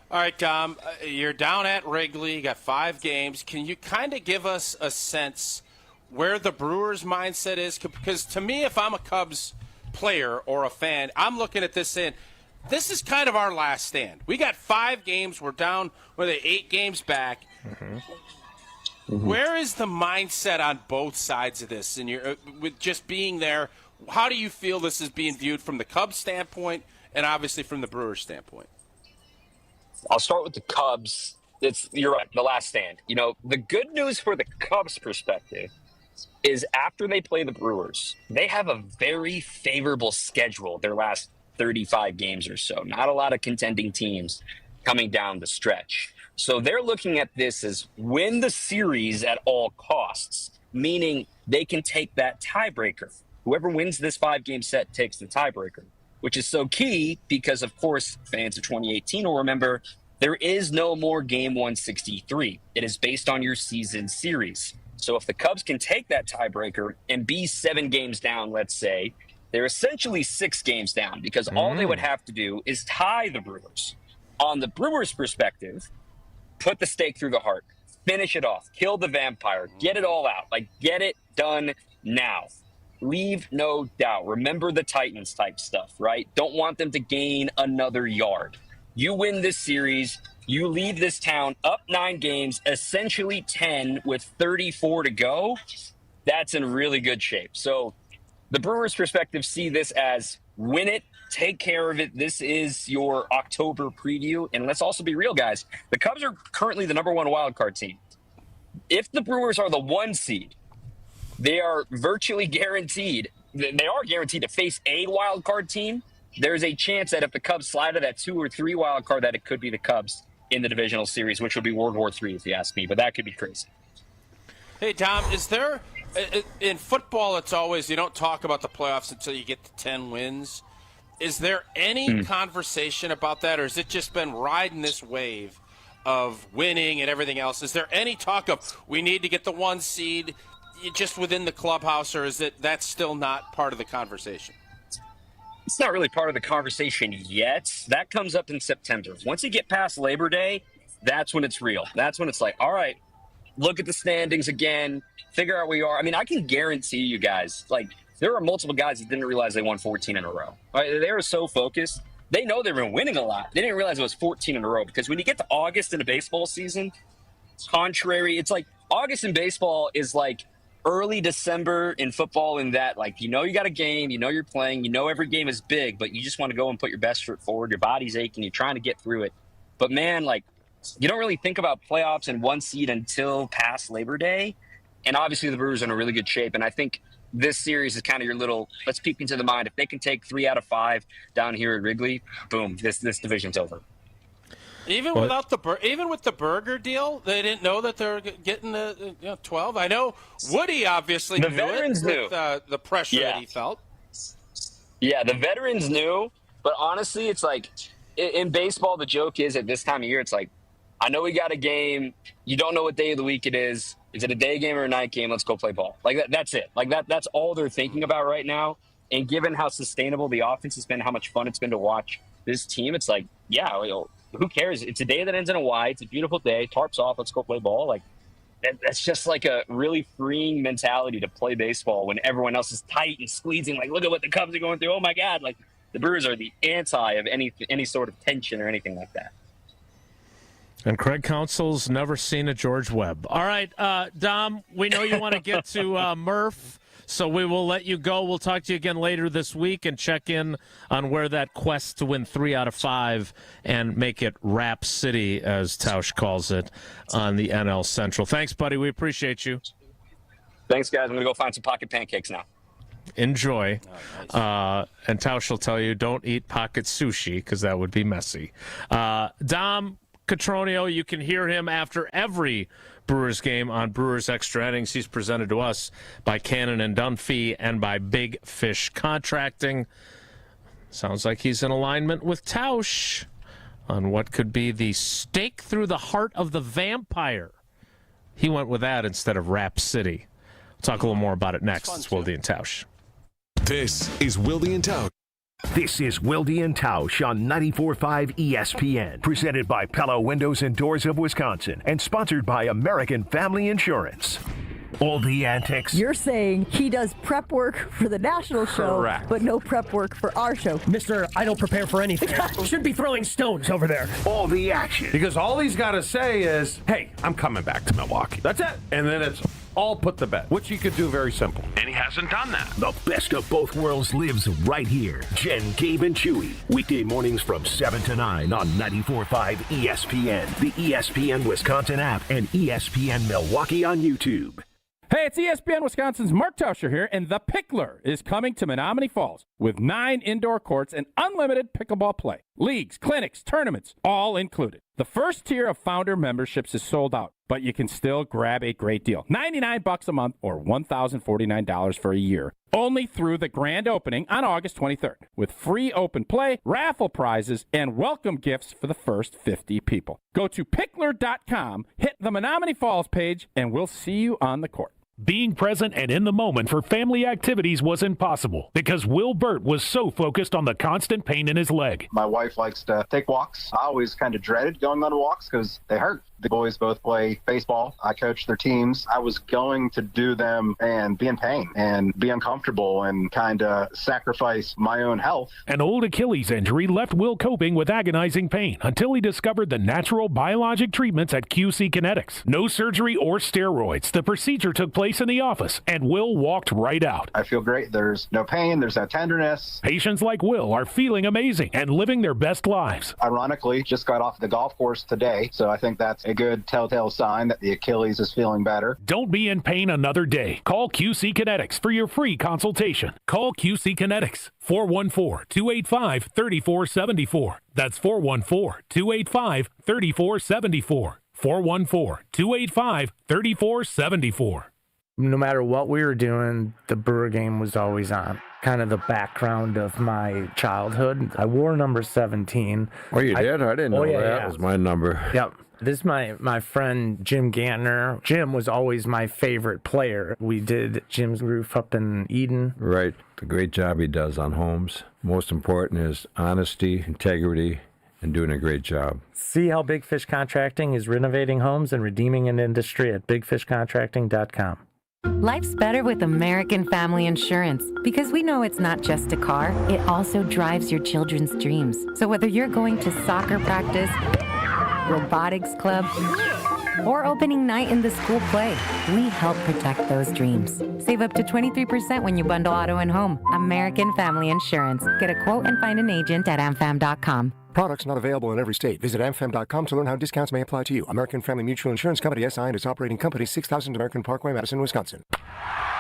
S3: All right, Dom, you're down at Wrigley. You got 5 games. Can you kind of give us a sense where the Brewers' mindset is? Because to me, if I'm a Cubs player or a fan, I'm looking at this saying, this is kind of our last stand. We got 5 games. We're down, 8 games back. Where is the mindset on both sides of this? And you're with just being there, how do you feel this is being viewed from the Cubs standpoint and obviously from the Brewers standpoint?
S12: I'll start with the Cubs. You're right, the last stand. You know, the good news for the Cubs perspective is after they play the Brewers, they have a very favorable schedule their last 35 games or so. Not a lot of contending teams coming down the stretch. So they're looking at this as win the series at all costs, meaning they can take that tiebreaker. Whoever wins this 5-game set takes the tiebreaker, which is so key because, of course, fans of 2018 will remember there is no more Game 163. It is based on your season series. So if the Cubs can take that tiebreaker and be 7 games down, let's say, they're essentially 6 games down because all they would have to do is tie the Brewers. On the Brewers' perspective, put the stake through the heart, finish it off, kill the vampire, get it all out, get it done now. Leave no doubt. Remember the Titans type stuff, right? Don't want them to gain another yard. You win this series, you leave this town up 9 games, essentially 10 with 34 to go. That's in really good shape. So the Brewers' perspective see this as win it, take care of it. This is your October preview. And let's also be real, guys. The Cubs are currently the number 1 wildcard team. If the Brewers are the 1 seed, they are virtually guaranteed. They are guaranteed to face a wildcard team. There's a chance that if the Cubs slide to that 2 or 3 wildcard, that it could be the Cubs in the divisional series, which would be World War III, if you ask me. But that could be crazy.
S3: Hey, Tom, is there – in football, it's always – you don't talk about the playoffs until you get to 10 wins. Is there any conversation about that, or has it just been riding this wave of winning and everything else? Is there any talk of we need to get the 1 seed just within the clubhouse, or is that's still not part of the conversation?
S12: It's not really part of the conversation yet. That comes up in September. Once you get past Labor Day, that's when it's real. That's when it's like, all right, look at the standings again, figure out where you are. I mean, I can guarantee you guys, there are multiple guys that didn't realize they won 14 in a row. Right? They were so focused. They know they've been winning a lot. They didn't realize it was 14 in a row because when you get to August in a baseball season, it's like August in baseball is like early December in football in that, you got a game, you're playing, every game is big, but you just want to go and put your best foot forward. Your body's aching. You're trying to get through it. But, man, you don't really think about playoffs and 1 seed until past Labor Day. And obviously the Brewers are in a really good shape. And I think this series is kind of your little, let's peek into the mind. If they can take 3 out of 5 down here at Wrigley, boom, this division's over.
S3: Even with the burger deal, they didn't know that they're getting the 12. I know Woody obviously
S12: the
S3: knew
S12: veterans
S3: it
S12: knew.
S3: With the pressure that he felt.
S12: Yeah, the veterans knew, but honestly, it's in baseball, the joke is at this time of year, it's I know we got a game. You don't know what day of the week it is. Is it a day game or a night game? Let's go play ball. That's it. That's all they're thinking about right now. And given how sustainable the offense has been, how much fun it's been to watch this team, it's who cares? It's a day that ends in a Y. It's a beautiful day. Tarps off. Let's go play ball. That's just a really freeing mentality to play baseball when everyone else is tight and squeezing. Look at what the Cubs are going through. Oh, my God. The Brewers are the anti of any sort of tension or anything like that.
S2: And Craig Counsell's never seen a George Webb. All right, Dom, we know you want to get to Murph. So we will let you go. We'll talk to you again later this week and check in on where that quest to win 3 out of 5 and make it Rap City, as Tausch calls it, on the NL Central. Thanks, buddy. We appreciate you.
S12: Thanks, guys. I'm going to go find some pocket pancakes now.
S2: Enjoy. And Tausch will tell you, don't eat pocket sushi because that would be messy. Dom Catronio, you can hear him after every Brewers game on Brewers Extra Innings. He's presented to us by Cannon and Dunphy and by Big Fish Contracting. Sounds like he's in alignment with Tausch on what could be the stake through the heart of the vampire. He went with that instead of Rap City. We'll talk a little more about it next. It's Wilde and Tausch.
S15: This is Wilde and Tausch.
S6: This is Wilde and Tausch on 94.5 ESPN, presented by Pella Windows and Doors of Wisconsin, and sponsored by American Family Insurance. All the antics.
S16: You're saying he does prep work for the national show,
S17: Correct.
S16: but no prep work for our show.
S17: Mister, I don't prepare for anything. Should be throwing stones over there.
S6: All the action.
S17: Because all he's got to say is, hey, I'm coming back to Milwaukee. That's it. And then it's all put to bed, which he could do very simple.
S6: And he hasn't done that. The best of both worlds lives right here. Jen, Gabe, and Chewy. Weekday mornings from 7 to 9 on 94.5 ESPN, the ESPN Wisconsin app, and ESPN Milwaukee on YouTube.
S13: Hey, it's ESPN Wisconsin's Mark Tauscher here, and The Pickler is coming to Menominee Falls with 9 indoor courts and unlimited pickleball play. Leagues, clinics, tournaments, all included. The first tier of founder memberships is sold out, but you can still grab a great deal. $99 a month or $1,049 for a year. Only through the grand opening on August 23rd, with free open play, raffle prizes, and welcome gifts for the first 50 people. Go to pickler.com, hit the Menominee Falls page, and we'll see you on the court.
S18: Being present and in the moment for family activities was impossible because Will Burt was so focused on the constant pain in his leg.
S19: My wife likes to take walks. I always kind of dreaded going on walks because they hurt. The boys both play baseball. I coach their teams. I was going to do them and be in pain and be uncomfortable and kind of sacrifice my own health.
S18: An old Achilles injury left Will coping with agonizing pain until he discovered the natural biologic treatments at QC Kinetics. No surgery or steroids. The procedure took place in the office, and Will walked right out.
S19: I feel great. There's no pain. There's no tenderness.
S18: Patients like Will are feeling amazing and living their best lives.
S19: Ironically, just got off the golf course today, so I think that's a good telltale sign that the Achilles is feeling better.
S18: Don't be in pain another day. Call QC Kinetics for your free consultation. Call QC Kinetics, 414-285-3474. That's 414-285-3474. 414-285-3474.
S25: No matter what we were doing, the Brewer game was always on. Kind of the background of my childhood. I wore number 17.
S26: Oh, you did? I didn't know that. That was my number.
S25: Yep. This is my friend Jim Gantner. Jim was always my favorite player. We did Jim's roof up in Eden.
S26: Right. The great job he does on homes. Most important is honesty, integrity, and doing a great job.
S25: See how Big Fish Contracting is renovating homes and redeeming an industry at bigfishcontracting.com.
S21: Life's better with American Family Insurance because we know it's not just a car, it also drives your children's dreams. So whether you're going to soccer practice, robotics club, or opening night in the school play, we help protect those dreams. Save up to 23% when you bundle auto and home. American Family Insurance. Get a quote and find an agent at amfam.com.
S27: Products not available in every state. Visit amfam.com to learn how discounts may apply to you. American Family Mutual Insurance Company, SI, and its operating company, 6000 American Parkway, Madison, Wisconsin.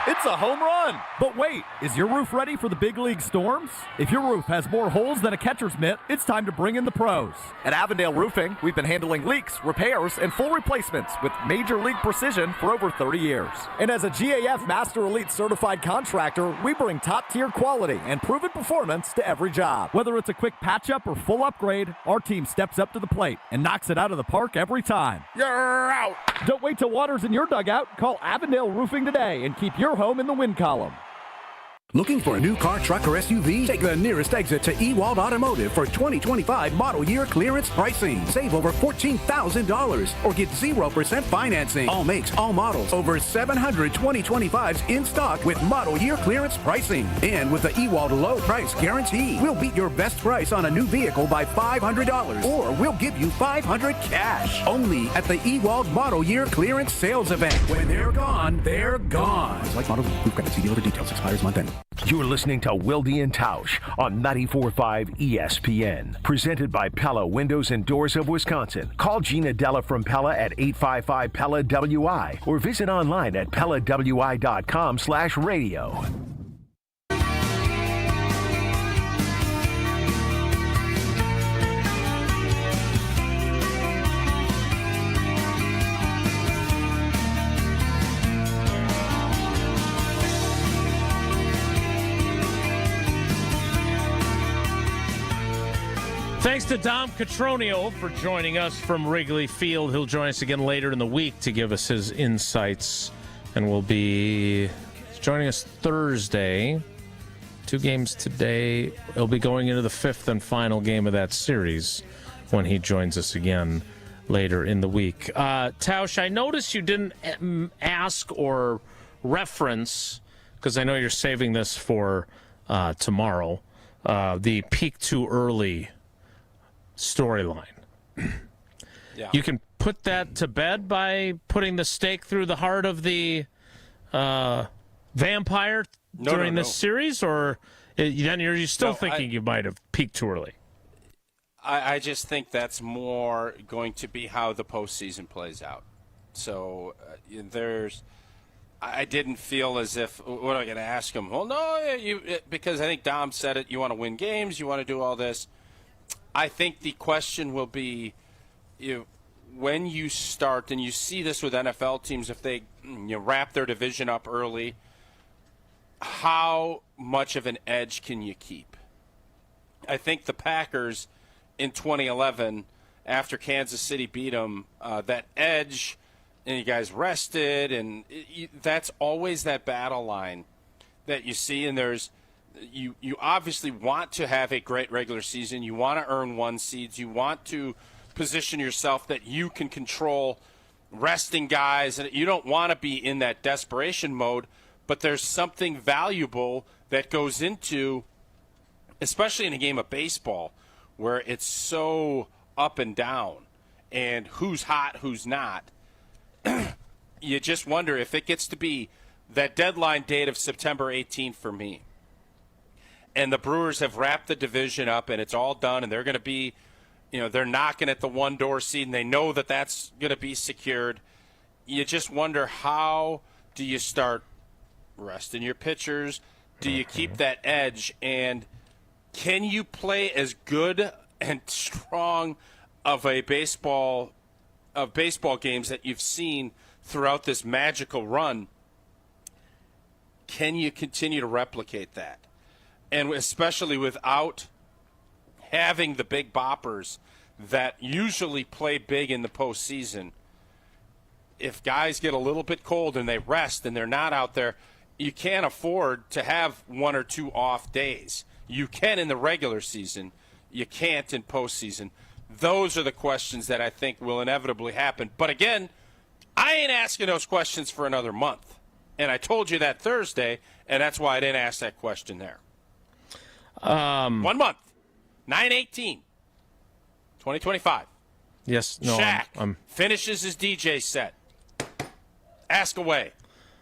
S28: It's a home run! But wait, is your roof ready for the big league storms? If your roof has more holes than a catcher's mitt, it's time to bring in the pros. At Avondale Roofing, we've been handling leaks, repairs, and full replacements with major league precision for over 30 years. And as a GAF Master Elite certified contractor, we bring top-tier quality and proven performance to every job. Whether it's a quick patch-up or full upgrade, our team steps up to the plate and knocks it out of the park every time. You're out! Don't wait till water's in your dugout. Call Avondale Roofing today and keep your home in the win column. Looking for a new car, truck, or SUV? Take the nearest exit to Ewald Automotive for 2025 model year clearance pricing. Save over $14,000 or get 0% financing. All makes, all models. Over 700 2025s in stock with model year clearance pricing. And with the Ewald low price guarantee, we'll beat your best price on a new vehicle by $500 or we'll give you $500 cash. Only at the Ewald model year clearance sales event. When they're gone, they're gone. Select model group credit. See dealer for details. Expires month end.
S6: You're listening to Wilde and Tausch on 94.5 ESPN. Presented by Pella Windows and Doors of Wisconsin. Call Gina Della from Pella at 855-PELLA-WI or visit online at PellaWI.com/radio.
S2: Thanks to Dom Catronio for joining us from Wrigley Field. He'll join us again later in the week to give us his insights. And will be joining us Thursday. 2 games today. He'll be going into the 5th and final game of that series when he joins us again later in the week. Tausch, I noticed you didn't ask or reference, because I know you're saving this for tomorrow, the peak too early storyline.
S3: Yeah.
S2: You can put that to bed by putting the stake through the heart of the vampire during this series, or then you're still thinking you might have peaked too early?
S3: I just think that's more going to be how the postseason plays out. So I didn't feel as if, what am I going to ask him? Well, no, because I think Dom said it, you want to win games, you want to do all this. I think the question will be, when you start, and you see this with NFL teams, if they wrap their division up early, how much of an edge can you keep? I think the Packers in 2011, after Kansas City beat them, that edge, and you guys rested, and that's always that battle line that you see, and there's you obviously want to have a great regular season. You want to earn 1 seeds. You want to position yourself that you can control resting guys, and you don't want to be in that desperation mode, but there's something valuable that goes into, especially in a game of baseball, where it's so up and down and who's hot, who's not. You just wonder if it gets to be that deadline date of September 18th for me, and the Brewers have wrapped the division up and it's all done, and they're going to be, they're knocking at the 1-door seed, and they know that that's going to be secured. You just wonder, how do you start resting your pitchers? Do you keep that edge? And can you play as good and strong of baseball games that you've seen throughout this magical run? Can you continue to replicate that? And especially without having the big boppers that usually play big in the postseason. If guys get a little bit cold and they rest and they're not out there, you can't afford to have 1 or 2 off days. You can in the regular season. You can't in postseason. Those are the questions that I think will inevitably happen. But again, I ain't asking those questions for another month. And I told you that Thursday, and that's why I didn't ask that question there. 1 month, 9/18, 2025.
S2: Yes, no,
S3: Shaq finishes his DJ set. Ask away.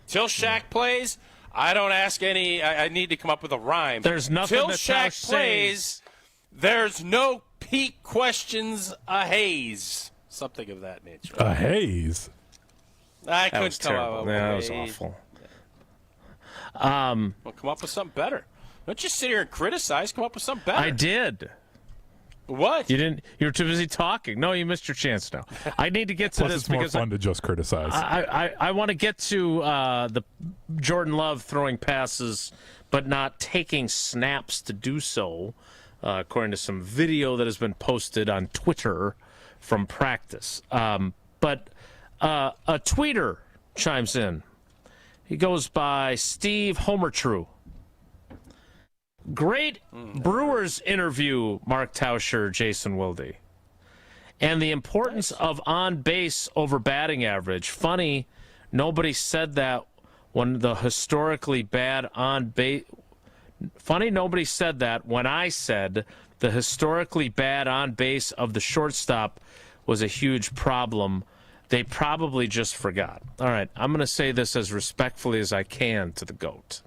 S3: Till Shaq plays, I don't ask any. I need to come up with a rhyme.
S2: There's nothing
S3: Till
S2: that
S3: Shaq plays, there's no peak questions a haze. Something of that nature.
S1: A haze?
S3: I couldn't come up with
S2: that was awful.
S3: Well, come up with something better. Don't just sit here and criticize. Come up with something better.
S2: I did.
S3: What?
S2: You didn't? You were too busy talking. No, you missed your chance now. I need to get to
S1: Plus
S2: this
S1: it's more
S2: because
S1: fun to just criticize.
S2: I want to get to the Jordan Love throwing passes, but not taking snaps to do so, according to some video that has been posted on Twitter from practice. But a tweeter chimes in. He goes by Steve Homertrue. Great Brewers interview, Mark Tauscher, Jason Wilde. And the importance of on base over batting average. Funny, nobody said that when the historically bad on base. Funny, nobody said that when I said the historically bad on base of the shortstop was a huge problem. They probably just forgot. All right, I'm going to say this as respectfully as I can to the GOAT.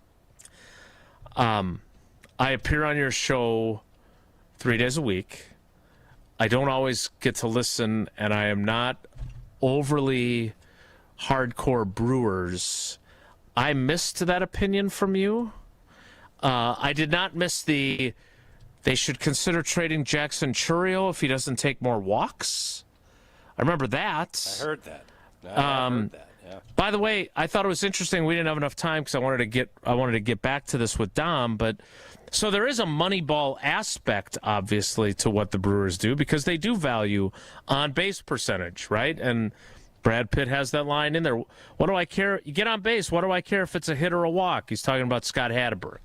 S2: I appear on your show 3 days a week. I don't always get to listen, and I am not overly hardcore Brewers. I missed that opinion from you. I did not miss they should consider trading Jackson Chourio if he doesn't take more walks. I remember that.
S3: I heard that. I heard that. Yeah.
S2: By the way, I thought it was interesting. We didn't have enough time because I wanted to get back to this with Dom, but so there is a Moneyball aspect, obviously, to what the Brewers do because they do value on base percentage, right? And Brad Pitt has that line in there. What do I care? You get on base. What do I care if it's a hit or a walk? He's talking about Scott Hatteberg.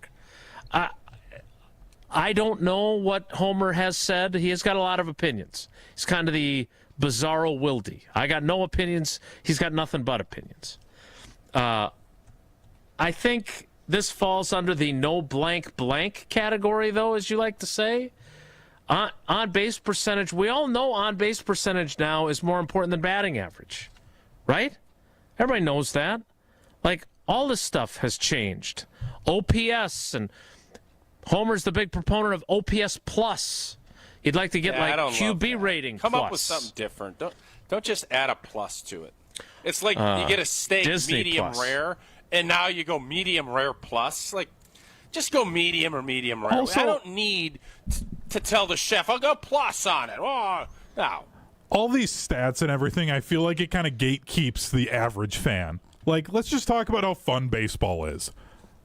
S2: I don't know what Homer has said. He has got a lot of opinions. He's kind of the bizarro Wilde. I got no opinions. He's got nothing but opinions. I think this falls under the no blank blank category, though, as you like to say. On base percentage, we all know on base percentage now is more important than batting average, right? Everybody knows that. Like, all this stuff has changed. OPS, and Homer's the big proponent of OPS plus. You'd like to get QB rating.
S3: Come
S2: plus.
S3: Up with something different. Don't just add a plus to it. It's like you get a steak
S2: Disney
S3: medium
S2: plus.
S3: rare, and now you go medium rare plus. Like, just go medium or medium rare.
S1: Also,
S3: I don't need to tell the chef, I'll go plus on it. Oh, no.
S1: All these stats and everything, I feel like it kind of gatekeeps the average fan. Like, let's just talk about how fun baseball is.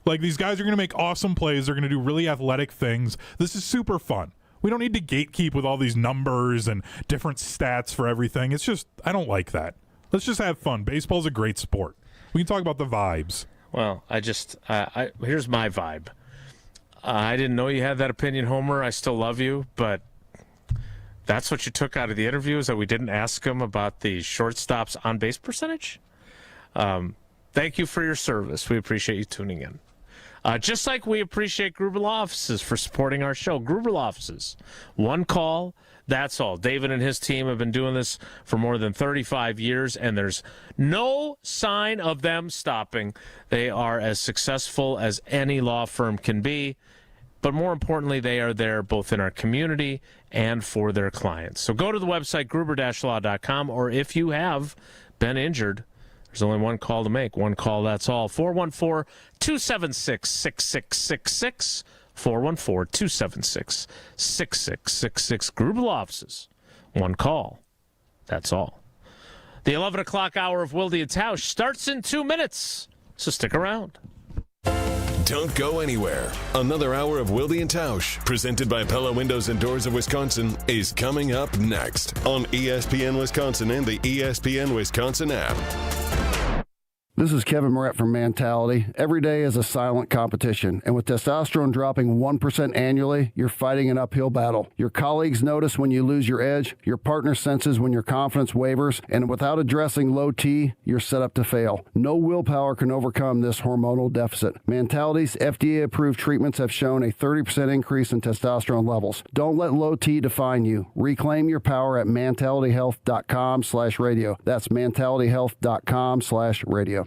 S1: Like, these guys are going to make awesome plays. They're going to do really athletic things. This is super fun. We don't need to gatekeep with all these numbers and different stats for everything. It's just, I don't like that. Let's just have fun. Baseball's a great sport. We can talk about the vibes.
S2: Well, here's my vibe. I didn't know you had that opinion, Homer. I still love you, but that's what you took out of the interview, is that we didn't ask him about the shortstop's on-base percentage? Thank you for your service. We appreciate you tuning in. Just like we appreciate Gruber Law Offices for supporting our show. Gruber Law Offices, one call, that's all. David and his team have been doing this for more than 35 years, and there's no sign of them stopping. They are as successful as any law firm can be, but more importantly, they are there both in our community and for their clients. So go to the website, gruber-law.com, or if you have been injured, there's only one call to make. One call, that's all. 414-276-6666. 414-276-6666. Gruber Law Offices. One call. That's all. The 11 o'clock hour of Wilde and Tausch starts in 2 minutes, so stick around.
S15: Don't go anywhere. Another hour of Wilde and Tausch, presented by Pella Windows and Doors of Wisconsin, is coming up next on ESPN Wisconsin and the ESPN Wisconsin app.
S4: This is Kevin Moret from Mentality. Every day is a silent competition, and with testosterone dropping 1% annually, you're fighting an uphill battle. Your colleagues notice when you lose your edge, your partner senses when your confidence wavers, and without addressing low T, you're set up to fail. No willpower can overcome this hormonal deficit. Mentality's FDA-approved treatments have shown a 30% increase in testosterone levels. Don't let low T define you. Reclaim your power at mentalityhealth.com/radio. That's mentalityhealth.com/radio.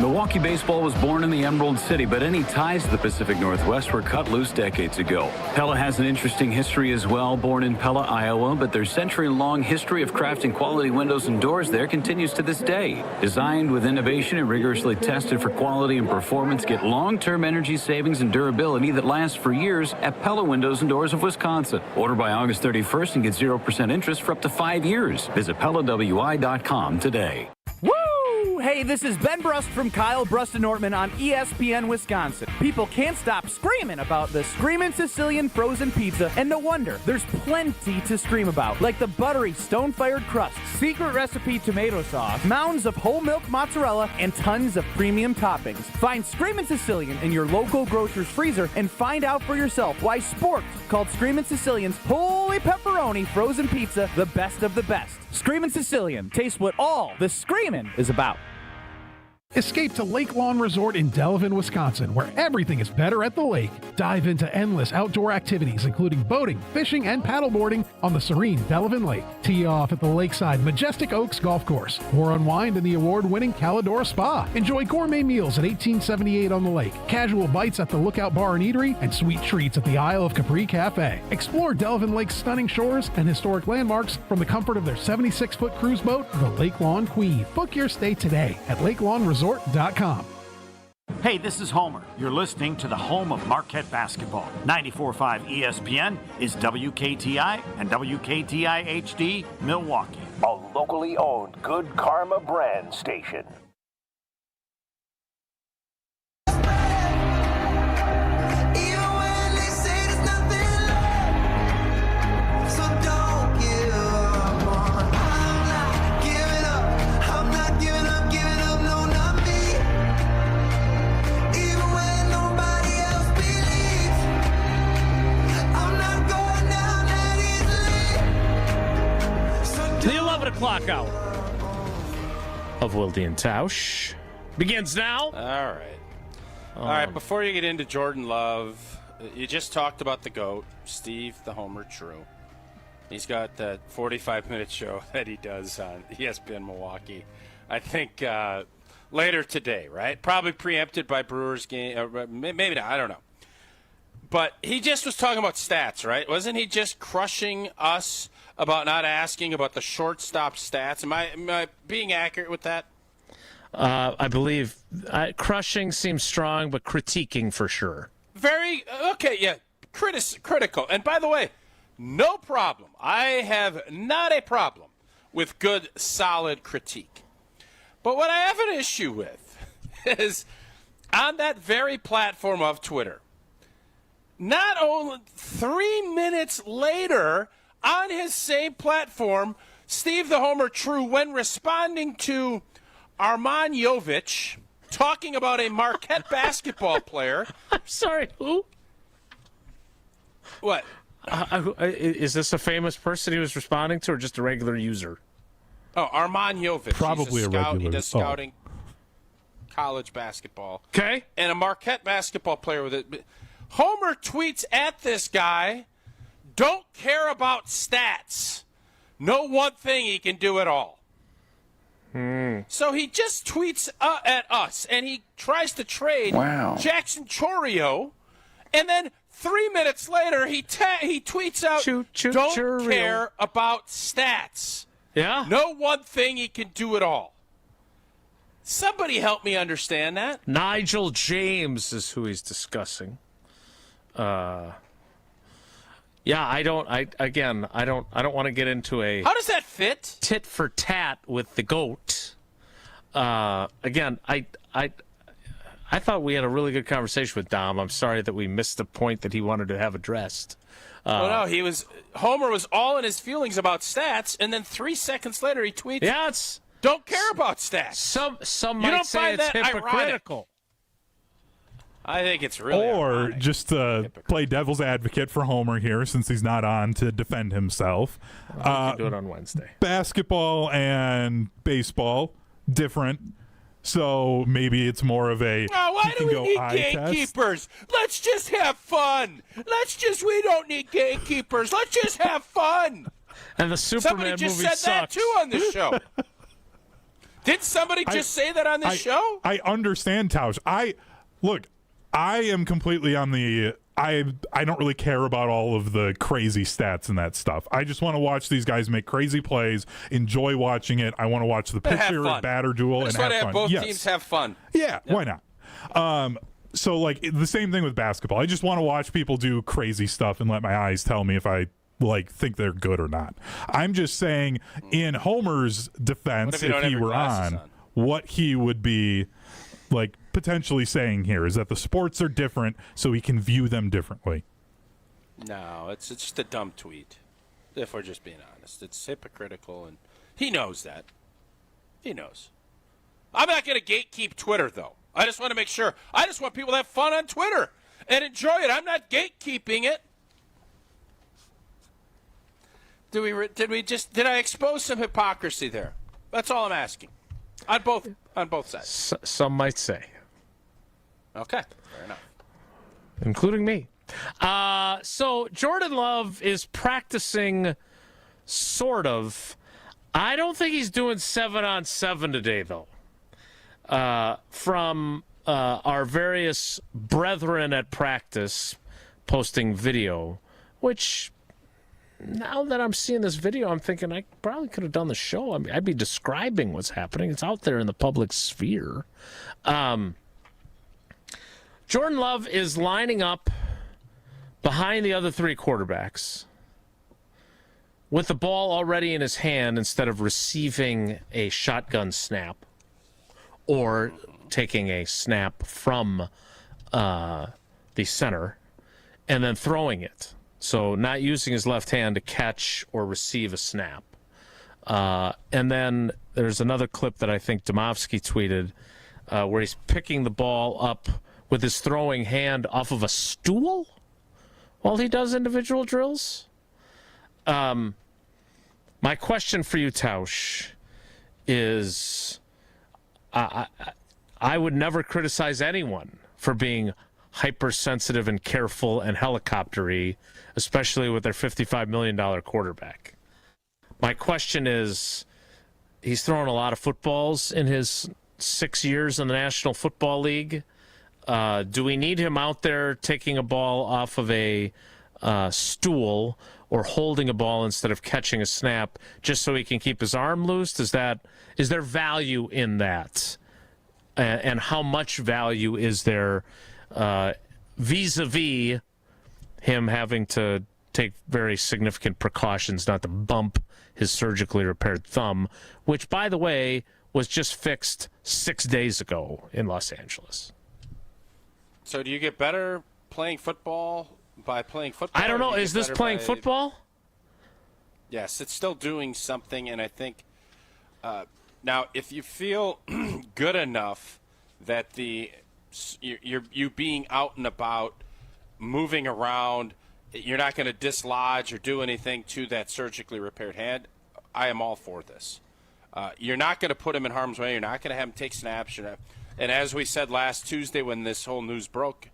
S7: Milwaukee baseball was born in the Emerald City, but any ties to the Pacific Northwest were cut loose decades ago. Pella has an interesting history as well. Born in Pella, Iowa, but their century-long history of crafting quality windows and doors there continues to this day. Designed with innovation and rigorously tested for quality and performance, get long-term energy savings and durability that lasts for years at Pella Windows and Doors of Wisconsin. Order by August 31st and get 0% interest for up to 5 years. Visit PellaWI.com today.
S11: Woo!
S28: Hey, this is Ben Brust from Kyle Brust and Nortman on ESPN Wisconsin. People can't stop screaming about the Screamin' Sicilian frozen pizza, and no wonder. There's plenty to scream about, like the buttery stone-fired crust, secret recipe tomato sauce, mounds of whole milk mozzarella, and tons of premium toppings. Find Screamin' Sicilian in your local grocer's freezer and find out for yourself why Sports called Screamin' Sicilian's Holy Pepperoni frozen pizza the best of the best. Screamin' Sicilian. Taste what all the screamin' is about.
S8: Escape to Lake Lawn Resort in Delavan, Wisconsin, where everything is better at the lake. Dive into endless outdoor activities, including boating, fishing, and paddleboarding on the serene Delavan Lake. Tee off at the lakeside Majestic Oaks Golf Course, or unwind in the award-winning Calidora Spa. Enjoy gourmet meals at 1878 on the lake, casual bites at the Lookout Bar and Eatery, and sweet treats at the Isle of Capri Cafe. Explore Delavan Lake's stunning shores and historic landmarks from the comfort of their 76-foot cruise boat, the Lake Lawn Queen. Book your stay today at LakeLawnResort.com.
S9: Hey, this is Homer. You're listening to the home of Marquette basketball. 94.5 ESPN is WKTI and WKTI HD Milwaukee.
S6: A locally owned Good Karma brand station.
S2: The 11 o'clock hour of Wilde and Tausch begins now.
S3: All right. Before you get into Jordan Love, you just talked about the GOAT, Steve the Homer True. He's got that 45-minute show that he does on ESPN Milwaukee. I think later today, right? Probably preempted by Brewers game. Or maybe not. I don't know. But he just was talking about stats, right? Wasn't he just crushing us about not asking about the shortstop stats? Am I being accurate with that?
S2: I believe crushing seems strong, but critiquing for sure.
S3: Very okay, yeah. Critical. And by the way, no problem. I have not a problem with good, solid critique. But what I have an issue with is on that very platform of Twitter, not only 3 minutes later on his same platform, Steve the Homer True, when responding to Arman Jovic talking about a Marquette basketball player.
S2: I'm sorry, who?
S3: What?
S2: Is this a famous person he was responding to or just a regular user?
S3: Oh, Arman Jovic.
S1: Probably
S3: He's
S1: a regular.
S3: He does scouting college basketball.
S2: Okay.
S3: And a Marquette basketball player with it. Homer tweets at this guy, don't care about stats. Know one thing he can do it all. So he just tweets at us, and he tries to trade Jackson Chorio, and then 3 minutes later he tweets out, don't
S2: Chorio.
S3: care about stats.
S2: Yeah?
S3: Know one thing he can do it all. Somebody help me understand that.
S2: Nigel James is who he's discussing. Yeah, I don't want to get into a
S3: How does that fit?
S2: Tit for tat with the GOAT. Again, I thought we had a really good conversation with Dom. I'm sorry that we missed the point that he wanted to have addressed.
S3: No, Homer was all in his feelings about stats, and then 3 seconds later he tweets,
S2: "Yeah,
S3: don't care about stats."
S2: Some
S3: you
S2: might
S3: don't
S2: say
S3: find
S2: it's
S3: that
S2: hypocritical.
S3: Ironic. I think it's really
S1: or
S3: ironic.
S1: just play devil's advocate for Homer here, since he's not on to defend himself.
S2: We can do it on Wednesday.
S1: Basketball and baseball different. So maybe it's more of a
S3: why do we need gatekeepers? Let's just have fun. We don't need gatekeepers. Let's just have fun.
S2: And the Superman
S3: somebody just
S2: movie
S3: said that
S2: sucks.
S3: too on this show. Did somebody just say that on this show?
S1: I understand, Tausch. I am completely on the I don't really care about all of the crazy stats and that stuff. I just want to watch these guys make crazy plays, enjoy watching it. I want to watch the pitcher batter duel and have fun.
S3: Both teams have fun.
S1: Yeah, why not? So like the same thing with basketball. I just want to watch people do crazy stuff and let my eyes tell me if I think they're good or not. I'm just saying, in Homer's defense, if he were on, what he would be like potentially saying here is that the sports are different, so he can view them differently.
S3: No, it's just a dumb tweet. If we're just being honest, it's hypocritical, and he knows that. He knows. I'm not going to gatekeep Twitter, though. I just want to make sure. I just want people to have fun on Twitter and enjoy it. I'm not gatekeeping it. Did I expose some hypocrisy there? That's all I'm asking. On both sides.
S2: Some might say.
S3: Okay, fair enough.
S2: Including me. So Jordan Love is practicing, sort of. I don't think he's doing 7-on-7 today, though. From our various brethren at practice posting video, which now that I'm seeing this video, I'm thinking I probably could have done the show. I mean, I'd be describing what's happening. It's out there in the public sphere. Jordan Love is lining up behind the other three quarterbacks with the ball already in his hand instead of receiving a shotgun snap or taking a snap from the center and then throwing it. So not using his left hand to catch or receive a snap. And then there's another clip that I think Domofsky tweeted where he's picking the ball up with his throwing hand off of a stool while he does individual drills. My question for you, Tausch, is I would never criticize anyone for being hypersensitive and careful and helicoptery, especially with their $55 million quarterback. My question is, he's thrown a lot of footballs in his 6 years in the National Football League. Do we need him out there taking a ball off of a stool or holding a ball instead of catching a snap just so he can keep his arm loose? Is there value in that? And how much value is there vis-a-vis him having to take very significant precautions not to bump his surgically repaired thumb, which, by the way, was just fixed 6 days ago in Los Angeles?
S3: So do you get better playing football by playing football?
S2: I don't know. Is this playing football?
S3: Yes, it's still doing something, and I think now if you feel good enough that you being out and about, moving around, you're not going to dislodge or do anything to that surgically repaired hand, I am all for this. You're not going to put him in harm's way. You're not going to have him take snaps. And as we said last Tuesday when this whole news broke,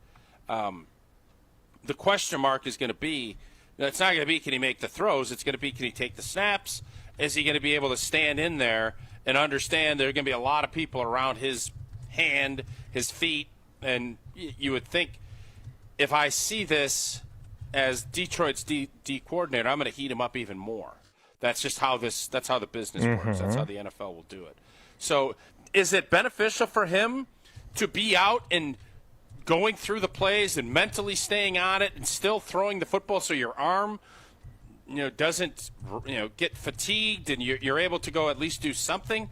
S3: the question mark is going to be, it's not going to be can he make the throws, it's going to be can he take the snaps? Is he going to be able to stand in there and understand there are going to be a lot of people around his hand, his feet, and you would think if I see this as Detroit's D coordinator, I'm going to heat him up even more. That's just how that's how the business works. That's how the NFL will do it. So is it beneficial for him to be out and going through the plays and mentally staying on it and still throwing the football so your arm doesn't get fatigued and you're able to go at least do something?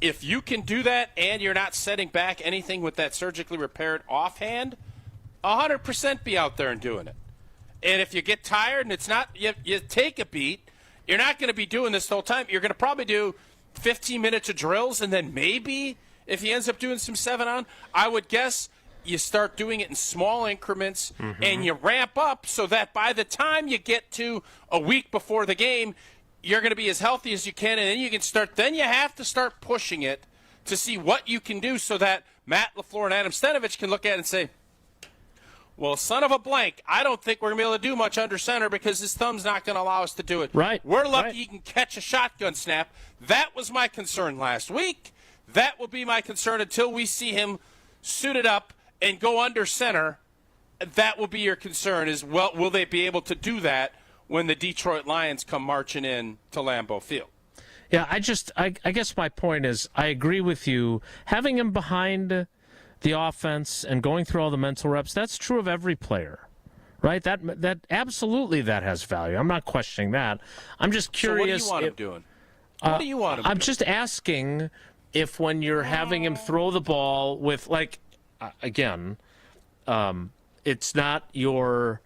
S3: If you can do that and you're not setting back anything with that surgically repaired offhand, 100% be out there and doing it. And if you get tired and it's not, you take a beat, you're not going to be doing this the whole time. You're going to probably do 15 minutes of drills, and then maybe if he ends up doing some 7-on, I would guess you start doing it in small increments and you ramp up so that by the time you get to a week before the game, you're going to be as healthy as you can, and then you can start. Then you have to start pushing it to see what you can do so that Matt LaFleur and Adam Stenavich can look at it and say, well, son of a blank, I don't think we're going to be able to do much under center because his thumb's not going to allow us to do it.
S2: Right.
S3: We're lucky he can catch a shotgun snap. That was my concern last week. That will be my concern until we see him suited up and go under center. That will be your concern is, well, will they be able to do that when the Detroit Lions come marching in to Lambeau Field?
S2: Yeah, I guess my point is I agree with you. Having him behind the offense and going through all the mental reps, that's true of every player, right? That absolutely that has value. I'm not questioning that. I'm just curious.
S3: So what do you want him doing? What do you want him doing?
S2: I'm just asking, if when you're having him throw the ball with, like, again, it's not you're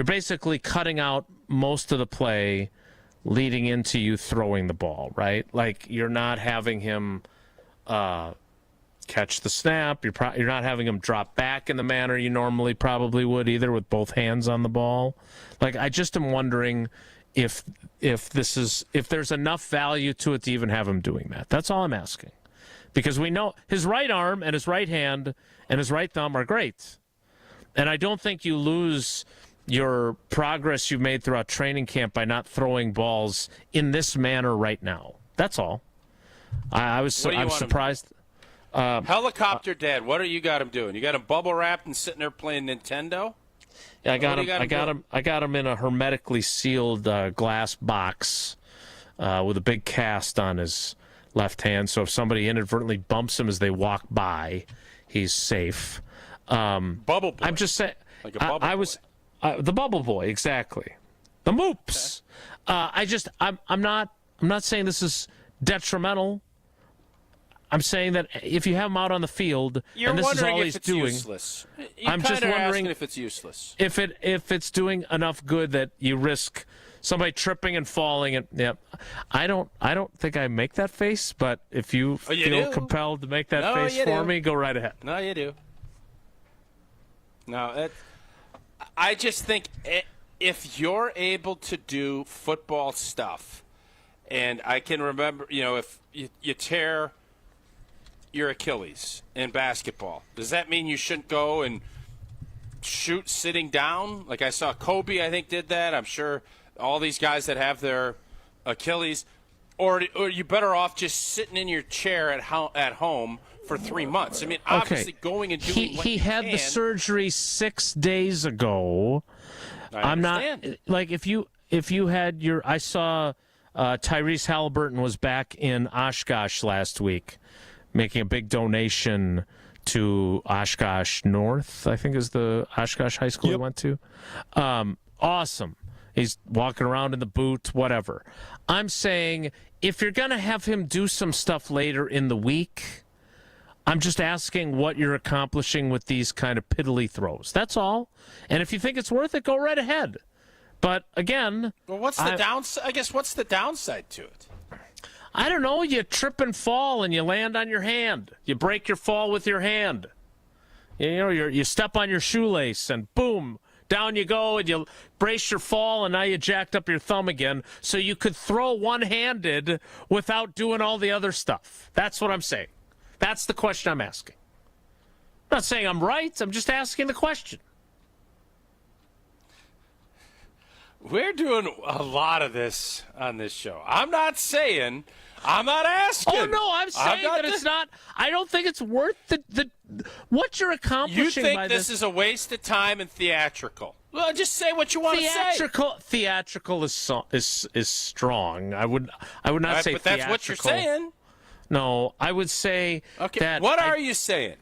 S2: basically cutting out most of the play leading into you throwing the ball, right? Like, you're not having him catch the snap. You're not having him drop back in the manner you normally probably would either, with both hands on the ball. Like, I just am wondering if there's enough value to it to even have him doing that. That's all I'm asking. Because we know his right arm and his right hand and his right thumb are great. And I don't think you lose your progress you've made throughout training camp by not throwing balls in this manner right now. That's all. I was surprised.
S3: Helicopter Dad, what do you got him doing? You got him bubble wrapped and sitting there playing Nintendo?
S2: Yeah, I got him in a hermetically sealed glass box with a big cast on his left hand. So if somebody inadvertently bumps him as they walk by, he's safe.
S3: Bubble boy.
S2: I'm just saying.
S3: Like a bubble boy.
S2: The bubble boy, exactly. The moops. Okay. I'm not saying this is detrimental. I'm saying that if you have him out on the field,
S3: you're
S2: and this is all he's doing,
S3: useless.
S2: I'm just wondering
S3: if it's useless.
S2: If it's doing enough good that you risk somebody tripping and falling. And yeah, I don't think I make that face, but if you feel compelled to make that face for me, go right ahead.
S3: No, you do. No, I just think if you're able to do football stuff, and I can remember, if you tear your Achilles in basketball, does that mean you shouldn't go and shoot sitting down? Like I saw Kobe, I think, did that. I'm sure all these guys that have their Achilles, or you better off just sitting in your chair at home for 3 months. I mean, obviously going and doing what
S2: he had the surgery 6 days ago. I'm not like if you had your. I saw Tyrese Halliburton was back in Oshkosh last week, making a big donation to Oshkosh North, I think is the Oshkosh High School he went to. Awesome. He's walking around in the boot, whatever. I'm saying if you're going to have him do some stuff later in the week, I'm just asking what you're accomplishing with these kind of piddly throws. That's all. And if you think it's worth it, go right ahead. But again,
S3: well, what's the downside? I guess what's the downside to it?
S2: I don't know. You trip and fall, and you land on your hand. You break your fall with your hand. You step on your shoelace, and boom, down you go, and you brace your fall, and now you jacked up your thumb again. So you could throw one-handed without doing all the other stuff. That's what I'm saying. That's the question I'm asking. I'm not saying I'm right. I'm just asking the question.
S3: We're doing a lot of this on this show. I'm not asking.
S2: Oh, no, I'm saying that it's not. I don't think it's worth the what you're accomplishing.
S3: You think
S2: by
S3: this is a waste of time and theatrical? Well, just say what you want to say.
S2: Theatrical is strong. I would not say
S3: but
S2: theatrical.
S3: That's what you're saying.
S2: No, I would say that.
S3: What are you saying?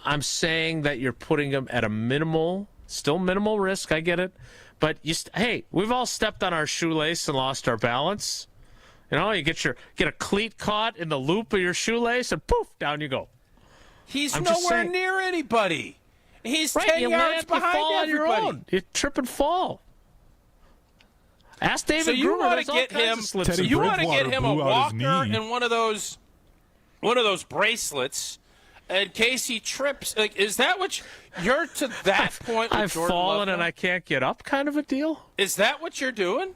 S2: I'm saying that you're putting them at a still minimal risk. I get it. But hey, we've all stepped on our shoelace and lost our balance. You get a cleat caught in the loop of your shoelace, and poof, down you go.
S3: He's nowhere near anybody. He's 10 yards behind everybody.
S2: On your own. You trip and fall. Ask David Gruber.
S3: You want to get him a walker and one of those bracelets in case he trips. Like, is that what you're to that point? With
S2: I've
S3: Jordan
S2: fallen
S3: Love
S2: and I can't get up, kind of a deal.
S3: Is that what you're doing?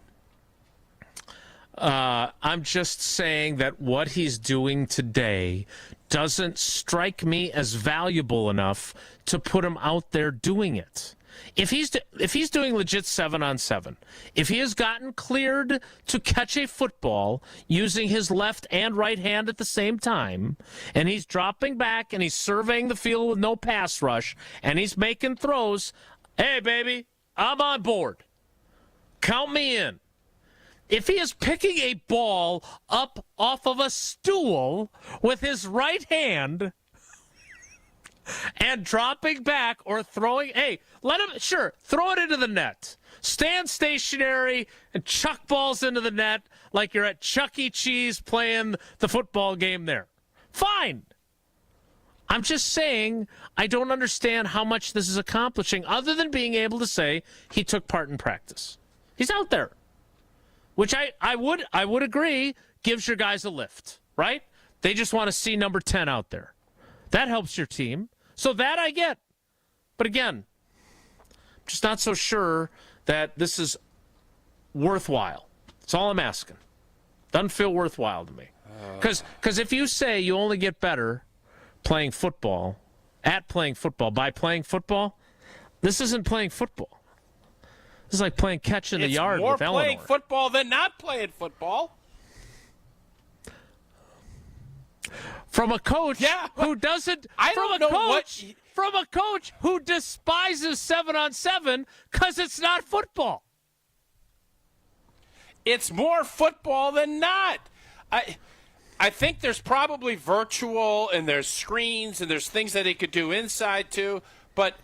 S2: I'm just saying that what he's doing today doesn't strike me as valuable enough to put him out there doing it. If he's doing legit 7-on-7, if he has gotten cleared to catch a football using his left and right hand at the same time, and he's dropping back and he's surveying the field with no pass rush, and he's making throws, hey, baby, I'm on board. Count me in. If he is picking a ball up off of a stool with his right hand and dropping back or throwing, hey, throw it into the net. Stand stationary and chuck balls into the net like you're at Chuck E. Cheese playing the football game there. Fine. I'm just saying I don't understand how much this is accomplishing other than being able to say he took part in practice. He's out there, which I would agree gives your guys a lift, right? They just want to see number 10 out there. That helps your team. So that I get. But again, I'm just not so sure that this is worthwhile. That's all I'm asking. Doesn't feel worthwhile to me. Because if you say you only get better playing football, by playing football, this isn't playing football. This is like playing catch in the yard with Eleanor.
S3: It's more playing football than not playing football.
S2: From a coach who doesn't... From a coach who despises 7-on-7 because it's not football.
S3: It's more football than not. I think there's probably virtual and there's screens and there's things that he could do inside too, but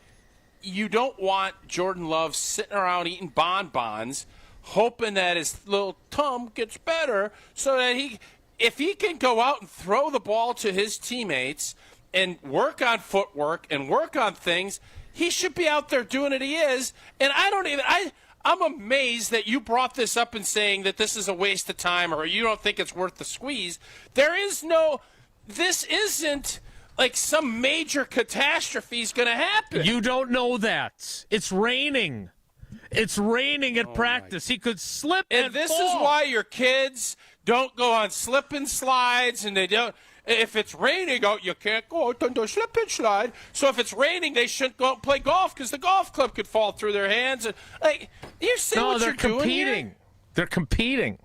S3: you don't want Jordan Love sitting around eating bonbons hoping that his little tum gets better so that if he can go out and throw the ball to his teammates and work on footwork and work on things, he should be out there doing it. He is. And I'm amazed that you brought this up and saying that this is a waste of time or you don't think it's worth the squeeze. This isn't like some major catastrophe is going to happen.
S2: You don't know that. It's raining. It's raining at practice. He could slip and
S3: this
S2: fall.
S3: Is why your kids don't go on slip and slides and they don't. If it's raining out, you can't go out on the slip and slide. So if it's raining, they shouldn't go out and play golf because the golf club could fall through their hands. And you see what you're doing here?
S2: They're competing.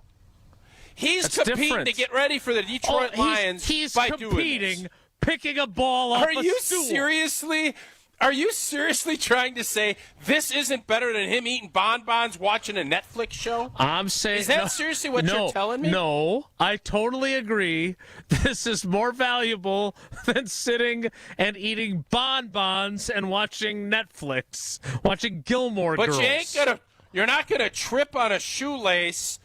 S3: He's competing
S2: different.
S3: To get ready for the Detroit Lions.
S2: He's
S3: by
S2: competing,
S3: doing this.
S2: Picking a ball off a stool.
S3: Are you seriously trying to say this isn't better than him eating bonbons watching a Netflix show?
S2: I'm saying...
S3: Is that seriously what you're telling me?
S2: No, I totally agree. This is more valuable than sitting and eating bonbons and watching Netflix, watching Gilmore Girls.
S3: But you're not going to trip on a shoelace.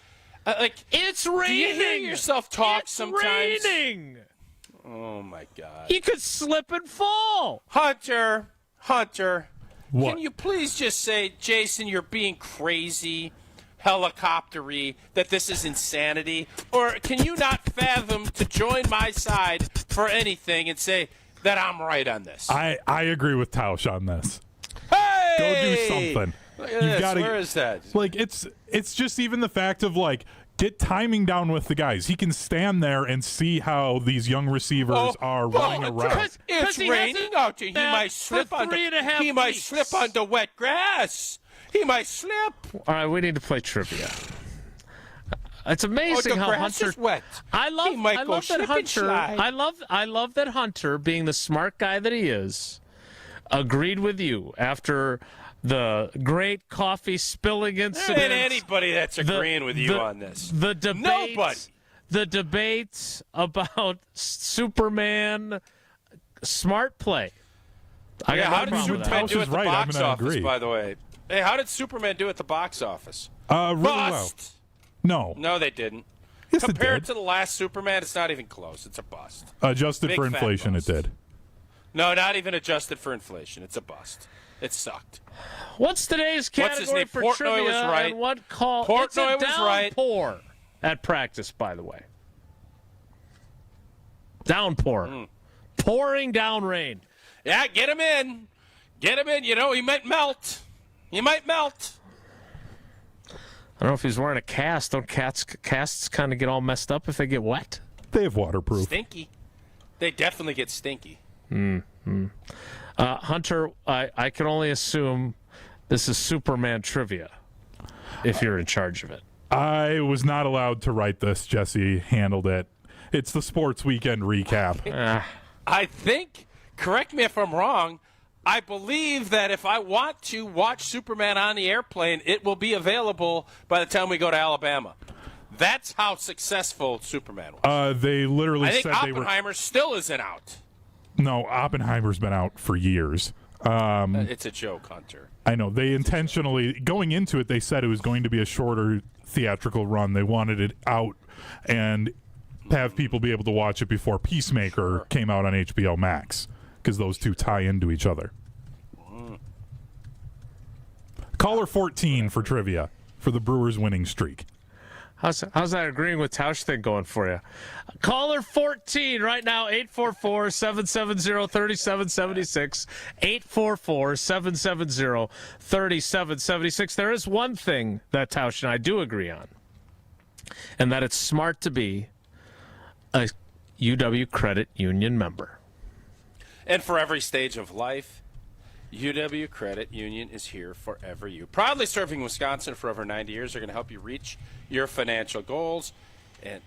S2: It's raining.
S3: Do you hear yourself talk sometimes?
S2: It's raining.
S3: Oh, my God.
S2: He could slip and fall.
S3: Hunter,
S1: what?
S3: Can you please just say, Jason, you're being crazy, helicopter-y, that this is insanity? Or can you not fathom to join my side for anything and say that I'm right on this?
S1: I agree with Tausch on this.
S3: Hey!
S1: Go do something.
S3: Look at this. Where is that?
S1: It's just even the fact of get timing down with the guys. He can stand there and see how these young receivers are running around.
S3: It's raining out there. He might slip on the wet grass. He might slip.
S2: All right, we need to play trivia. It's amazing how Hunter.
S3: Is wet.
S2: I love that Hunter, being the smart guy that he is, agreed with you after the great coffee spilling incident.
S3: There ain't anybody that's agreeing with you on this.
S2: Nobody. The debate about Superman smart play.
S3: How did Superman do at the box office, by the way? Hey, how did Superman do at the box office?
S1: Really
S3: Bust.
S1: Well.
S3: No, they didn't.
S1: Yes,
S3: Compared to the last Superman, it's not even close. It's a bust.
S1: Adjusted for inflation, it did.
S3: No, not even adjusted for inflation. It's a bust. It sucked.
S2: What's today's category for
S3: Portnoy
S2: trivia?
S3: was right.
S2: And what call?
S3: Portnoy
S2: it's a
S3: was right.
S2: Downpour at practice, by the way. Downpour. Pouring down rain.
S3: Yeah, get him in. Get him in. You know, he might melt. He might melt.
S2: I don't know if he's wearing a cast. Don't casts kind of get all messed up if they get wet?
S1: They have waterproof.
S3: Stinky. They definitely get stinky.
S2: Hunter, I can only assume this is Superman trivia if you're in charge of it.
S1: I was not allowed to write this. Jesse handled it. It's the Sports Weekend recap.
S3: I think, correct me if I'm wrong, I believe that if I want to watch Superman on the airplane, it will be available by the time we go to Alabama. That's how successful Superman was.
S1: They literally said
S3: Oppenheimer still isn't out.
S1: No, Oppenheimer's been out for years.
S3: It's a joke, Hunter.
S1: I know. They intentionally, going into it, they said it was going to be a shorter theatrical run. They wanted it out, and have people be able to watch it before Peacemaker came out on HBO Max, because those two tie into each other. Caller 14 for trivia for the Brewers winning streak.
S2: How's that agreeing with Tausch thing going for you? Caller 14 right now, 844-770-3776. 844-770-3776. There is one thing that Tausch and I do agree on, and that it's smart to be a UW Credit Union member.
S3: And for every stage of life, UW Credit Union is here forever you. Proudly serving Wisconsin for over 90 years. They're going to help you reach your financial goals. And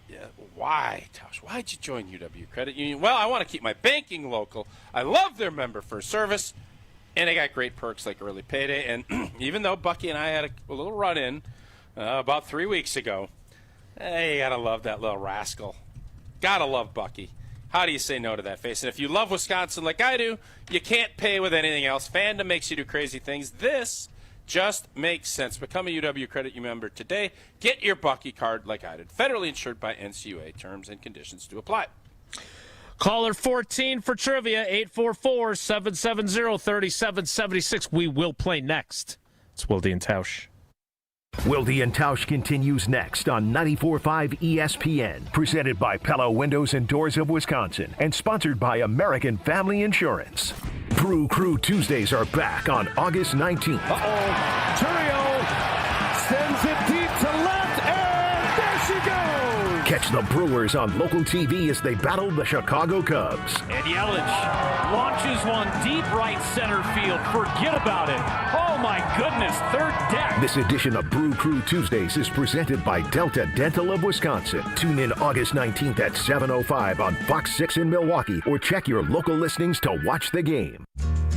S3: why, Tausch? Why'd you join UW Credit Union? Well, I want to keep my banking local. I love their member first service. And they got great perks like early payday. And even though Bucky and I had a little run-in about 3 weeks ago, hey, you got to love that little rascal. Got to love Bucky. How do you say no to that face? And if you love Wisconsin like I do, you can't pay with anything else. Fandom makes you do crazy things. This just makes sense. Become a UW Credit Union member today. Get your Bucky card like I did. Federally insured by NCUA. Terms and conditions do apply.
S2: Caller 14 for trivia, 844-770-3776. We will play next. It's Wilde and Tausch.
S6: Wilde and Tausch continues next on 94.5 ESPN, presented by Pella Windows and Doors of Wisconsin, and sponsored by American Family Insurance. Brew Crew Tuesdays are back on August 19th.
S28: Turio sends it deep to left, and there she goes!
S6: Catch the Brewers on local TV as they battle the Chicago Cubs.
S5: And Yelich launches one deep right center field. Forget about it. Oh, my goodness. Third deck.
S6: This edition of Brew Crew Tuesdays is presented by Delta Dental of Wisconsin. Tune in August 19th at 7:05 on Fox 6 in Milwaukee, or check your local listings to watch the game.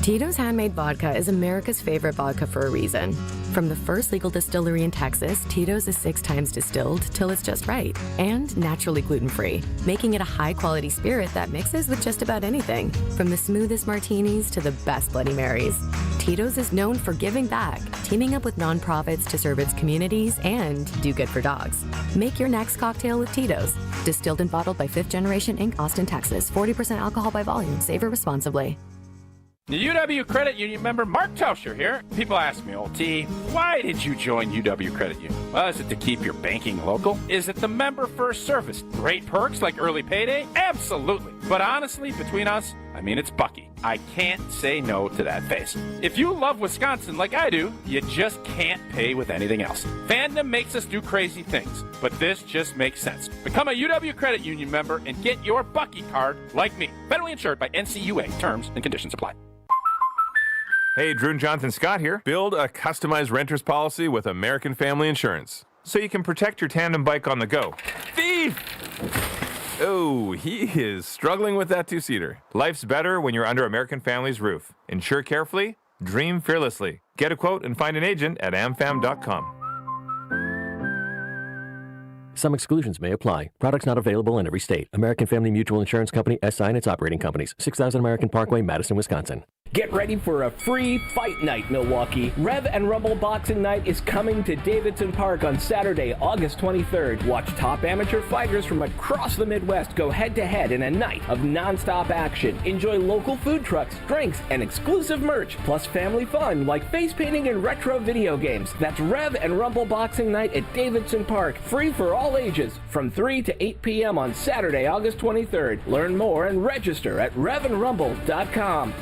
S10: Tito's Handmade Vodka is America's favorite vodka for a reason. From the first legal distillery in Texas, Tito's is 6 times distilled till it's just right, and naturally gluten-free, making it a high-quality spirit that mixes with just about anything, from the smoothest martinis to the best Bloody Marys. Tito's is known for giving back, teaming up with nonprofits to serve its communities and do good for dogs. Make your next cocktail with Tito's. Distilled and bottled by 5th Generation Inc., Austin, Texas. 40% alcohol by volume. Savor responsibly.
S13: The UW Credit Union member Mark Tauscher here. People ask me, old T, why did you join UW Credit Union? Well, is it to keep your banking local? Is it the member first service? Great perks like early payday? Absolutely. But honestly, between us, I mean, it's Bucky. I can't say no to that face. If you love Wisconsin like I do, you just can't pay with anything else. Fandom makes us do crazy things, but this just makes sense. Become a UW Credit Union member and get your Bucky card like me. Federally insured by NCUA. Terms and conditions apply.
S12: Hey, Drew and Jonathan Scott here. Build a customized renter's policy with American Family Insurance so you can protect your tandem bike on the go. Thief! Oh, he is struggling with that two-seater. Life's better when you're under American Family's roof. Insure carefully, dream fearlessly. Get a quote and find an agent at amfam.com.
S14: Some exclusions may apply. Products not available in every state. American Family Mutual Insurance Company, SI and its operating companies. 6000 American Parkway, Madison, Wisconsin.
S20: Get ready for a free fight night, Milwaukee. Rev and Rumble Boxing Night is coming to Davidson Park on Saturday, August 23rd. Watch top amateur fighters from across the Midwest go head-to-head in a night of non-stop action. Enjoy local food trucks, drinks, and exclusive merch, plus family fun like face painting and retro video games. That's Rev and Rumble Boxing Night at Davidson Park. Free for all ages from 3 to 8 p.m. on Saturday, August 23rd. Learn more and register at revandrumble.com.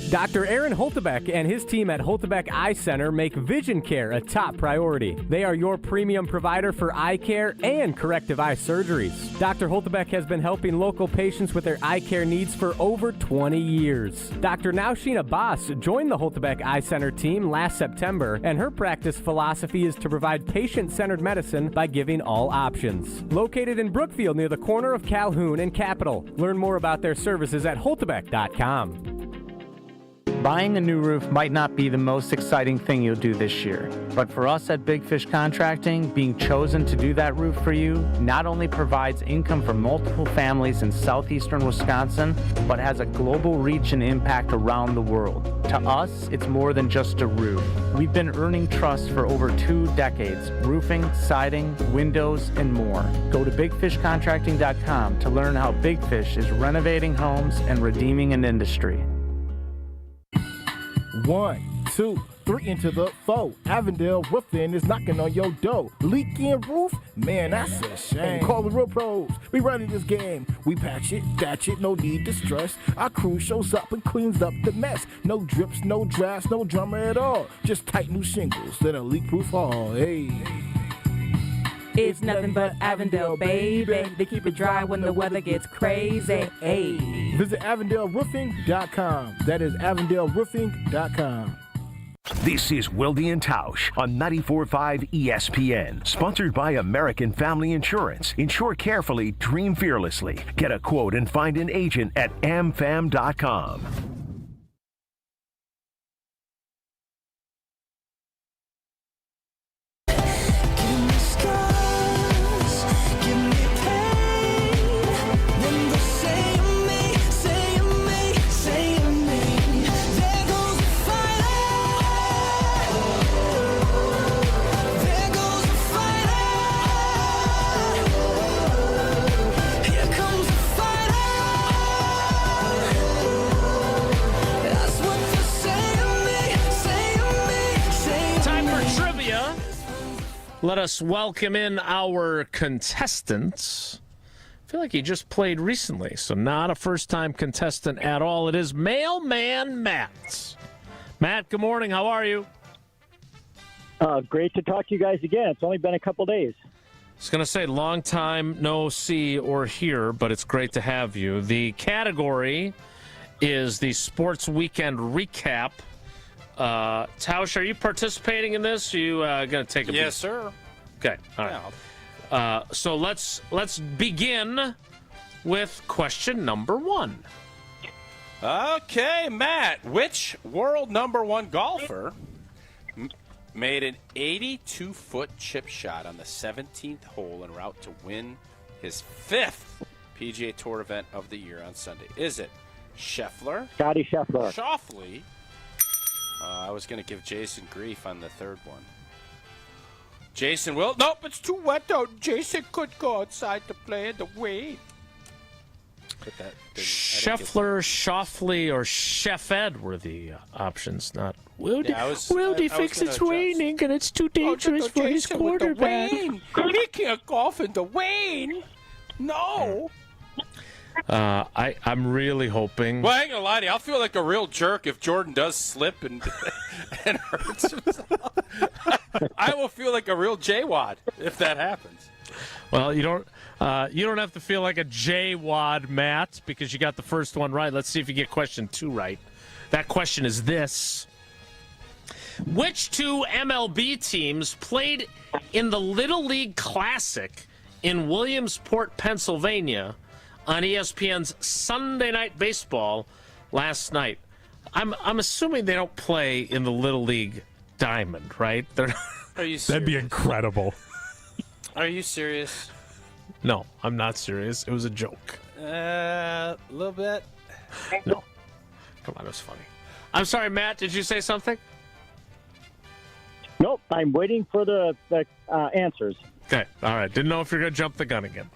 S22: Dr. Aaron Holtebeck and his team at Holtebeck Eye Center make vision care a top priority. They are your premium provider for eye care and corrective eye surgeries. Dr. Holtebeck has been helping local patients with their eye care needs for over 20 years. Dr. Nausheen Abbas joined the Holtebeck Eye Center team last September, and her practice philosophy is to provide patient-centered medicine by giving all options. Located in Brookfield near the corner of Calhoun and Capitol. Learn more about their services at holtebeck.com.
S16: Buying a new roof might not be the most exciting thing you'll do this year, but for us at Big Fish Contracting, being chosen to do that roof for you not only provides income for multiple families in southeastern Wisconsin, but has a global reach and impact around the world. To us, it's more than just a roof. We've been earning trust for over 2 decades, roofing, siding, windows, and more. Go to bigfishcontracting.com to learn how Big Fish is renovating homes and redeeming an industry.
S17: 1, 2, 3 into the 4. Avondale Roofing is knocking on your door. Leaking roof? Man, that's a shame. Call the real pros. We running this game. We patch it, no need to stress. Our crew shows up and cleans up the mess. No drips, no drafts, no drama at all. Just tight new shingles, then a leak-proof hall. Hey.
S18: It's nothing but Avondale, baby. They keep it dry when the weather gets crazy. Hey.
S17: Visit AvondaleRoofing.com. That is AvondaleRoofing.com.
S6: This is Wilde and Tausch on 94.5 ESPN. Sponsored by American Family Insurance. Insure carefully, dream fearlessly. Get a quote and find an agent at amfam.com.
S2: Let us welcome in our contestants. I feel like he just played recently, so not a first-time contestant at all. It is Mailman Matt. Matt, good morning. How are you?
S19: Great to talk to you guys again. It's only been a couple days.
S2: I was going to say long time no see or hear, but it's great to have you. The category is the Sports Weekend Recap. Tausch, are you participating in this? Are you going to take a
S3: Yes, sir.
S2: Okay, all right. So let's begin with question number 1.
S3: Okay, Matt. Which world number 1 golfer made an 82-foot chip shot on the 17th hole en route to win his 5th PGA Tour event of the year on Sunday? Is it Scheffler?
S19: Scotty Scheffler.
S3: Schauffele? I was going to give Jason grief on the third one. Jason will. Nope, it's too wet out. Jason could go outside to play in the rain.
S2: Scheffler, Schauffele, or Chef Ed were the options, not Wilde. Thinks it's raining and it's too dangerous for his quarterback.
S3: He can't golf in the rain. No.
S2: I'm really hoping.
S3: Well, I ain't gonna lie to you. I'll feel like a real jerk if Jordan does slip and hurts himself. I will feel like a real J-Wad if that happens.
S2: Well, you don't have to feel like a J-Wad, Matt, because you got the first one right. Let's see if you get question 2 right. That question is this: which 2 MLB teams played in the Little League Classic in Williamsport, Pennsylvania, on ESPN's Sunday Night Baseball last night? I'm assuming they don't play in the Little League Diamond, right?
S3: Are you serious?
S1: That'd be incredible.
S3: Are you serious?
S2: No, I'm not serious. It was a joke.
S3: A little bit.
S2: No. Come on, it was funny. I'm sorry, Matt, did you say something?
S19: Nope, I'm waiting for the answers.
S2: Okay, all right. Didn't know if you're going to jump the gun again.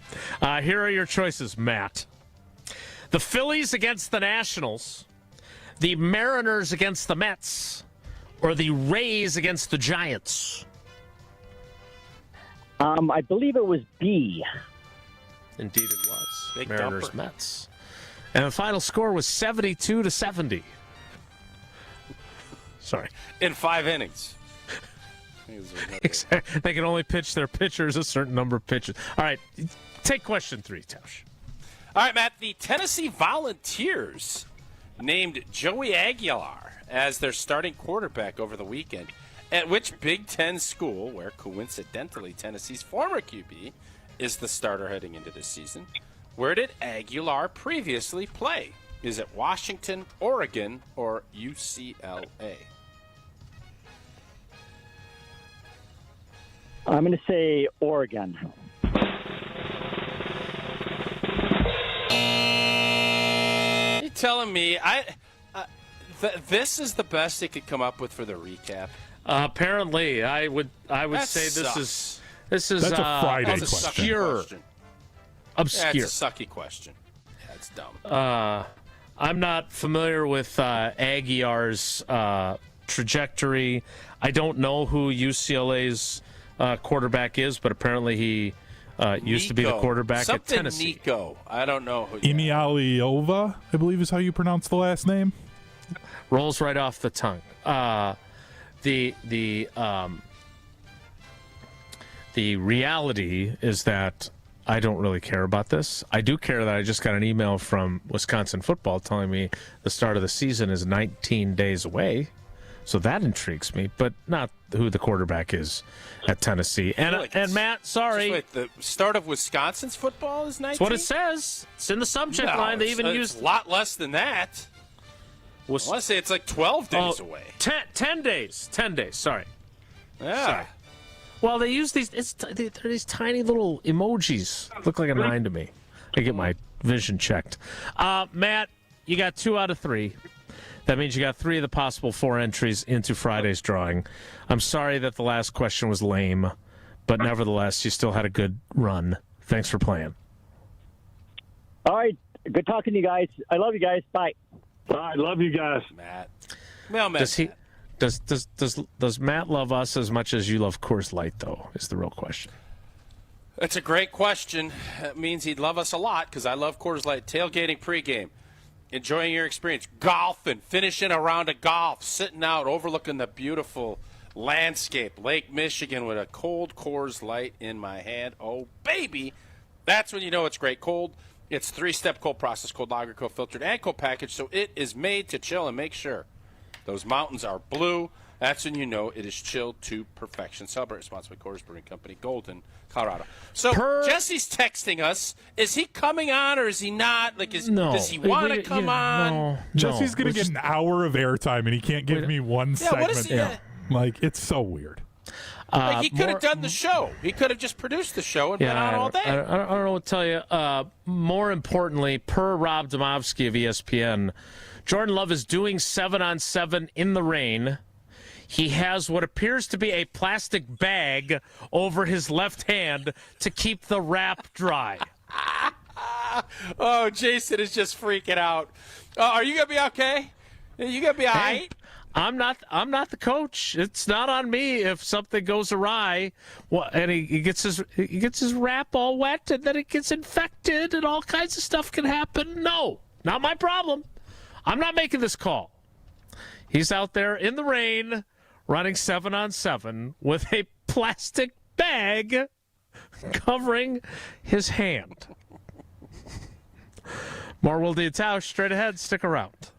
S2: Here are your choices, Matt. The Phillies against the Nationals, the Mariners against the Mets, or the Rays against the Giants?
S19: I believe it was B.
S2: Indeed it was.
S3: Big
S2: Mariners,
S3: dumper.
S2: Mets. And the final score was 72-70. Sorry.
S3: In 5 innings.
S2: They can only pitch their pitchers a certain number of pitches. All right, take question 3, Tausch.
S3: All right, Matt. The Tennessee Volunteers named Joey Aguilar as their starting quarterback over the weekend. At which Big Ten school, where coincidentally Tennessee's former QB is the starter heading into this season, where did Aguilar previously play? Is it Washington, Oregon, or UCLA?
S19: I'm going to say Oregon.
S3: You telling me this is the best they could come up with for the recap?
S2: Apparently, I would say
S3: sucks.
S2: this is
S1: That's a Friday
S3: that's a
S2: obscure.
S3: That's a sucky question. That's dumb.
S2: I'm not familiar with Aguiar's trajectory. I don't know who UCLA's quarterback is, but apparently he used to be the quarterback at Tennessee.
S3: Nico. I don't know who.
S1: Imialiova, I believe is how you pronounce the last name.
S2: Rolls right off the tongue. The reality is that I don't really care about this. I do care that I just got an email from Wisconsin football telling me the start of the season is 19 days away. So that intrigues me, but not who the quarterback is at Tennessee. And Matt, sorry.
S3: Wait, the start of Wisconsin's football is 19?
S2: That's what it says. It's in the subject line. They even used
S3: a lot less than that. I want to say it's like 12 days away.
S2: 10 days. 10 days, sorry.
S3: Yeah.
S2: Sorry. Well, they use these. They're these tiny little emojis. Look like a 9 to me. I get my vision checked. Matt, you got 2 out of 3. That means you got 3 of the possible 4 entries into Friday's drawing. I'm sorry that the last question was lame, but nevertheless, you still had a good run. Thanks for playing.
S19: All right. Good talking to you guys. I love you guys. Bye.
S4: I love you guys.
S3: Matt. Well, Matt.
S2: Does Matt love us as much as you love Coors Light, though, is the real question.
S3: That's a great question. That means he'd love us a lot because I love Coors Light. Tailgating pregame. Enjoying your experience. Golfing. Finishing a round of golf. Sitting out overlooking the beautiful landscape. Lake Michigan with a cold Coors Light in my hand. Oh, baby. That's when you know it's great. Cold. It's 3-step cold process. Cold lager, cold filtered, and cold packaged. So it is made to chill and make sure those mountains are blue. That's when you know it is chilled to perfection. Celebrate responsibly. Coors Brewing Company, Golden, Colorado. So Jesse's texting us. Is he coming on or is he not? Like, does he want to come on?
S1: No. Jesse's going to get an hour of airtime, and he can't give me one segment.
S3: What is he?
S1: Like, it's so weird.
S3: Like, he could have done the show. He could have just produced the show and been on all day.
S2: I don't know what to tell you. More importantly, per Rob Domofsky of ESPN, Jordan Love is doing 7-on-7 in the rain. He has what appears to be a plastic bag over his left hand to keep the wrap dry.
S3: Oh, Jason is just freaking out. Are you going to be okay? You going to be all right?
S2: I'm not the coach. It's not on me if something goes awry. Well, and he gets his wrap all wet, and then it gets infected, and all kinds of stuff can happen. No, not my problem. I'm not making this call. He's out there in the rain, running 7-on-7 with a plastic bag covering his hand. More Wilde and Tausch straight ahead. Stick around.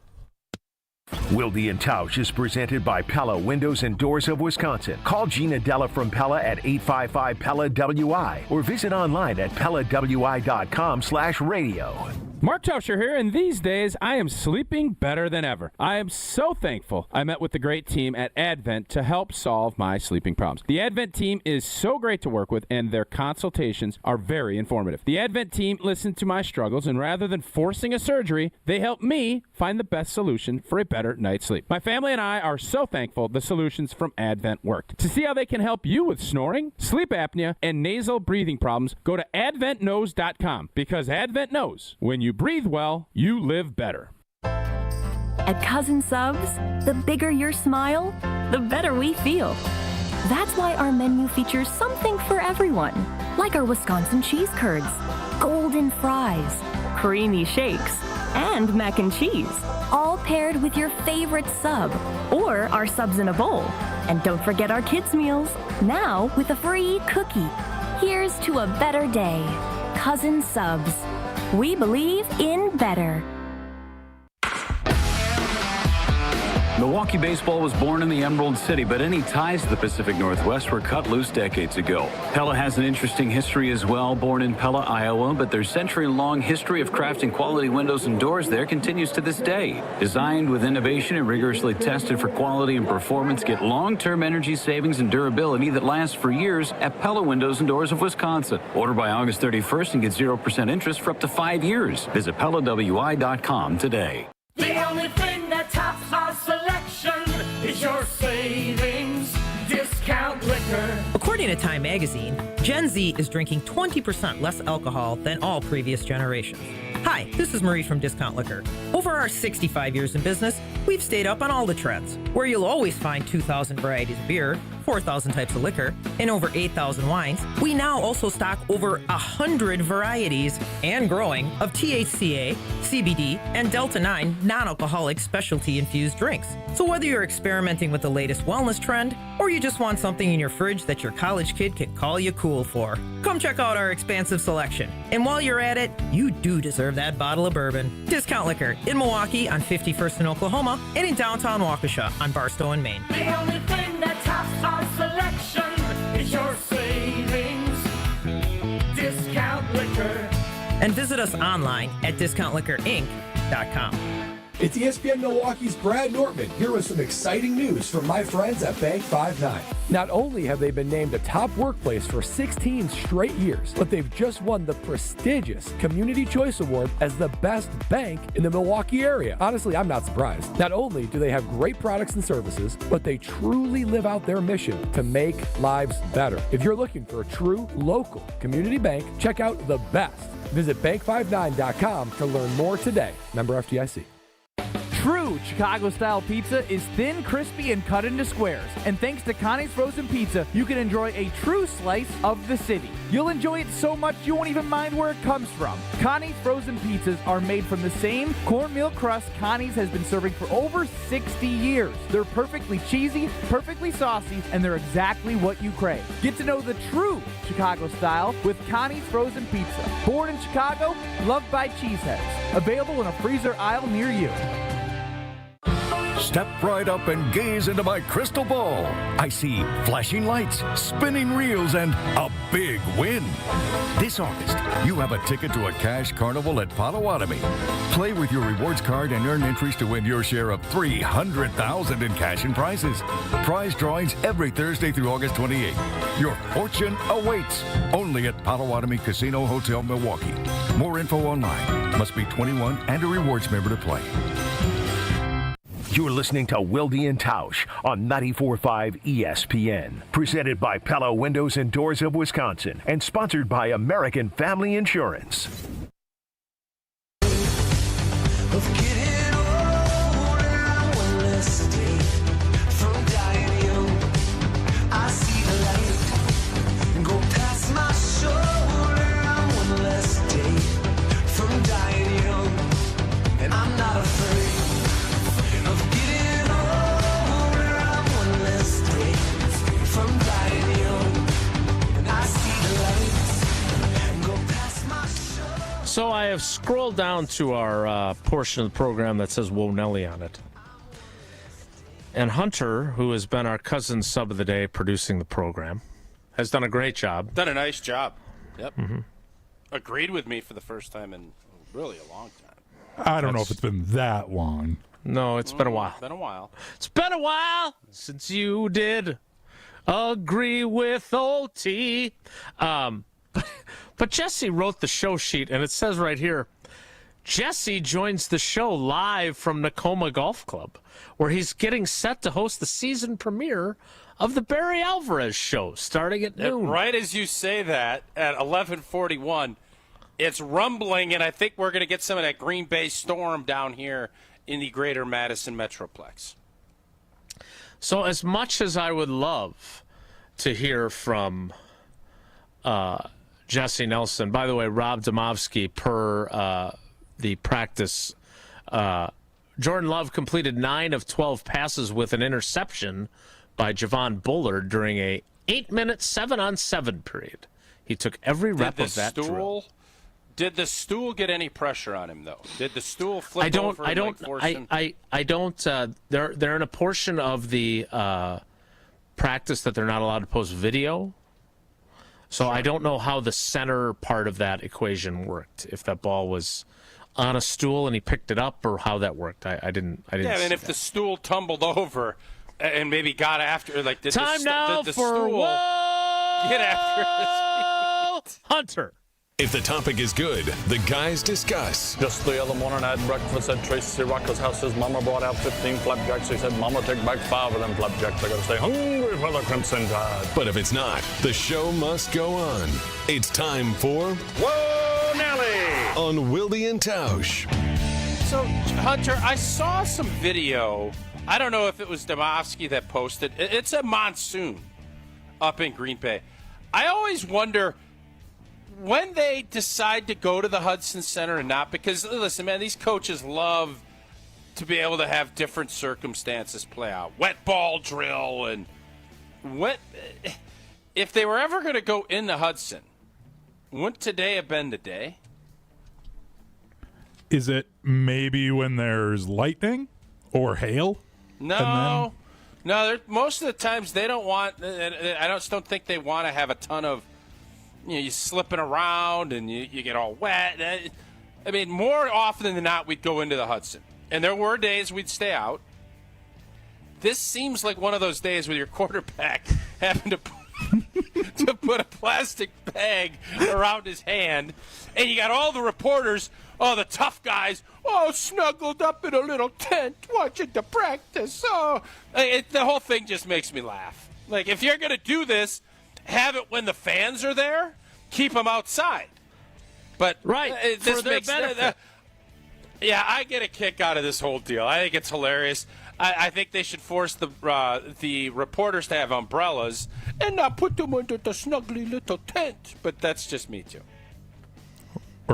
S6: Wilde and Tausch is presented by Pella Windows and Doors of Wisconsin. Call Gina Della from Pella at 855-PELLA-WI or visit online at PellaWI.com/radio.
S15: Mark Tauscher here, and these days I am sleeping better than ever. I am so thankful I met with the great team at Advent to help solve my sleeping problems. The Advent team is so great to work with, and their consultations are very informative. The Advent team listened to my struggles, and rather than forcing a surgery, they helped me find the best solution for a better night's sleep. My family and I are so thankful the solutions from Advent worked. To see how they can help you with snoring, sleep apnea, and nasal breathing problems, go to adventknows.com, because Advent knows when you breathe well, you live better.
S10: At Cousin Subs, the bigger your smile, the better we feel. That's why our menu features something for everyone, like our Wisconsin cheese curds, golden fries, creamy shakes, and mac and cheese, all paired with your favorite sub, or our subs in a bowl. And don't forget our kids' meals, now with a free cookie. Here's to a better day. Cousin Subs. We believe in better.
S4: Milwaukee baseball was born in the Emerald City, but any ties to the Pacific Northwest were cut loose decades ago. Pella has an interesting history as well. Born in Pella, Iowa, but their century-long history of crafting quality windows and doors there continues to this day. Designed with innovation and rigorously tested for quality and performance, get long-term energy savings and durability that lasts for years at Pella Windows and Doors of Wisconsin. Order by August 31st and get 0% interest for up to 5 years. Visit PellaWI.com today.
S7: The only thing that tops our selection is your savings discount liquor.
S21: According to Time Magazine, Gen Z is drinking 20% less alcohol than all previous generations. Hi, this is Marie from Discount Liquor. Over our 65 years in business, we've stayed up on all the trends, where you'll always find 2,000 varieties of beer, 4,000 types of liquor, and over 8,000 wines. We now also stock over 100 varieties and growing of THCA, CBD, and Delta-9 non-alcoholic specialty-infused drinks. So whether you're experimenting with the latest wellness trend, or you just want something in your fridge that your college kid can call you cool for, come check out our expansive selection. And while you're at it, you do deserve that bottle of bourbon. Discount Liquor in Milwaukee on 51st in Oklahoma and in downtown Waukesha on Barstow and Maine.
S7: The only thing that tops our selection is your savings discount liquor.
S21: And visit us online at discountliquorinc.com.
S23: It's ESPN Milwaukee's Brad Nortman here with some exciting news from my friends at Bank 5-9.
S24: Not only have they been named a top workplace for 16 straight years, but they've just won the prestigious Community Choice Award as the best bank in the Milwaukee area. Honestly, I'm not surprised. Not only do they have great products and services, but they truly live out their mission to make lives better. If you're looking for a true local community bank, check out the best. Visit bank59.com to learn more today. Member FDIC.
S25: True Chicago-style pizza is thin, crispy, and cut into squares. And thanks to Connie's Frozen Pizza, you can enjoy a true slice of the city. You'll enjoy it so much you won't even mind where it comes from. Connie's Frozen Pizzas are made from the same cornmeal crust Connie's has been serving for over 60 years. They're perfectly cheesy, perfectly saucy, and they're exactly what you crave. Get to know the true Chicago style with Connie's Frozen Pizza. Born in Chicago, loved by cheeseheads. Available in a freezer aisle near you.
S26: Step right up and gaze into my crystal ball. I see flashing lights, spinning reels, and a big win. This August, you have a ticket to a cash carnival at Potawatomi. Play with your rewards card and earn entries to win your share of $300,000 in cash and prizes. Prize drawings every Thursday through August 28th. Your fortune awaits only at Potawatomi Casino Hotel, Milwaukee. More info online. Must be 21 and a rewards member to play.
S6: You're listening to Wilde and Tausch on 94.5 ESPN. Presented by Pella Windows and Doors of Wisconsin and sponsored by American Family Insurance.
S2: So I have scrolled down to our portion of the program that says Whoa Nelly on it. And Hunter, who has been our cousin sub of the day producing the program, has done a great job.
S3: Done a nice job. Yep.
S2: Mm-hmm.
S3: Agreed with me for the first time in really a long time.
S1: I don't know if it's been that long.
S2: No, it's been a while.
S3: It's been a while.
S2: It's been a while since you did agree with OT. But Jesse wrote the show sheet, and it says right here, Jesse joins the show live from Nakoma Golf Club, where he's getting set to host the season premiere of the Barry Alvarez show, starting at noon.
S3: Right as you say that, at 11:41, it's rumbling, and I think we're going to get some of that Green Bay storm down here in the greater Madison Metroplex.
S2: So as much as I would love to hear from Jesse Nelson. By the way, Rob Domofsky, per the practice, Jordan Love completed 9 of 12 passes with an interception by Javon Bullard during a 8-minute 7-on-7 period. He took every rep of that drill.
S3: Did the stool get any pressure on him, though? Did the stool flip over?
S2: I don't. They're in a portion of the practice that they're not allowed to post video. So I don't know how the center part of that equation worked. If that ball was on a stool and he picked it up, or how that worked. I didn't.
S3: Yeah, and if
S2: that.
S3: the stool tumbled over and maybe got after, like, did
S2: time
S3: the,
S2: now
S3: did the
S2: for
S3: stool get after his feet?
S2: Hunter.
S5: If the topic is good, the guys discuss.
S8: Just the other morning I had breakfast at Tracy Rocker's house. His mama brought out 15 flapjacks. He said, Mama, take back 5 of them flapjacks. I gotta stay hungry for the Crimson Tide.
S5: But if it's not, the show must go on. It's time for
S8: Whoa, Nelly!
S5: On Wilde and Tausch.
S3: So, Hunter, I saw some video. I don't know if it was Domofsky that posted. It's a monsoon up in Green Bay. I always wonder when they decide to go to the Hudson Center and not, because, listen, man, these coaches love to be able to have different circumstances play out. Wet ball drill and if they were ever going to go into Hudson, wouldn't today have been the day?
S1: Is it maybe when there's lightning or hail?
S3: No. Most of the times they don't want, I just don't think they want to have a ton of, you slipping around and you get all wet. I mean, more often than not, we'd go into the Hudson. And there were days we'd stay out. This seems like one of those days with your quarterback having to put a plastic bag around his hand. And you got all the reporters, the tough guys, snuggled up in a little tent watching the practice. The whole thing just makes me laugh. Like, if you're going to do this, have it when the fans are there. Keep them outside. But
S2: for their benefit.
S3: I get a kick out of this whole deal. I think it's hilarious. I think they should force the reporters to have umbrellas and not put them under the snuggly little tent. But that's just me too.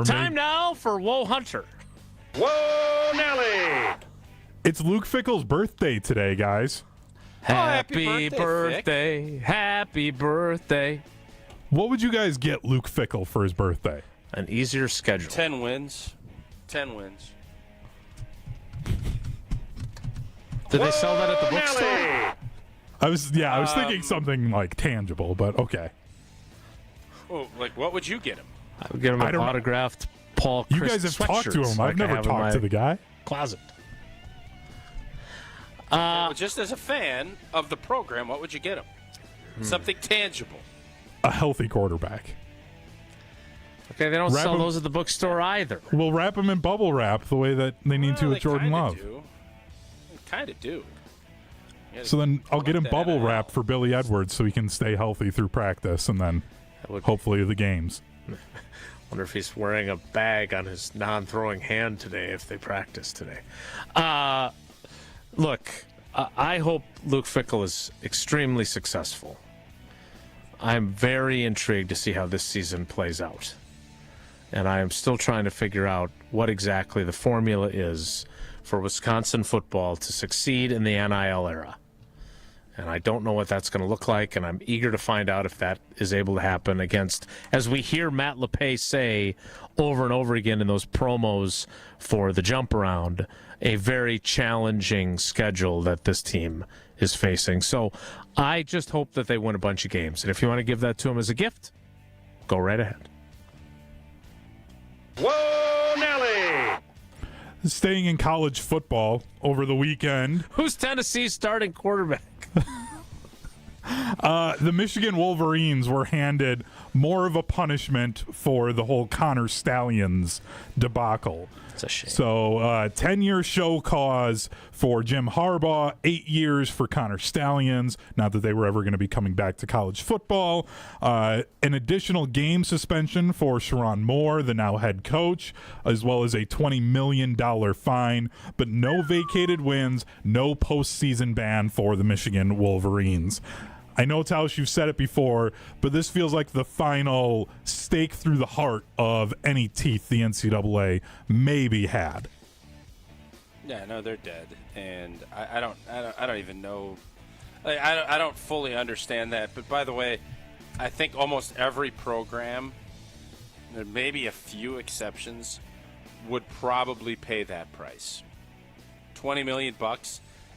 S2: Time now for Whoa Hunter.
S8: Whoa, Nelly!
S1: It's Luke Fickell's birthday today, guys.
S2: Happy birthday. Happy birthday.
S1: What would you guys get Luke Fickell for his birthday?
S2: An easier schedule.
S3: 10 wins. 10 wins.
S2: Did they sell that at the bookstore?
S1: I was thinking something like tangible, but okay.
S3: Oh, like what would you get him?
S2: I would get him an autographed Paul Chris.
S1: You guys have talked to him. I've never talked to the guy.
S2: Closet.
S3: Just as a fan of the program, what would you get him? Something tangible.
S1: A healthy quarterback.
S2: Okay, they don't sell those at the bookstore either.
S1: We'll wrap them in bubble wrap the way that they need to with Jordan Love.
S3: They kind of do.
S1: So then I'll get him bubble wrap for Billy Edwards so he can stay healthy through practice and then hopefully the games.
S2: Wonder if he's wearing a bag on his non-throwing hand today if they practice today. Look, I hope Luke Fickell is extremely successful. I'm very intrigued to see how this season plays out. And I am still trying to figure out what exactly the formula is for Wisconsin football to succeed in the NIL era. And I don't know what that's going to look like, and I'm eager to find out if that is able to happen against, as we hear Matt LePay say over and over again in those promos for the jump around, a very challenging schedule that this team is facing. So I just hope that they win a bunch of games. And if you want to give that to them as a gift, go right ahead.
S8: Whoa, Nelly!
S1: Staying in college football over the weekend.
S2: Who's Tennessee's starting quarterback?
S1: The Michigan Wolverines were handed more of a punishment for the whole Connor Stallions debacle.
S2: It's a shame.
S1: So 10-year show cause for Jim Harbaugh, 8 years for Connor Stallions, not that they were ever going to be coming back to college football. An additional game suspension for Sherrone Moore, the now head coach, as well as a $20 million fine, but no vacated wins, no postseason ban for the Michigan Wolverines. I know, Tausch, you've said it before, but this feels like the final stake through the heart of any teeth the NCAA maybe had.
S3: Yeah, no, they're dead, and I don't even know. I don't fully understand that. But by the way, I think almost every program there may be a few exceptions, would probably pay that price. $20 million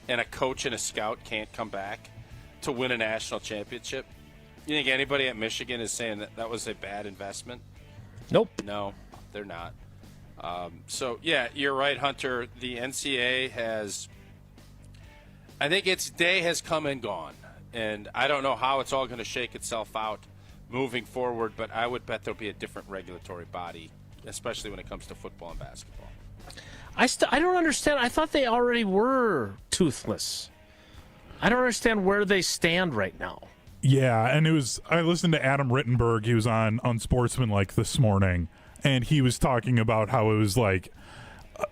S3: and a coach and a scout can't come back to win a national championship. You think anybody at Michigan is saying that that was a bad investment?
S2: Nope.
S3: No, they're not. So, yeah, you're right, Hunter. The NCAA has – I think its day has come and gone. And I don't know how it's all going to shake itself out moving forward, but I would bet there'll be a different regulatory body, especially when it comes to football and basketball.
S2: I don't understand. I thought they already were toothless. I don't understand where they stand right now.
S1: Yeah, and I listened to Adam Rittenberg. He was on Unsportsmanlike this morning, and he was talking about how it was like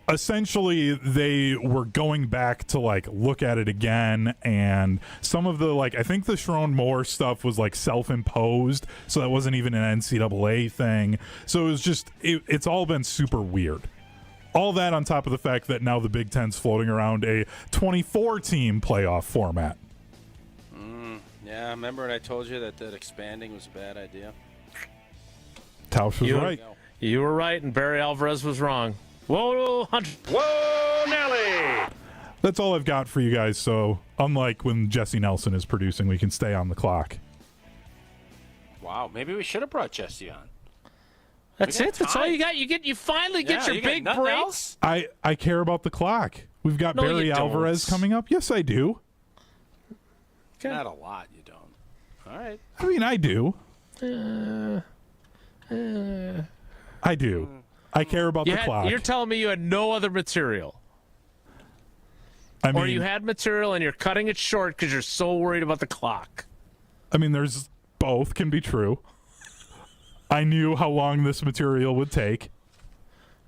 S1: essentially they were going back to like look at it again, and some of the like I think the Sharon Moore stuff was like self-imposed, so that wasn't even an NCAA thing. So it was just it's all been super weird. All that on top of the fact that now the Big Ten's floating around a 24-team playoff format.
S3: Yeah, remember when I told you that expanding was a bad idea?
S1: Tausch was right.
S2: You were right, and Barry Alvarez was wrong. Whoa, Hunter. Whoa, Nelly.
S1: That's all I've got for you guys, so unlike when Jesse Nelson is producing, we can stay on the clock.
S3: Wow, maybe we should have brought Jesse on.
S2: That's it? That's all you got? You finally get your big break?
S3: Else?
S1: I care about the clock. We've got Barry Alvarez coming up. Yes, I do.
S3: Not a lot, you don't. All right.
S1: I mean, I do. I do. I care about the clock.
S2: You're telling me you had no other material? Or you had material and you're cutting it short because you're so worried about the clock?
S1: I mean, there's both can be true. I knew how long this material would take.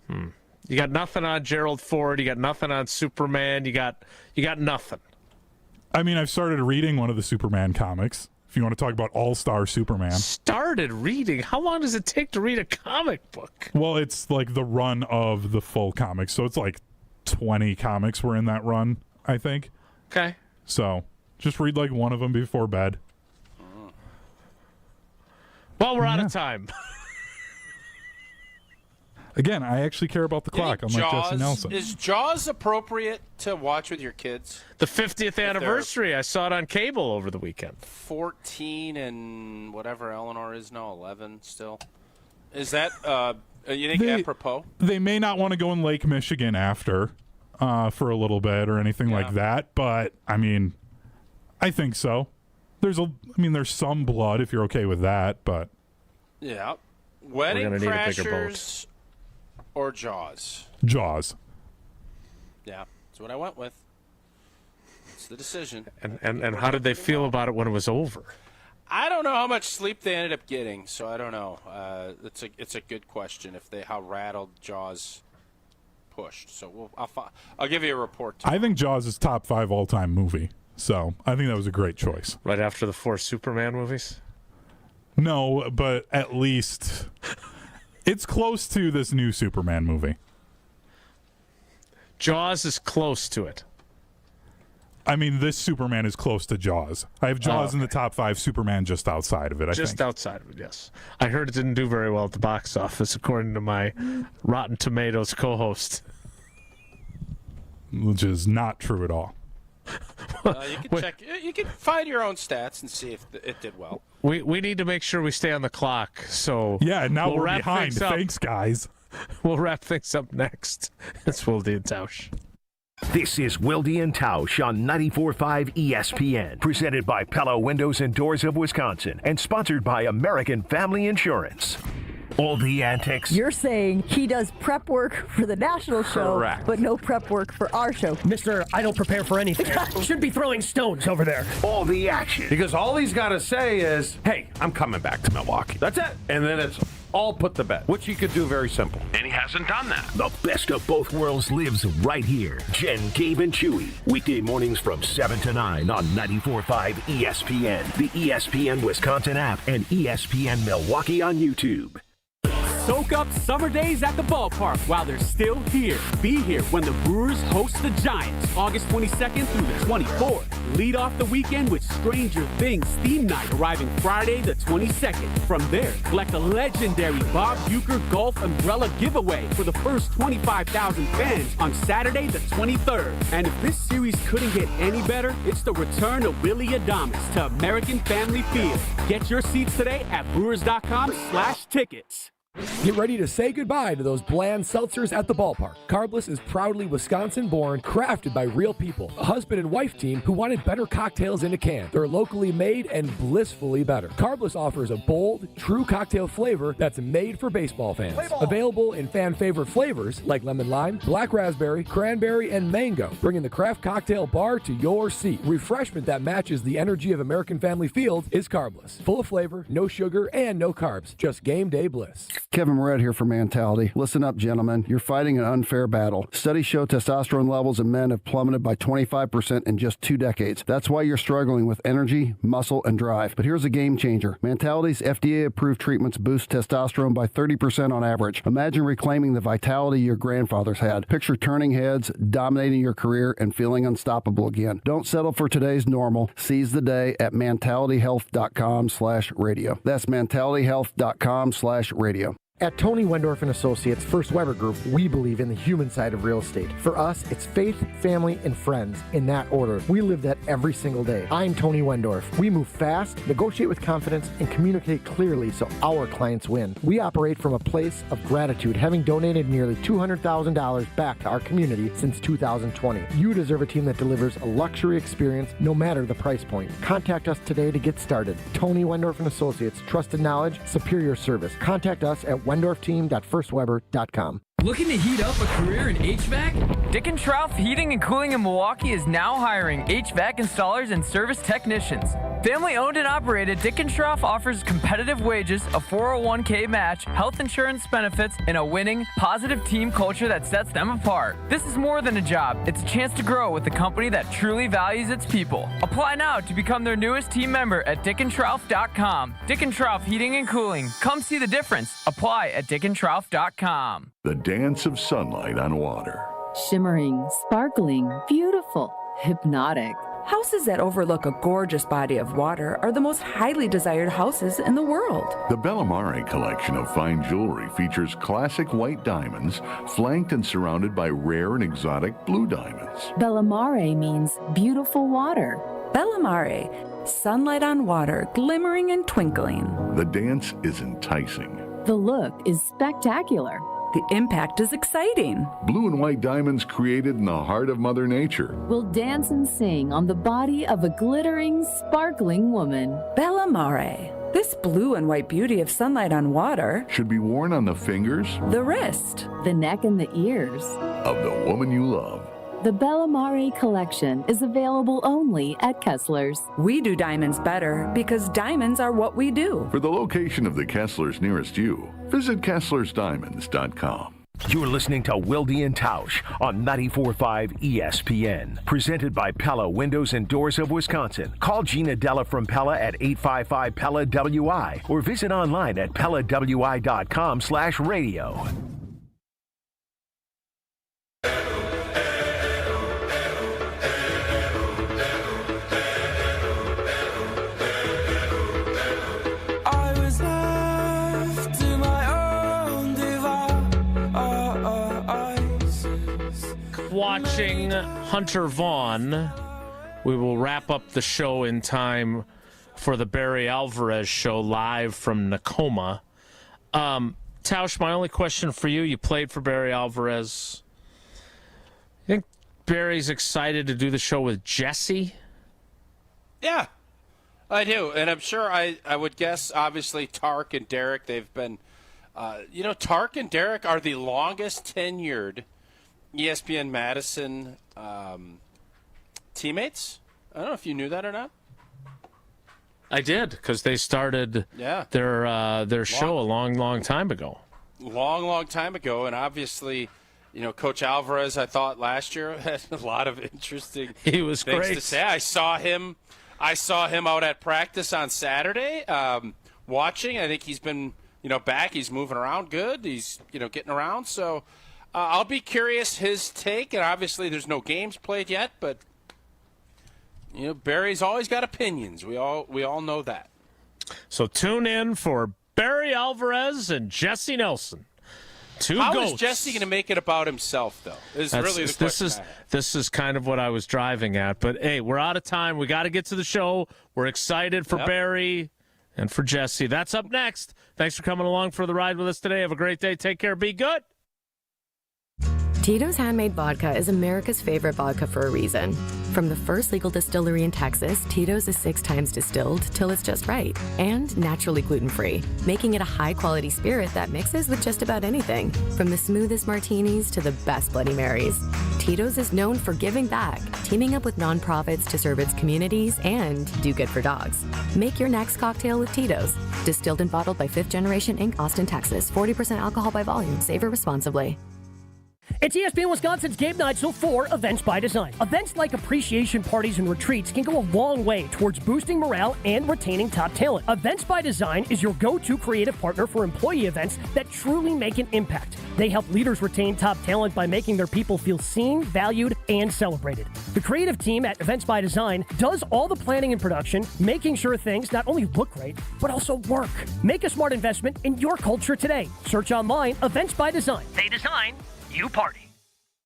S2: You got nothing on Gerald Ford. You got nothing on Superman. You got nothing.
S1: I mean, I've started reading one of the Superman comics. If you want to talk about All-Star Superman.
S2: Started reading? How long does it take to read a comic book?
S1: Well, it's like the run of the full comics. So it's like 20 comics were in that run, I think.
S2: Okay.
S1: So just read like one of them before bed.
S2: Well, we're out of time.
S1: Again, I actually care about the clock, unlike Jesse Nelson.
S3: Is Jaws appropriate to watch with your kids?
S2: The 50th anniversary. I saw it on cable over the weekend. 14
S3: and whatever Eleanor is now, 11 still. Is that, you think apropos?
S1: They may not want to go in Lake Michigan after for a little bit or anything like that, but, I mean, I think so. There's some blood if you're okay with that, but.
S3: Yeah. Wedding Crashers or Jaws?
S1: Jaws.
S3: Yeah, that's what I went with. It's the decision.
S2: And how did they feel about it when it was over?
S3: I don't know how much sleep they ended up getting, so I don't know. It's a good question how rattled Jaws pushed. So I'll give you a report tomorrow.
S1: I think Jaws is top 5 all-time movie, so I think that was a great choice.
S2: Right after the 4 Superman movies?
S1: No, but at least it's close to this new Superman movie.
S2: Jaws is close to it.
S1: I mean, this Superman is close to Jaws. I have Jaws in the top 5, Superman just outside of it, I think.
S2: Outside of it, yes. I heard it didn't do very well at the box office, according to my Rotten Tomatoes co-host.
S1: Which is not true at all.
S3: You can check. You can find your own stats and see if it did well.
S2: We need to make sure we stay on the clock. So
S1: yeah, now we're behind. Thanks, guys.
S2: We'll wrap things up next. It's Wilde and Tausch.
S6: This is Wilde and Tausch on 94.5 ESPN, presented by Pella Windows and Doors of Wisconsin, and sponsored by American Family Insurance. All the antics.
S18: You're saying he does prep work for the national show,
S24: Correct.
S18: but no prep work for our show.
S9: Mister, I don't prepare for anything. Should be throwing stones over there.
S6: All the action.
S24: Because all he's got to say is, hey, I'm coming back to Milwaukee. That's it. And then it's all put to bed, which he could do very simple.
S6: And he hasn't done that. The best of both worlds lives right here. Jen, Gabe, and Chewy. Weekday mornings from 7 to 9 on 94.5 ESPN, the ESPN Wisconsin app, and ESPN Milwaukee on YouTube.
S11: Soak up summer days at the ballpark while they're still here. Be here when the Brewers host the Giants, August 22nd through the 24th. Lead off the weekend with Stranger Things theme night arriving Friday the 22nd. From there, collect a legendary Bob Uecker golf umbrella giveaway for the first 25,000 fans on Saturday the 23rd. And if this series couldn't get any better, it's the return of Willie Adames to American Family Field. Get your seats today at brewers.com/tickets.
S24: Get ready to say goodbye to those bland seltzers at the ballpark. Carbless is proudly Wisconsin-born, crafted by real people. A husband and wife team who wanted better cocktails in a can. They're locally made and blissfully better. Carbless offers a bold, true cocktail flavor that's made for baseball fans. Available in fan-favorite flavors like lemon lime, black raspberry, cranberry, and mango, bringing the craft cocktail bar to your seat. Refreshment that matches the energy of American Family Field is Carbless. Full of flavor, no sugar, and no carbs. Just game day bliss.
S12: Kevin Moret here for Mentality. Listen up, gentlemen. You're fighting an unfair battle. Studies show testosterone levels in men have plummeted by 25% in just 2 decades. That's why you're struggling with energy, muscle, and drive. But here's a game changer. Mentality's FDA-approved treatments boost testosterone by 30% on average. Imagine reclaiming the vitality your grandfathers had. Picture turning heads, dominating your career, and feeling unstoppable again. Don't settle for today's normal. Seize the day at mentalityhealth.com/radio. That's mentalityhealth.com/radio.
S13: At Tony Wendorf and Associates First Weber Group, we believe in the human side of real estate. For us, it's faith, family, and friends in that order. We live that every single day. I'm Tony Wendorf. We move fast, negotiate with confidence, and communicate clearly so our clients win. We operate from a place of gratitude, having donated nearly $200,000 back to our community since 2020. You deserve a team that delivers a luxury experience no matter the price point. Contact us today to get started. Tony Wendorf and Associates, trusted knowledge, superior service. Contact us at wendorfteam.firstweber.com.
S14: Looking to heat up a career in HVAC?
S20: Dick & Trough Heating and Cooling in Milwaukee is now hiring HVAC installers and service technicians. Family owned and operated, Dick & Trough offers competitive wages, a 401k match, health insurance benefits, and a winning, positive team culture that sets them apart. This is more than a job. It's a chance to grow with a company that truly values its people. Apply now to become their newest team member at dickandtrough.com. Dick & Trough Heating and Cooling. Come see the difference. Apply at dickandtrough.com.
S22: The dance of sunlight on water.
S27: Shimmering, sparkling, beautiful, hypnotic.
S18: Houses that overlook a gorgeous body of water are the most highly desired houses in the world.
S22: The Bellamare collection of fine jewelry features classic white diamonds, flanked and surrounded by rare and exotic blue diamonds.
S27: Bellamare means beautiful water.
S18: Bellamare, sunlight on water, glimmering and twinkling.
S22: The dance is enticing.
S27: The look is spectacular.
S18: The impact is exciting.
S22: Blue and white diamonds created in the heart of Mother Nature
S27: will dance and sing on the body of a glittering, sparkling woman.
S18: Bellamare. This blue and white beauty of sunlight on water
S22: should be worn on the fingers,
S18: the wrist,
S27: the neck, and the ears
S22: of the woman you love.
S27: The Bellamare collection is available only at Kessler's.
S18: We do diamonds better because diamonds are what we do.
S22: For the location of the Kessler's nearest you, visit KesslersDiamonds.com.
S6: You're listening to Wilde and Tausch on 94.5 ESPN. Presented by Pella Windows and Doors of Wisconsin. Call Gina Della from Pella at 855-PELLA-WI or visit online at PellaWI.com/radio.
S2: Watching Hunter Vaughn. We will wrap up the show in time for the Barry Alvarez show live from Nakoma. Tausch, my only question for you, you played for Barry Alvarez. I think Barry's excited to do the show with Jesse?
S3: Yeah, I do. And I'm sure I would guess, obviously, Tark and Derek, they've been, Tark and Derek are the longest tenured ESPN Madison teammates. I don't know if you knew that or not.
S2: I did, because they started their show a long time ago.
S3: Long time ago, and obviously, Coach Alvarez, I thought last year had a lot of interesting things to say. I saw him out at practice on Saturday, watching. I think he's been back. He's moving around good. He's, getting around. So I'll be curious his take. And obviously there's no games played yet, but, Barry's always got opinions. We all know that.
S2: So tune in for Barry Alvarez and Jesse Nelson.
S3: How is Jesse going to make it about himself, though? Really the question.
S2: This is kind of what I was driving at. But, hey, we're out of time. We got to get to the show. We're excited for Barry and for Jesse. That's up next. Thanks for coming along for the ride with us today. Have a great day. Take care. Be good.
S4: Tito's Handmade Vodka is America's favorite vodka for a reason. From the first legal distillery in Texas, Tito's is 6 times distilled till it's just right, and naturally gluten-free, making it a high-quality spirit that mixes with just about anything, from the smoothest martinis to the best Bloody Marys. Tito's is known for giving back, teaming up with nonprofits to serve its communities and do good for dogs. Make your next cocktail with Tito's. Distilled and bottled by 5th Generation Inc., Austin, Texas. 40% alcohol by volume. Savor responsibly.
S9: It's ESPN Wisconsin's Game Night, so for Events by Design. Events like appreciation parties and retreats can go a long way towards boosting morale and retaining top talent. Events by Design is your go-to creative partner for employee events that truly make an impact. They help leaders retain top talent by making their people feel seen, valued, and celebrated. The creative team at Events by Design does all the planning and production, making sure things not only look great, but also work. Make a smart investment in your culture today. Search online, Events by Design. They design, you party.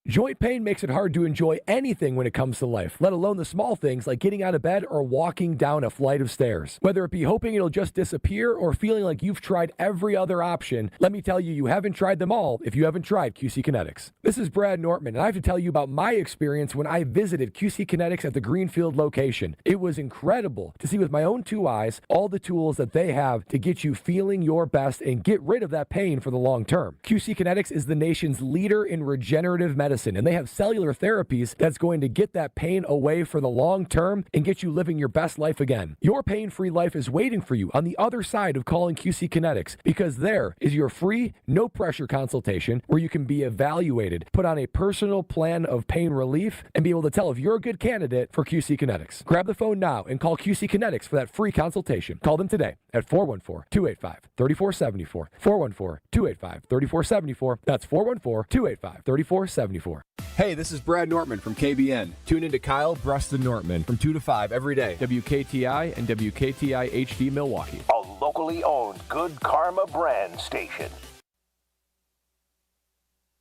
S24: Joint pain makes it hard to enjoy anything when it comes to life, let alone the small things like getting out of bed or walking down a flight of stairs. Whether it be hoping it'll just disappear or feeling like you've tried every other option, let me tell you, you haven't tried them all if you haven't tried QC Kinetics. This is Brad Nortman, and I have to tell you about my experience when I visited QC Kinetics at the Greenfield location. It was incredible to see with my own 2 eyes all the tools that they have to get you feeling your best and get rid of that pain for the long term. QC Kinetics is the nation's leader in regenerative medicine, and they have cellular therapies that's going to get that pain away for the long term and get you living your best life again. Your pain-free life is waiting for you on the other side of calling QC Kinetics, because there is your free, no-pressure consultation where you can be evaluated, put on a personal plan of pain relief, and be able to tell if you're a good candidate for QC Kinetics. Grab the phone now and call QC Kinetics for that free consultation. Call them today at 414-285-3474. 414-285-3474. That's 414-285-3474.
S7: Hey, this is Brad Nortman from KBN. Tune in to Kyle Bruston Nortman from 2 to 5 every day. WKTI and WKTI HD Milwaukee.
S6: A locally owned Good Karma brand station.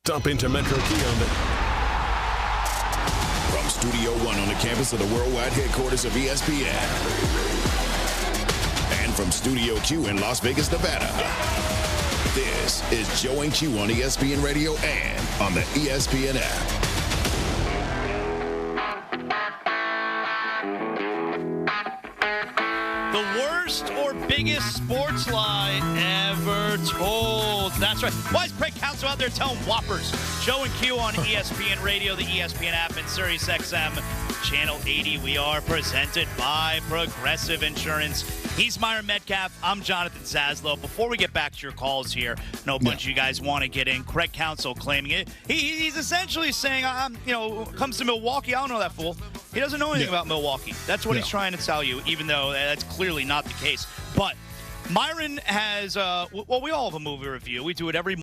S5: Dump into Metro Key on the... From Studio One on the campus of the worldwide headquarters of ESPN. And from Studio Q in Las Vegas, Nevada. This is Joe and Q on ESPN Radio and on the ESPN app.
S10: The worst or biggest sports lie ever told. That's right. Why is Craig Counsell out there telling whoppers? Joe and Q on ESPN Radio, the ESPN app, and SiriusXM Channel 80. We are presented by Progressive Insurance. He's Myron Metcalf. I'm Jonathan Zaslow. Before we get back to your calls here, I know a bunch of you guys want to get in. Craig Counsell claiming it. He's essentially saying, comes to Milwaukee, I don't know that fool. He doesn't know anything about Milwaukee. That's what he's trying to tell you, even though that's clearly not the case. But Myron has, we all have a movie review. We do it every